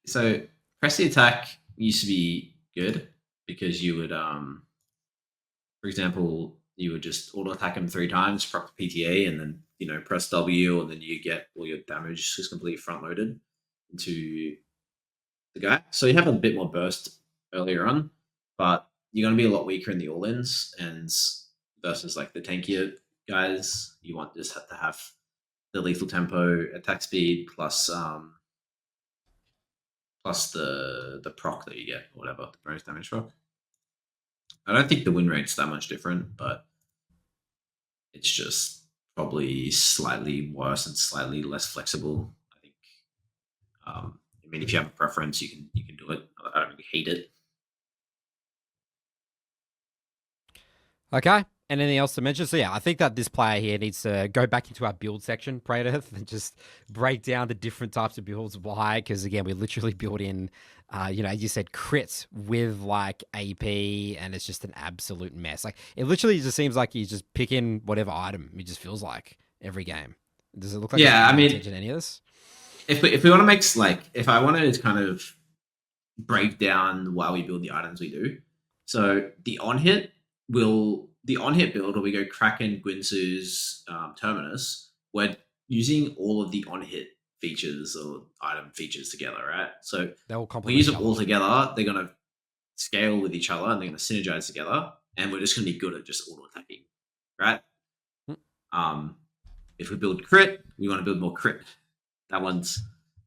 So press the attack used to be good because you would, for example, you would just auto attack him 3 times, proc the PTA, and then press W, and then you get all your damage just completely front loaded into the guy. So you have a bit more burst earlier on, but you're going to be a lot weaker in the all-ins, and versus like the tankier guys, you want just have to have the lethal tempo, attack speed, plus the proc that you get, or whatever, the bonus damage proc. I don't think the win rate's that much different, but it's just probably slightly worse and slightly less flexible. I think. I mean, if you have a preference, you can do it. I don't really hate it. Okay. Anything else to mention? So yeah, I think that this player here needs to go back into our build section, Praedyth, and just break down the different types of builds. Why? Because again, we literally build in, as you said, crits with like AP, and it's just an absolute mess. Like it literally just seems like he's just picking whatever item. It just feels like every game. Does it look like? Yeah, I mean, any of this? if we want to make like if I want to kind of break down why we build the items we do. So the on hit build where we go Kraken, Gwinsu's Terminus, we're using all of the on hit features or item features together, right? So They all we complement use each them all other. together. They're gonna scale with each other and they're gonna synergize together, and we're just gonna be good at just auto attacking, right? Hmm. Um, if we build crit, we want to build more crit. That one's,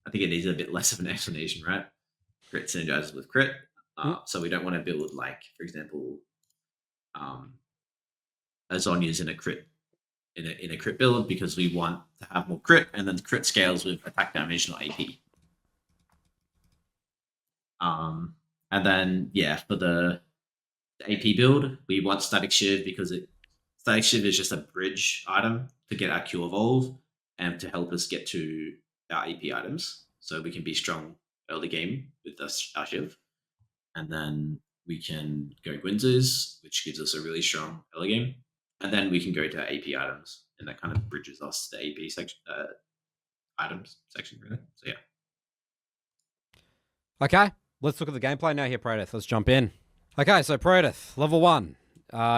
I think it needs a bit less of an explanation, right? Crit synergizes with crit. Hmm. So we don't want to build like, for example, a Zhonya's in a crit build because we want to have more crit, and then crit scales with attack damage, not AP. And then yeah, for the AP build, we want Static Shiv because Static Shiv is just a bridge item to get our Q evolve and to help us get to our AP items, so we can be strong early game with our Shiv, and then we can go Gwynz's, which gives us a really strong early game, and then we can go to AP items, and that kind of bridges us to the AP section, items section, really. So yeah. Okay, let's look at the gameplay now here, Praedyth. Let's jump in. Okay, so Praedyth, level 1.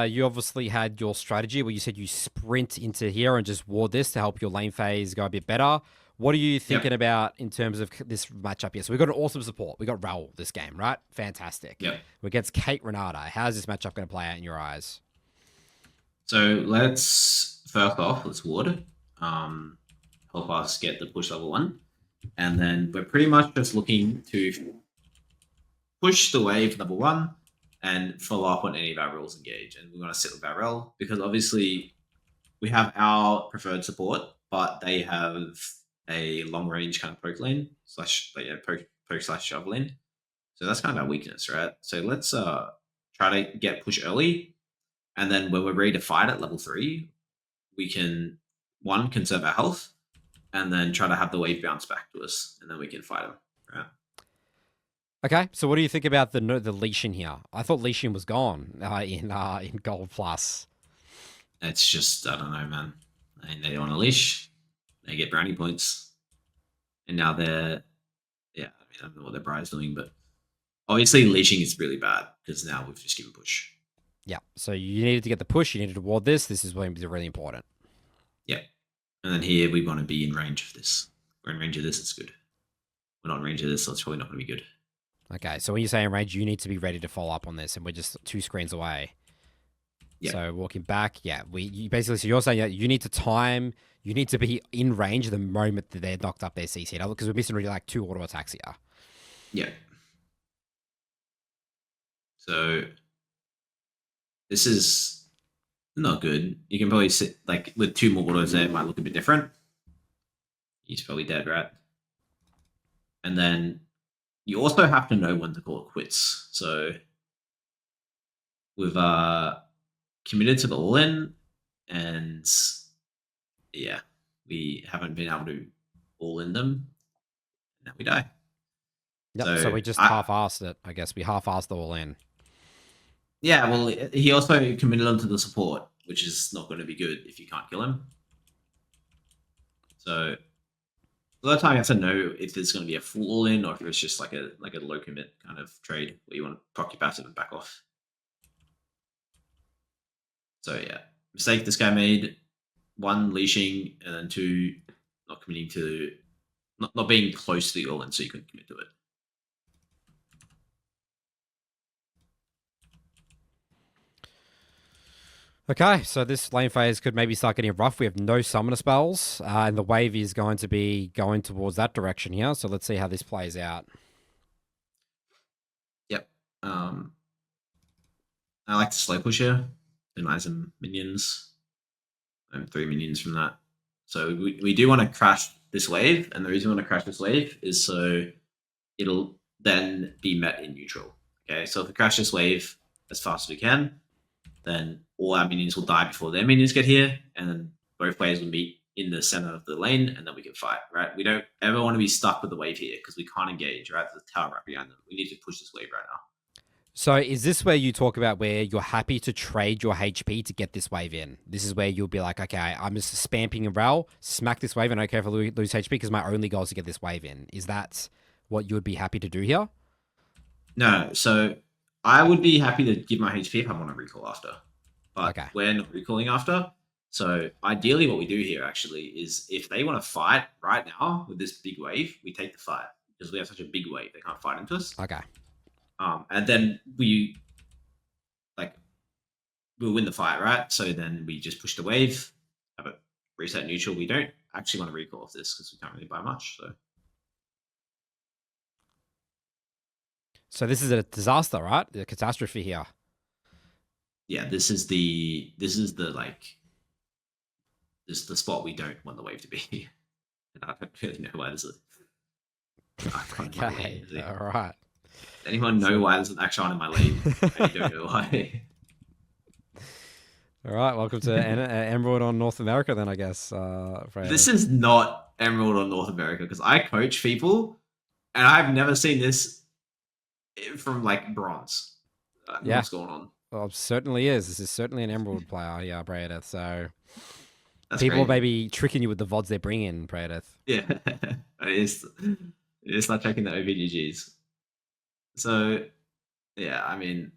You obviously had your strategy where you said you sprint into here and just ward this to help your lane phase go a bit better. What are you thinking about in terms of this matchup here? So we've got an awesome support. We got Raul this game, right? Fantastic. Yep. We're against Kate Renata. How's this matchup going to play out in your eyes? So let's first off, let's ward. Help us get the push level 1. And then we're pretty much just looking to push the wave level 1 and follow up on any of our rules engage. And we want to sit with our rel because obviously we have our preferred support, but they have a long range kind of poke lane slash poke slash shove lane. So that's kind of our weakness, right? So let's try to get push early, and then when we're ready to fight at level 3, we can conserve our health, and then try to have the wave bounce back to us, and then we can fight them, right? Okay, so what do you think about the Leashin here? I thought Leashin was gone in Gold Plus. It's just, I don't know, man. They on a leash, they get brownie points, and now they're, yeah, I don't know what their bride's doing, but obviously leashing is really bad because now we've just given push. Yeah, so you needed to get the push, you needed to ward this. This is going to be really important. Yeah, and then here we want to be in range of this. We're in range of this, it's good. We're not in range of this, so it's probably not going to be good. Okay, so when you say in range, you need to be ready to follow up on this, and we're just 2 screens away. Yeah. So walking back, yeah, you basically, so you're saying that you need to time, you need to be in range the moment that they're knocked up their CC, because we're missing really like 2 auto attacks here. Yeah. So this is not good. You can probably sit like with 2 more autos there, it might look a bit different. He's probably dead, right? And then you also have to know when to call it quits. So we've committed to the all-in, and yeah, we haven't been able to all-in them. Now we die. Yep, so we just half-assed it, I guess. We half-assed the all-in. Yeah, well, he also committed onto the support, which is not going to be good if you can't kill him. So a lot of time you have to know if there's going to be a full all-in or if it's just like a low commit kind of trade where you want to proc your passive and back off. So yeah, mistake this guy made: 1, leashing, and then 2, not committing to, not being close to the all-in, so you couldn't commit to it. Okay, so this lane phase could maybe start getting rough. We have no summoner spells, and the wave is going to be going towards that direction here. So let's see how this plays out. Yep. I like to slow push here. Deny some minions. 3 minions from that. So we do want to crash this wave, and the reason we want to crash this wave is so it'll then be met in neutral. Okay, so if we crash this wave as fast as we can, then all our minions will die before their minions get here, and then both waves will meet in the center of the lane, and then we can fight, right? We don't ever want to be stuck with the wave here because we can't engage, right? There's a tower right behind them. We need to push this wave right now. So is this where you talk about where you're happy to trade your HP to get this wave in? This is where you'll be like, okay, I'm just spamming a rel, smack this wave, and okay if I lose HP because my only goal is to get this wave in. Is that what you would be happy to do here? No, so I would be happy to give my HP if I want to recall after, but Okay. we're not recalling after. So ideally, what we do here actually is if they want to fight right now with this big wave, we take the fight because we have such a big wave they can't fight into us. Okay. And then like we'll win the fight, right? So then we just push the wave, have it reset neutral. We don't actually want to recall off this because we can't really buy much. So this is a disaster, right? A catastrophe here. Yeah, this is the spot we don't want the wave to be. And I don't really know why this is. Okay. All right. Anyone know why there's an action in my lane? I don't know why. All right. Welcome to Emerald on North America, then I guess. This is not Emerald on North America because I coach people, and I've never seen this from like bronze. Yeah. What's going on? Well, it certainly is. This is certainly an Emerald player, yeah, Praedyth. So That's people crazy. may be tricking you with the VODs they bring in, Praedyth. Yeah, it's not checking the OVGGs. So, yeah, I mean,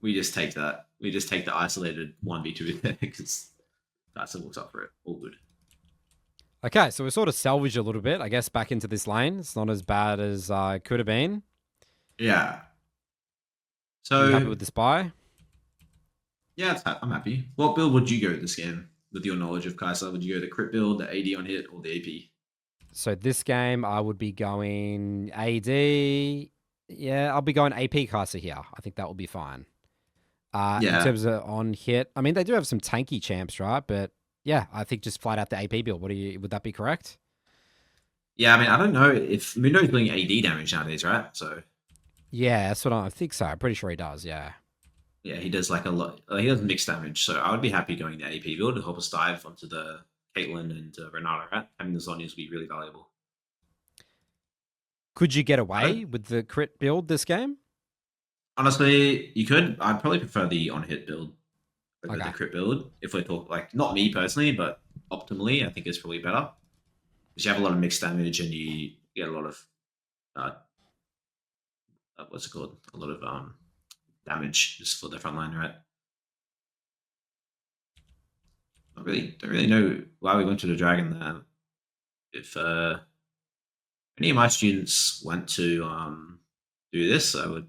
we just take that. We just take the isolated 1v2 there because that's what looks up for it. All good. Okay, so we sort of salvaged a little bit, I guess, back into this lane. It's not as bad as it could have been. Yeah. So, you happy So, with this buy? yeah, I'm happy. What build would you go this game with your knowledge of Kaisa? Would you go the crit build, the AD on hit, or the AP? So this game, I would be going AD. Yeah, I'll be going AP Kaisa here. I think that will be fine. In Yeah. terms of on hit, I mean, they do have some tanky champs, right? But yeah, I think just flat out the AP build. Would that be correct? Yeah, I mean, I don't know if Mundo's doing AD damage nowadays, right? So Yeah, that's what I think so. I'm pretty sure he does. Yeah. yeah, he does like a lot. He does mixed damage, so I would be happy going the AP build to help us dive onto the Caitlyn and Renata. Right, having the Zhonyas would be really valuable. Could you get away with the crit build this game? Honestly, you could. I'd probably prefer the on hit build over Okay. the crit build. If we're talking like not me personally, but optimally, I think it's probably better because you have a lot of mixed damage and you get a lot of what's it called? A lot of damage just for the front line, right? Don't really know why we went to the dragon there. If any of my students went to do this, I would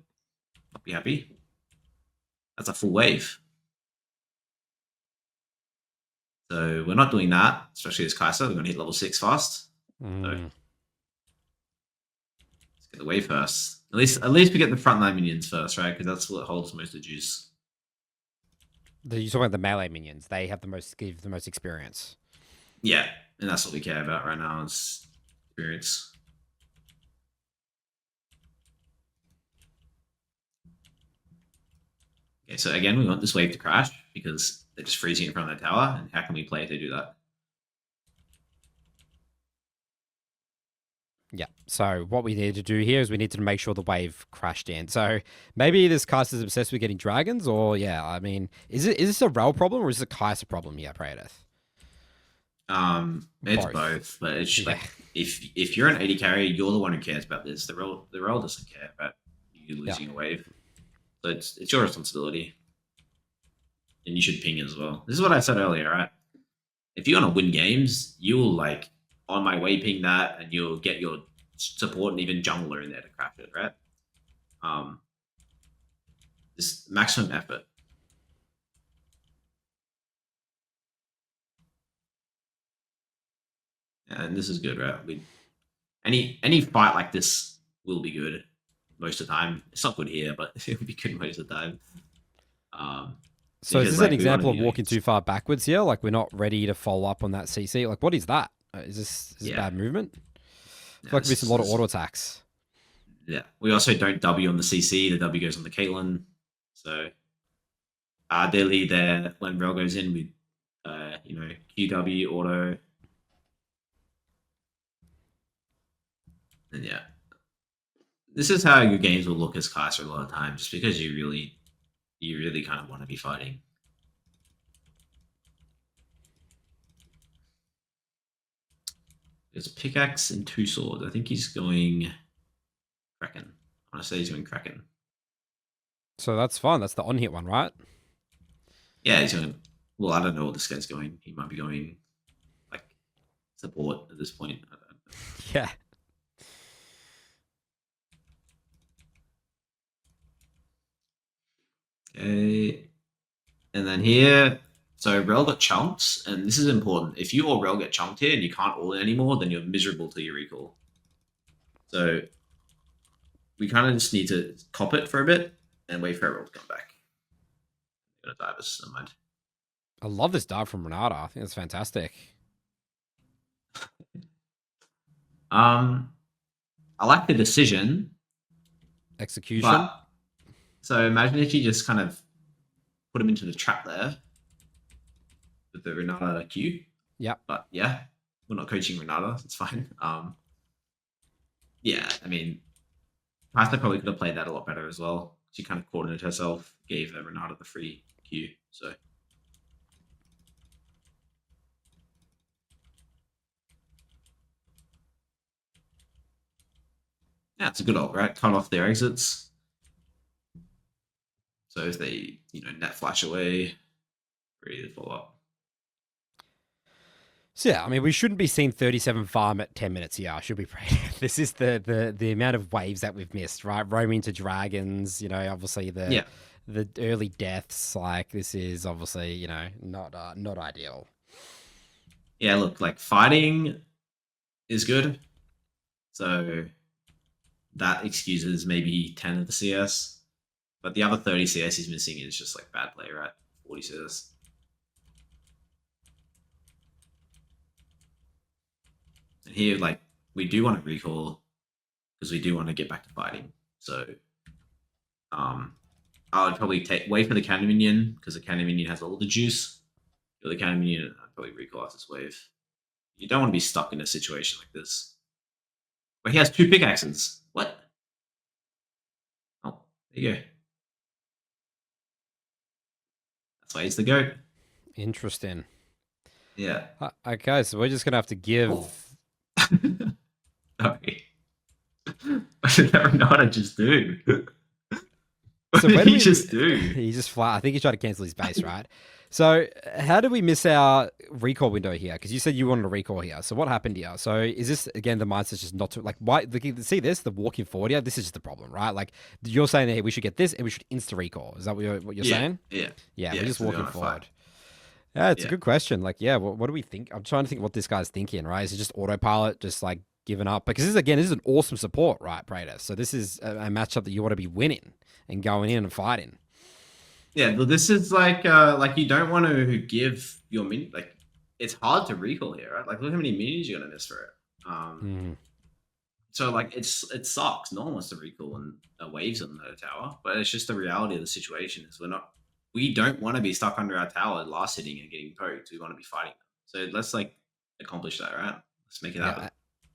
be happy. That's a full wave. So we're not doing that, especially as Kaisa. We're going to hit level 6 fast. So let's get the wave first. At least we get the frontline minions first, right? Because that's what holds most of the juice. You're talking about the melee minions. They have give the most experience. Yeah, and that's what we care about right now is experience. Okay, so again, we want this wave to crash because they're just freezing in front of the tower. And how can we play to do that? Yeah. So what we need to do here is we need to make sure the wave crashed in. So maybe this Kaisa's obsessed with getting dragons, or yeah, I mean, is this a Rel problem or is it a Kaisa problem here, Praedyth? It's both, but it's just like if you're an 80 carry, you're the one who cares about this. The role doesn't care about you losing a wave. So it's your responsibility. And you should ping as well. This is what I said earlier, right? If you want to win games, you'll like on my way ping that and you'll get your support and even jungler in there to craft it, right? This maximum effort. And this is good, right? Any fight like this will be good most of the time. It's not good here, but it will be good most of the time. So is this an example of walking too far backwards here? Like we're not ready to follow up on that CC? Like what is that? Is this bad movement? I feel like there's a lot of auto attacks. Yeah. We also don't W on the CC. The W goes on the Caitlyn. So ideally there when Rel goes in with QW auto. And yeah. this is how your games will look as Kaisa a lot of times, just because you really kind of want to be fighting. There's a pickaxe and 2 swords. I think he's going Kraken. I want to say he's going Kraken. So that's fine. That's the on-hit one, right? Yeah, he's going. Well, I don't know what this guy's going. He might be going like support at this point. I don't know. Yeah. Okay. And then here, so Rel got chunked, and this is important. If you or Rel get chunked here and you can't all in anymore, then you're miserable till you recall. So we kind of just need to cop it for a bit and wait for Rel to come back. I'm gonna dive us, never mind. I love this dive from Renata. I think it's fantastic. I like the decision. Execution. But, so imagine if you just kind of put him into the trap there with the Renata Q. Yeah. But yeah, we're not coaching Renata. It's fine. Yeah, I mean, Pasta probably could have played that a lot better as well. She kind of cornered herself, gave Renata the free Q. So yeah, it's a good ult, right? Cut off their exits. So if they, net flash away, ready to follow up. So yeah, I mean, we shouldn't be seeing 37 farm at 10 minutes here, should we? This is the amount of waves that we've missed, right? Roaming to dragons, obviously the early deaths. Like this is obviously not ideal. Yeah, look, like fighting is good, so that excuses maybe 10 of the CS, but the other 30 CS he's missing is just like bad play, right? 40 CS. And here, like, we do want to recall because we do want to get back to fighting. So, I would probably wait for the cannon minion because the cannon minion has all the juice. For the cannon minion, I'd probably recall off this wave. You don't want to be stuck in a situation like this. But he has 2 pickaxes. What? Oh, there you go. That's why he's the GOAT. Interesting. Yeah. Okay, so we're just gonna have to give. Oh. Sorry. What did Renata just do? What So did he just do? He just flat. I think he tried to cancel his base, right? So how did we miss our recall window here? Because you said you wanted a recall here. So what happened here? So is this again the mindset's just not to like why? See this the walking forward here. This is just the problem, right? Like you're saying that hey, we should get this and we should insta recall. Is that what you're saying? Yeah. Yeah, we're just walking forward. Yeah, it's a good question. Like, yeah, what do we think? I'm trying to think what this guy's thinking, right? Is it just autopilot, just like giving up? Because this is an awesome support, right, Praedyth? So this is a matchup that you want to be winning and going in and fighting. Yeah, but this is like you don't want to give your min like it's hard to recall here, right? Like look how many minions you're gonna miss for it. So like it sucks. No one wants to recall and waves on the tower, but it's just the reality of the situation is we don't want to be stuck under our tower last hitting and getting poked. We want to be fighting them. So let's like accomplish that, right? Let's make it happen.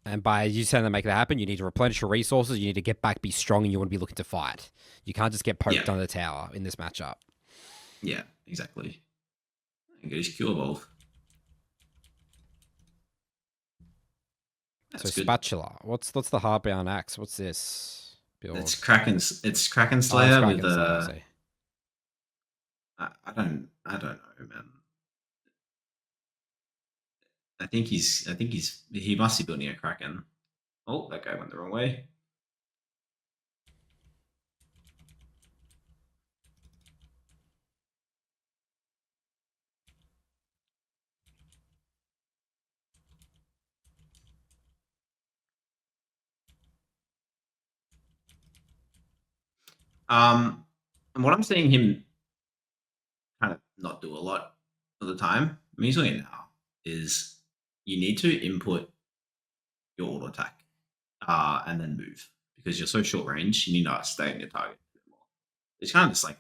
And by you saying to make that happen, you need to replenish your resources. You need to get back, be strong, and you want to be looking to fight. You can't just get poked under the tower in this matchup. Yeah, exactly. And get his Q evolve. So good. Spatula. What's the hardbound axe? What's this build? It's Kraken Slayer with I don't know, man. I think he must be building a Kraken. Oh, that guy went the wrong way. And what I'm seeing him kind of not do a lot of the time, I mean, he's doing it now, is you need to input your auto attack and then move because you're so short range. You need to stay on your target a bit more. It's kind of just like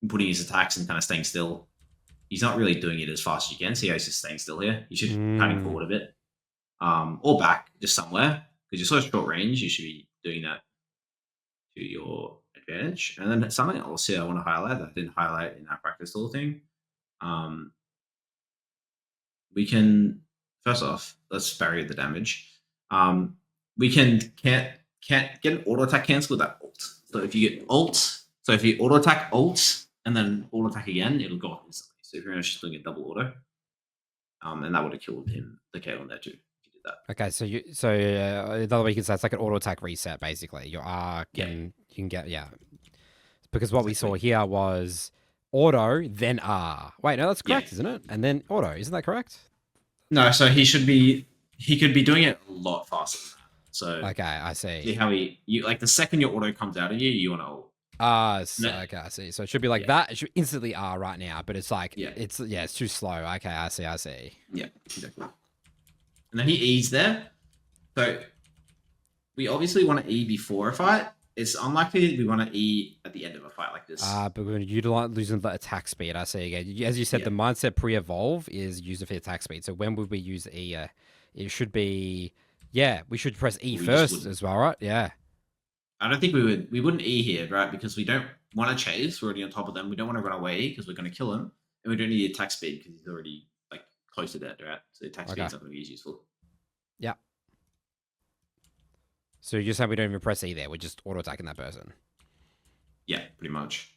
putting his attacks and kind of staying still. He's not really doing it as fast as you can. See how he's just staying still here? You should cutting forward a bit or back just somewhere because you're so short range. You should be doing that to your advantage. And then something else here I want to highlight that I didn't highlight in that practice tool thing. We can first off, let's vary the damage. We can't get an auto attack cancel with that ult. So if you get ult, so if you auto attack ult and then auto attack again, it'll go off instantly. So if you're just doing a double auto, and that would have killed him, the Kayle there too. If you did that. Okay, so another way you can say it's like an auto attack reset, basically. Your R can you can get because what we saw here was auto then R. Wait, no, that's correct, isn't it? And then auto, isn't that correct? No, so he could be doing it a lot faster than that. So okay, I see. See how you like the second your auto comes out of you want to ult. Okay, I see. So it should be like that. It should instantly R right now, but it's like it's too slow. Okay, I see. Yeah, exactly. And then he E's there. So we obviously want to E before a fight. It's unlikely we want to E at the end of a fight like this. But we're going to utilize losing the attack speed. I see again. As you said, the mindset pre-evolve is used for the attack speed. So when would we use E? It should be we should press E first as well, right? Yeah. I don't think we wouldn't E here, right? Because we don't want to chase. We're already on top of them. We don't want to run away because we're going to kill him, and we don't need the attack speed because he's already like close to dead, right? So the attack speed's not going to be as useful. Yeah. So you're saying we don't even press E there? We're just auto attacking that person. Yeah, pretty much.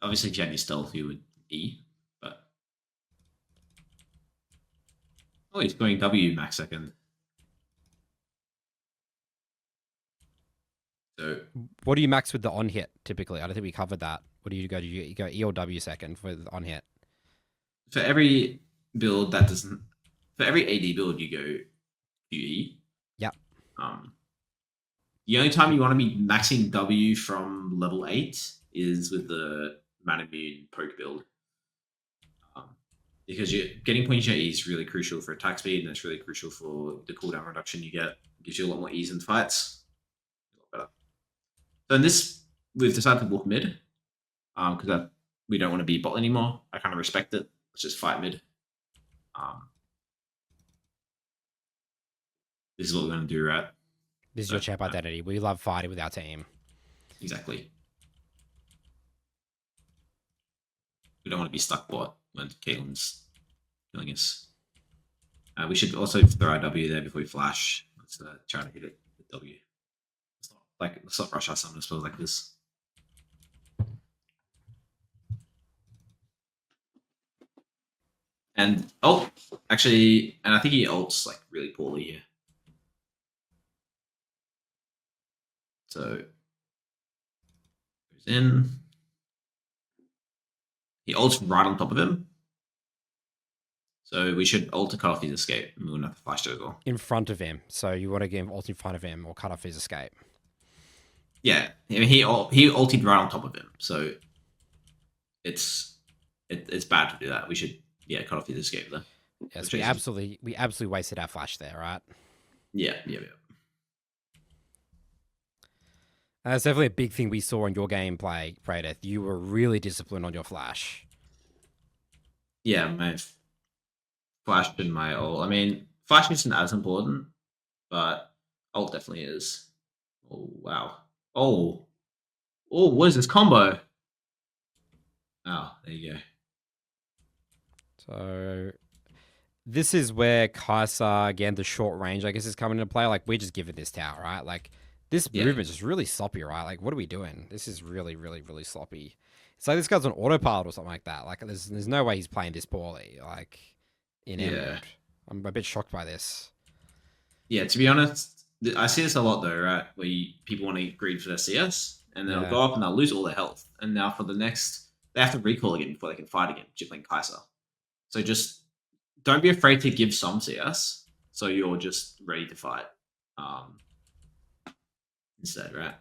Obviously, if you had your stealth, you would E, but he's going W max second. So what do you max with the on hit typically? I don't think we covered that. What do you go? You go E or W second for the on hit? For every build that doesn't, for every AD build, you go QE. Yep. The only time you want to be maxing W from level 8 is with the Manamune poke build. Because you're getting pointy E is really crucial for attack speed, and it's really crucial for the cooldown reduction you get. It gives you a lot more ease in fights. So in this, we've decided to walk mid because we don't want to be bot anymore. I kind of respect it. Let's just fight mid. This is what we're going to do, right? This is your champ identity. We love fighting with our team. Exactly. We don't want to be stuck bot when Caitlin's killing us. We should also throw our W there before we flash. Let's try to hit it with W. Let's not rush our summon spells like this. And actually, and I think he ults like really poorly here. So goes in. He ults right on top of him. So we should ult to cut off his escape. And we wouldn't have to flash as well. In front of him. So you want to get him ult in front of him or cut off his escape. Yeah, I mean, he ulted right on top of him, so it's bad to do that. We should cut off his escape there. Yes, we absolutely wasted our flash there, right? Yeah. That's definitely a big thing we saw in your gameplay, Praedyth. You were really disciplined on your flash. Yeah, my flash and my ult. I mean, flash isn't as important, but ult definitely is. Oh wow. Oh, what is this combo? Oh, there you go. So this is where Kaisa, again, the short range, I guess, is coming into play. Like, we're just giving this tower, right? Like, this movement is just really sloppy, right? Like, what are we doing? This is really, really, really sloppy. It's like this guy's on autopilot or something like that. Like, there's no way he's playing this poorly. Like, in mode. I'm a bit shocked by this. Yeah, to be honest, I see this a lot though, right? Where people want to greed for their CS, and they'll go up and they'll lose all their health, and now for the next, they have to recall again before they can fight again. Just playing Kaisa, so just don't be afraid to give some CS, so you're just ready to fight instead, right?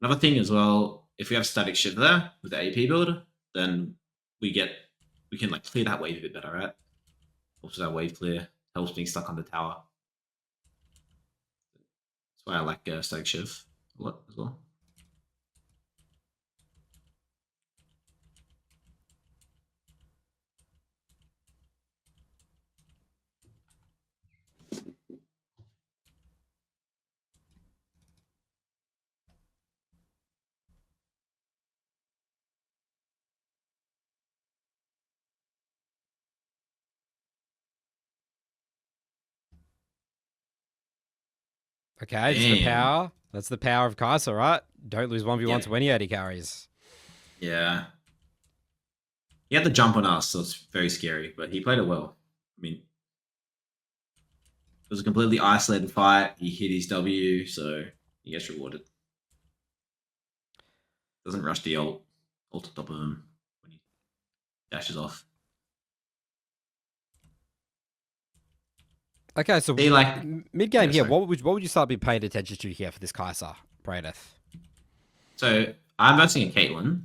Another thing as well, if we have static shift there with the AP build, then we can like clear that wave a bit better, right? Helps with our wave clear, helps being stuck on the tower. That's why I like static shift a lot as well. Okay, this is the Damn. power. That's the power of Kaisa, right? Don't lose 1v1 Yeah. to any AD carries. Yeah. He had the jump on us, so it's very scary, but he played it well. I mean, it was a completely isolated fight. He hit his W, so he gets rewarded. Doesn't rush the ult on top of him when he dashes off. Okay, so See, like, mid game yeah, here, sorry. what would you start be paying attention to here for this Kaisa, Praedyth? So I'm versing a Caitlyn.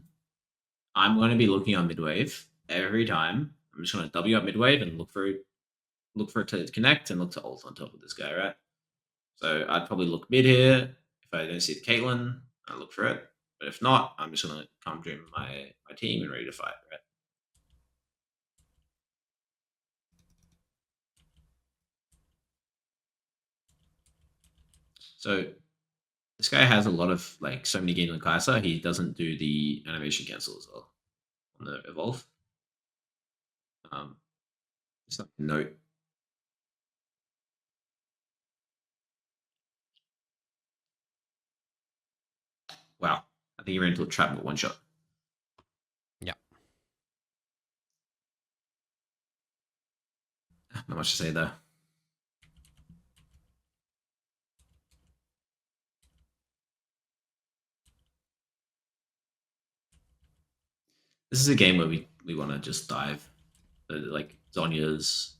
I'm going to be looking on midwave every time. I'm just going to W up midwave and look for it to connect and look to ult on top of this guy, right? So I'd probably look mid here. If I don't see the Caitlyn, I look for it. But if not, I'm just gonna come dream my team and ready to fight, right? So this guy has a lot of like so many games on Kaisa, he doesn't do the animation cancel as well on the evolve. Just a note. Wow. I think he ran into a trap with one shot. Yeah. Not much to say there. This is a game where we want to just dive. Like Zonya's.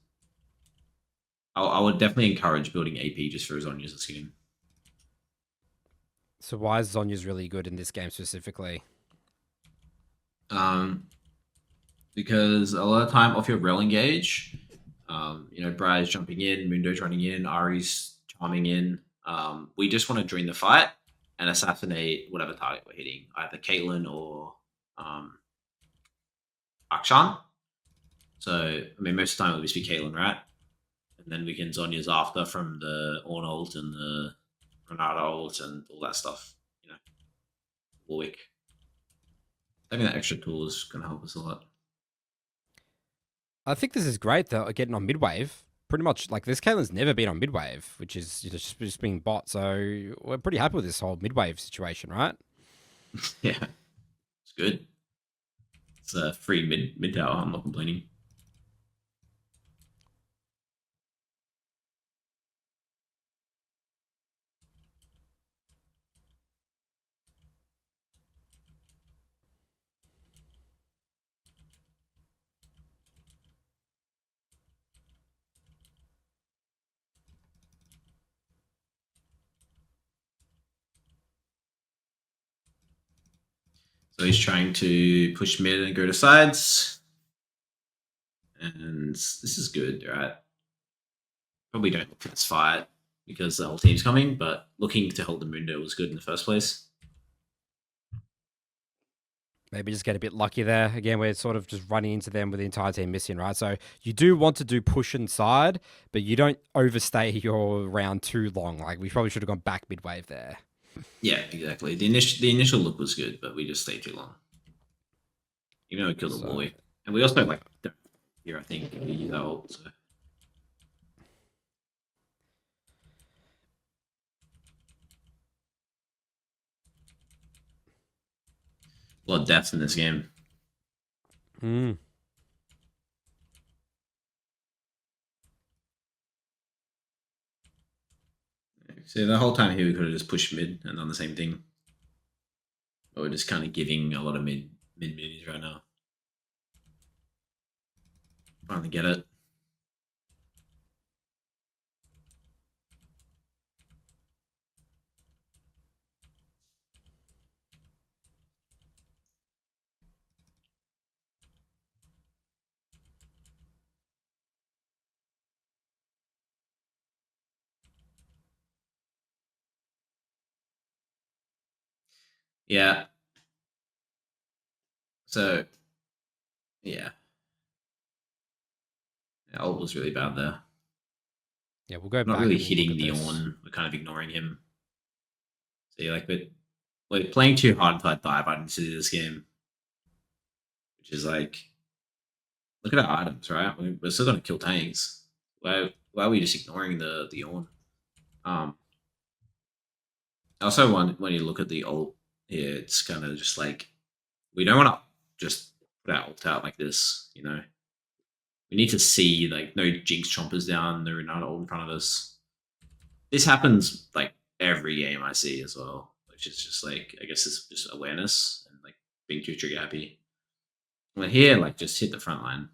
I would definitely encourage building AP just for Zonya's this game. So why is Zhonya's really good in this game specifically? Um, because a lot of time off your rel engage, Briar's jumping in, Mundo's running in, Ari's charming in. We just want to join the fight and assassinate whatever target we're hitting, either Caitlyn or Akshan. So, I mean, most of the time it'll just be Caitlyn, right? And then we can Zonya's after from the Ornn ult and the Renata ult and all that stuff. Warwick. Having that extra tool is going to help us a lot. I think this is great though, getting on midwave. Pretty much like this Caitlyn's never been on midwave, which is just being bot. So we're pretty happy with this whole midwave situation, right? Yeah, it's good. It's a free mid tower. I'm not complaining. So he's trying to push mid and go to sides. And this is good, right? Probably don't look for this fight because the whole team's coming, but looking to hold the Mundo was good in the first place. Maybe just get a bit lucky there. Again, we're sort of just running into them with the entire team missing, right? So you do want to do push inside, but you don't overstay your round too long. Like we probably should have gone back midwave there. Yeah, exactly. The initial look was good, but we just stayed too long. Even though we killed a boy. And we also like here, I think, we use our ult, so. A lot of depth in this game. Hmm. So the whole time here we could have just pushed mid and done the same thing. But we're just kind of giving a lot of mid minis right now. Finally get it. Yeah. So yeah. Ult was really bad there. Yeah, we'll go Not back really and look hitting at the this. Ornn. We're kind of ignoring him. So yeah, we're playing too hard to dive out into this game. Which is like, look at our items, right? We're still gonna kill tanks. Why are we just ignoring the Ornn? Also, when you look at the ult here, it's kind of just like we don't want to just put our ult out like this. We need to see like no jinx chompers down, no not ult in front of us. This happens like every game I see as well, which is just like I guess it's just awareness and like being too trigger happy. But here, like just hit the front line.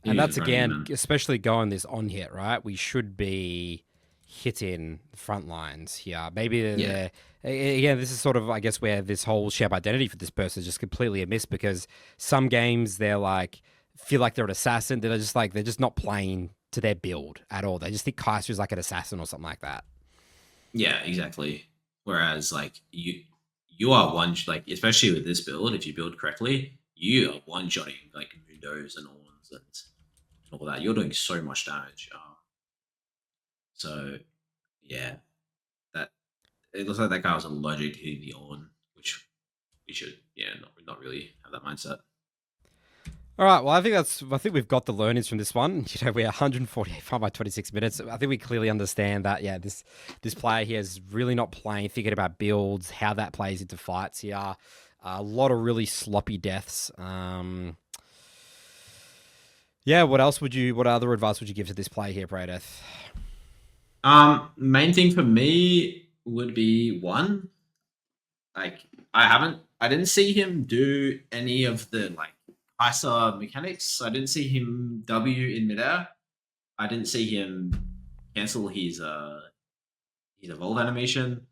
And He was that's running, again, man. especially going this on hit, right? We should be hitting the front lines here. Maybe Yeah, again, this is sort of, I guess, where this whole shape identity for this person is just completely amiss because some games they're like, feel like they're an assassin. They're just not playing to their build at all. They just think Kaiser is like an assassin or something like that. yeah, exactly. Whereas like you are like especially with this build, if you build correctly, you are one shotting like Mundos and Orns and all that. You're doing so much damage. So yeah, that it looks like that guy was allergic to the Orn, which we should not really have that mindset. All right. Well, I think we've got the learnings from this one. We're 145 by 26 minutes. I think we clearly understand that. Yeah, this player here is really not playing, thinking about builds, how that plays into fights here. A lot of really sloppy deaths. Yeah. What other advice would you give to this player here, Praedyth? Main thing for me would be one, like I didn't see him do any of the like ISA mechanics. I didn't see him W in midair. I didn't see him cancel his evolve animation.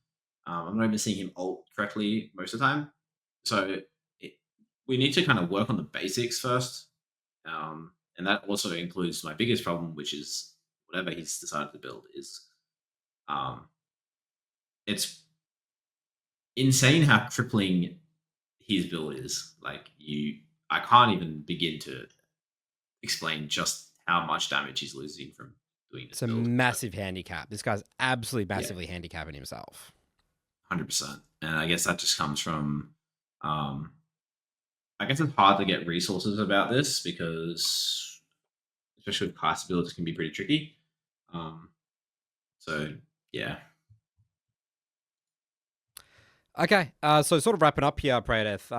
I'm not even seeing him ult correctly most of the time. So it, we need to kind of work on the basics first, and that also includes my biggest problem, which is whatever he's decided to build is um, it's insane how crippling his build is. Like I can't even begin to explain just how much damage he's losing from doing this It's a build. massive handicap. This guy's absolutely Yeah, massively handicapping himself. 100%. And I guess that just comes from, um, I guess it's hard to get resources about this because, especially with class builds, can be pretty tricky. Um, so yeah. Okay, so sort of wrapping up here, Praedyth,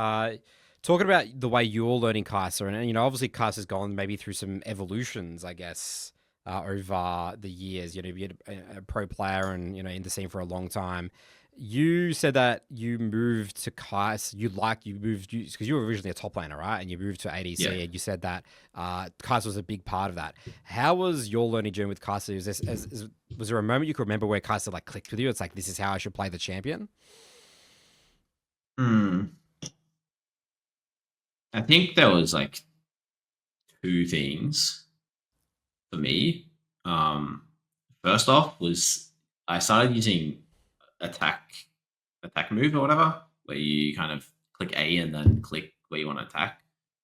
talking about the way you're learning Kaisa, and obviously Kaisa's gone maybe through some evolutions, I guess, over the years. You're a pro player and in the scene for a long time. You said that you moved to Kaisa. You moved because you were originally a top laner, right? And you moved to Yeah. ADC, and you said that Kaisa was a big part of that. How was your learning journey with Kaisa? Was there a moment you could remember where Kaisa like clicked with you? It's like, this is how I should play the champion. Hmm. I think there was like two things for me. Um, First off was I started using attack attack move or whatever, where you kind of click A and then click where you want to attack.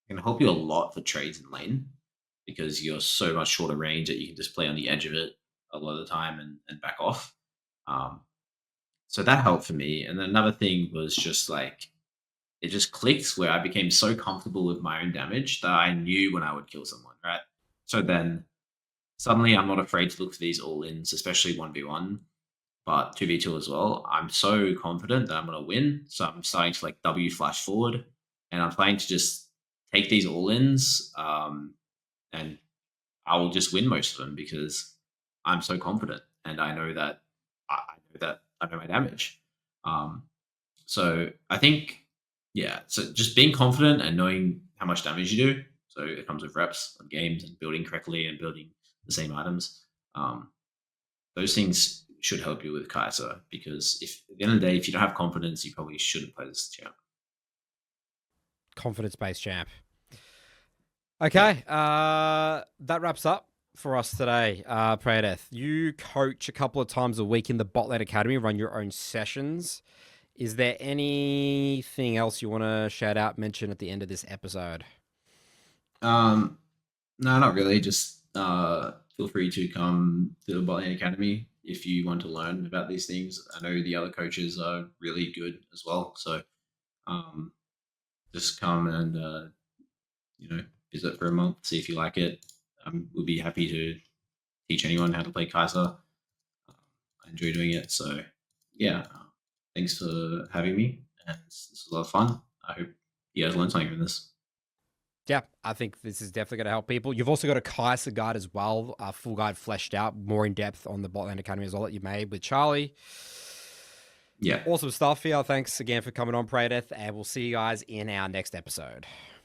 It can help you a lot for trades in lane because you're so much shorter range that you can just play on the edge of it a lot of the time and back off. Um, so that helped for me. And then another thing was just like it just clicked where I became so comfortable with my own damage that I knew when I would kill someone, right? So then suddenly I'm not afraid to look for these all ins, especially 1v1, but 2v2 as well. I'm so confident that I'm going to win. So I'm starting to like W flash forward and I'm planning to just take these all ins and I will just win most of them because I'm so confident and I know that I know my damage. Um, so I think, yeah, so just being confident and knowing how much damage you do. So it comes with reps on games and building correctly and building the same items. Um, those things should help you with Kaisa because if at the end of the day, if you don't have confidence, you probably shouldn't play this champ. Confidence-based champ. Yeah. Okay, that wraps up for us today, Praedyth. You coach a couple of times a week in the Botland Academy, run your own sessions. Is there anything else you want to shout out, mention at the end of this episode? Um, no, not really. Just feel free to come to the Botany Academy if you want to learn about these things. I know the other coaches are really good as well. So um, just come and you know visit for a month, see if you like it. We'll be happy to teach anyone how to play Kaiser. I enjoy doing it. So yeah, thanks for having me. And this was a lot of fun. I hope you guys learned something from this. Yeah, I think this is definitely going to help people. You've also got a Kaisa guide as well, a full guide fleshed out, more in depth on the Botland Academy as well that you made with Charlie. Yeah. Awesome stuff here. Thanks again for coming on, Praedyth, and we'll see you guys in our next episode.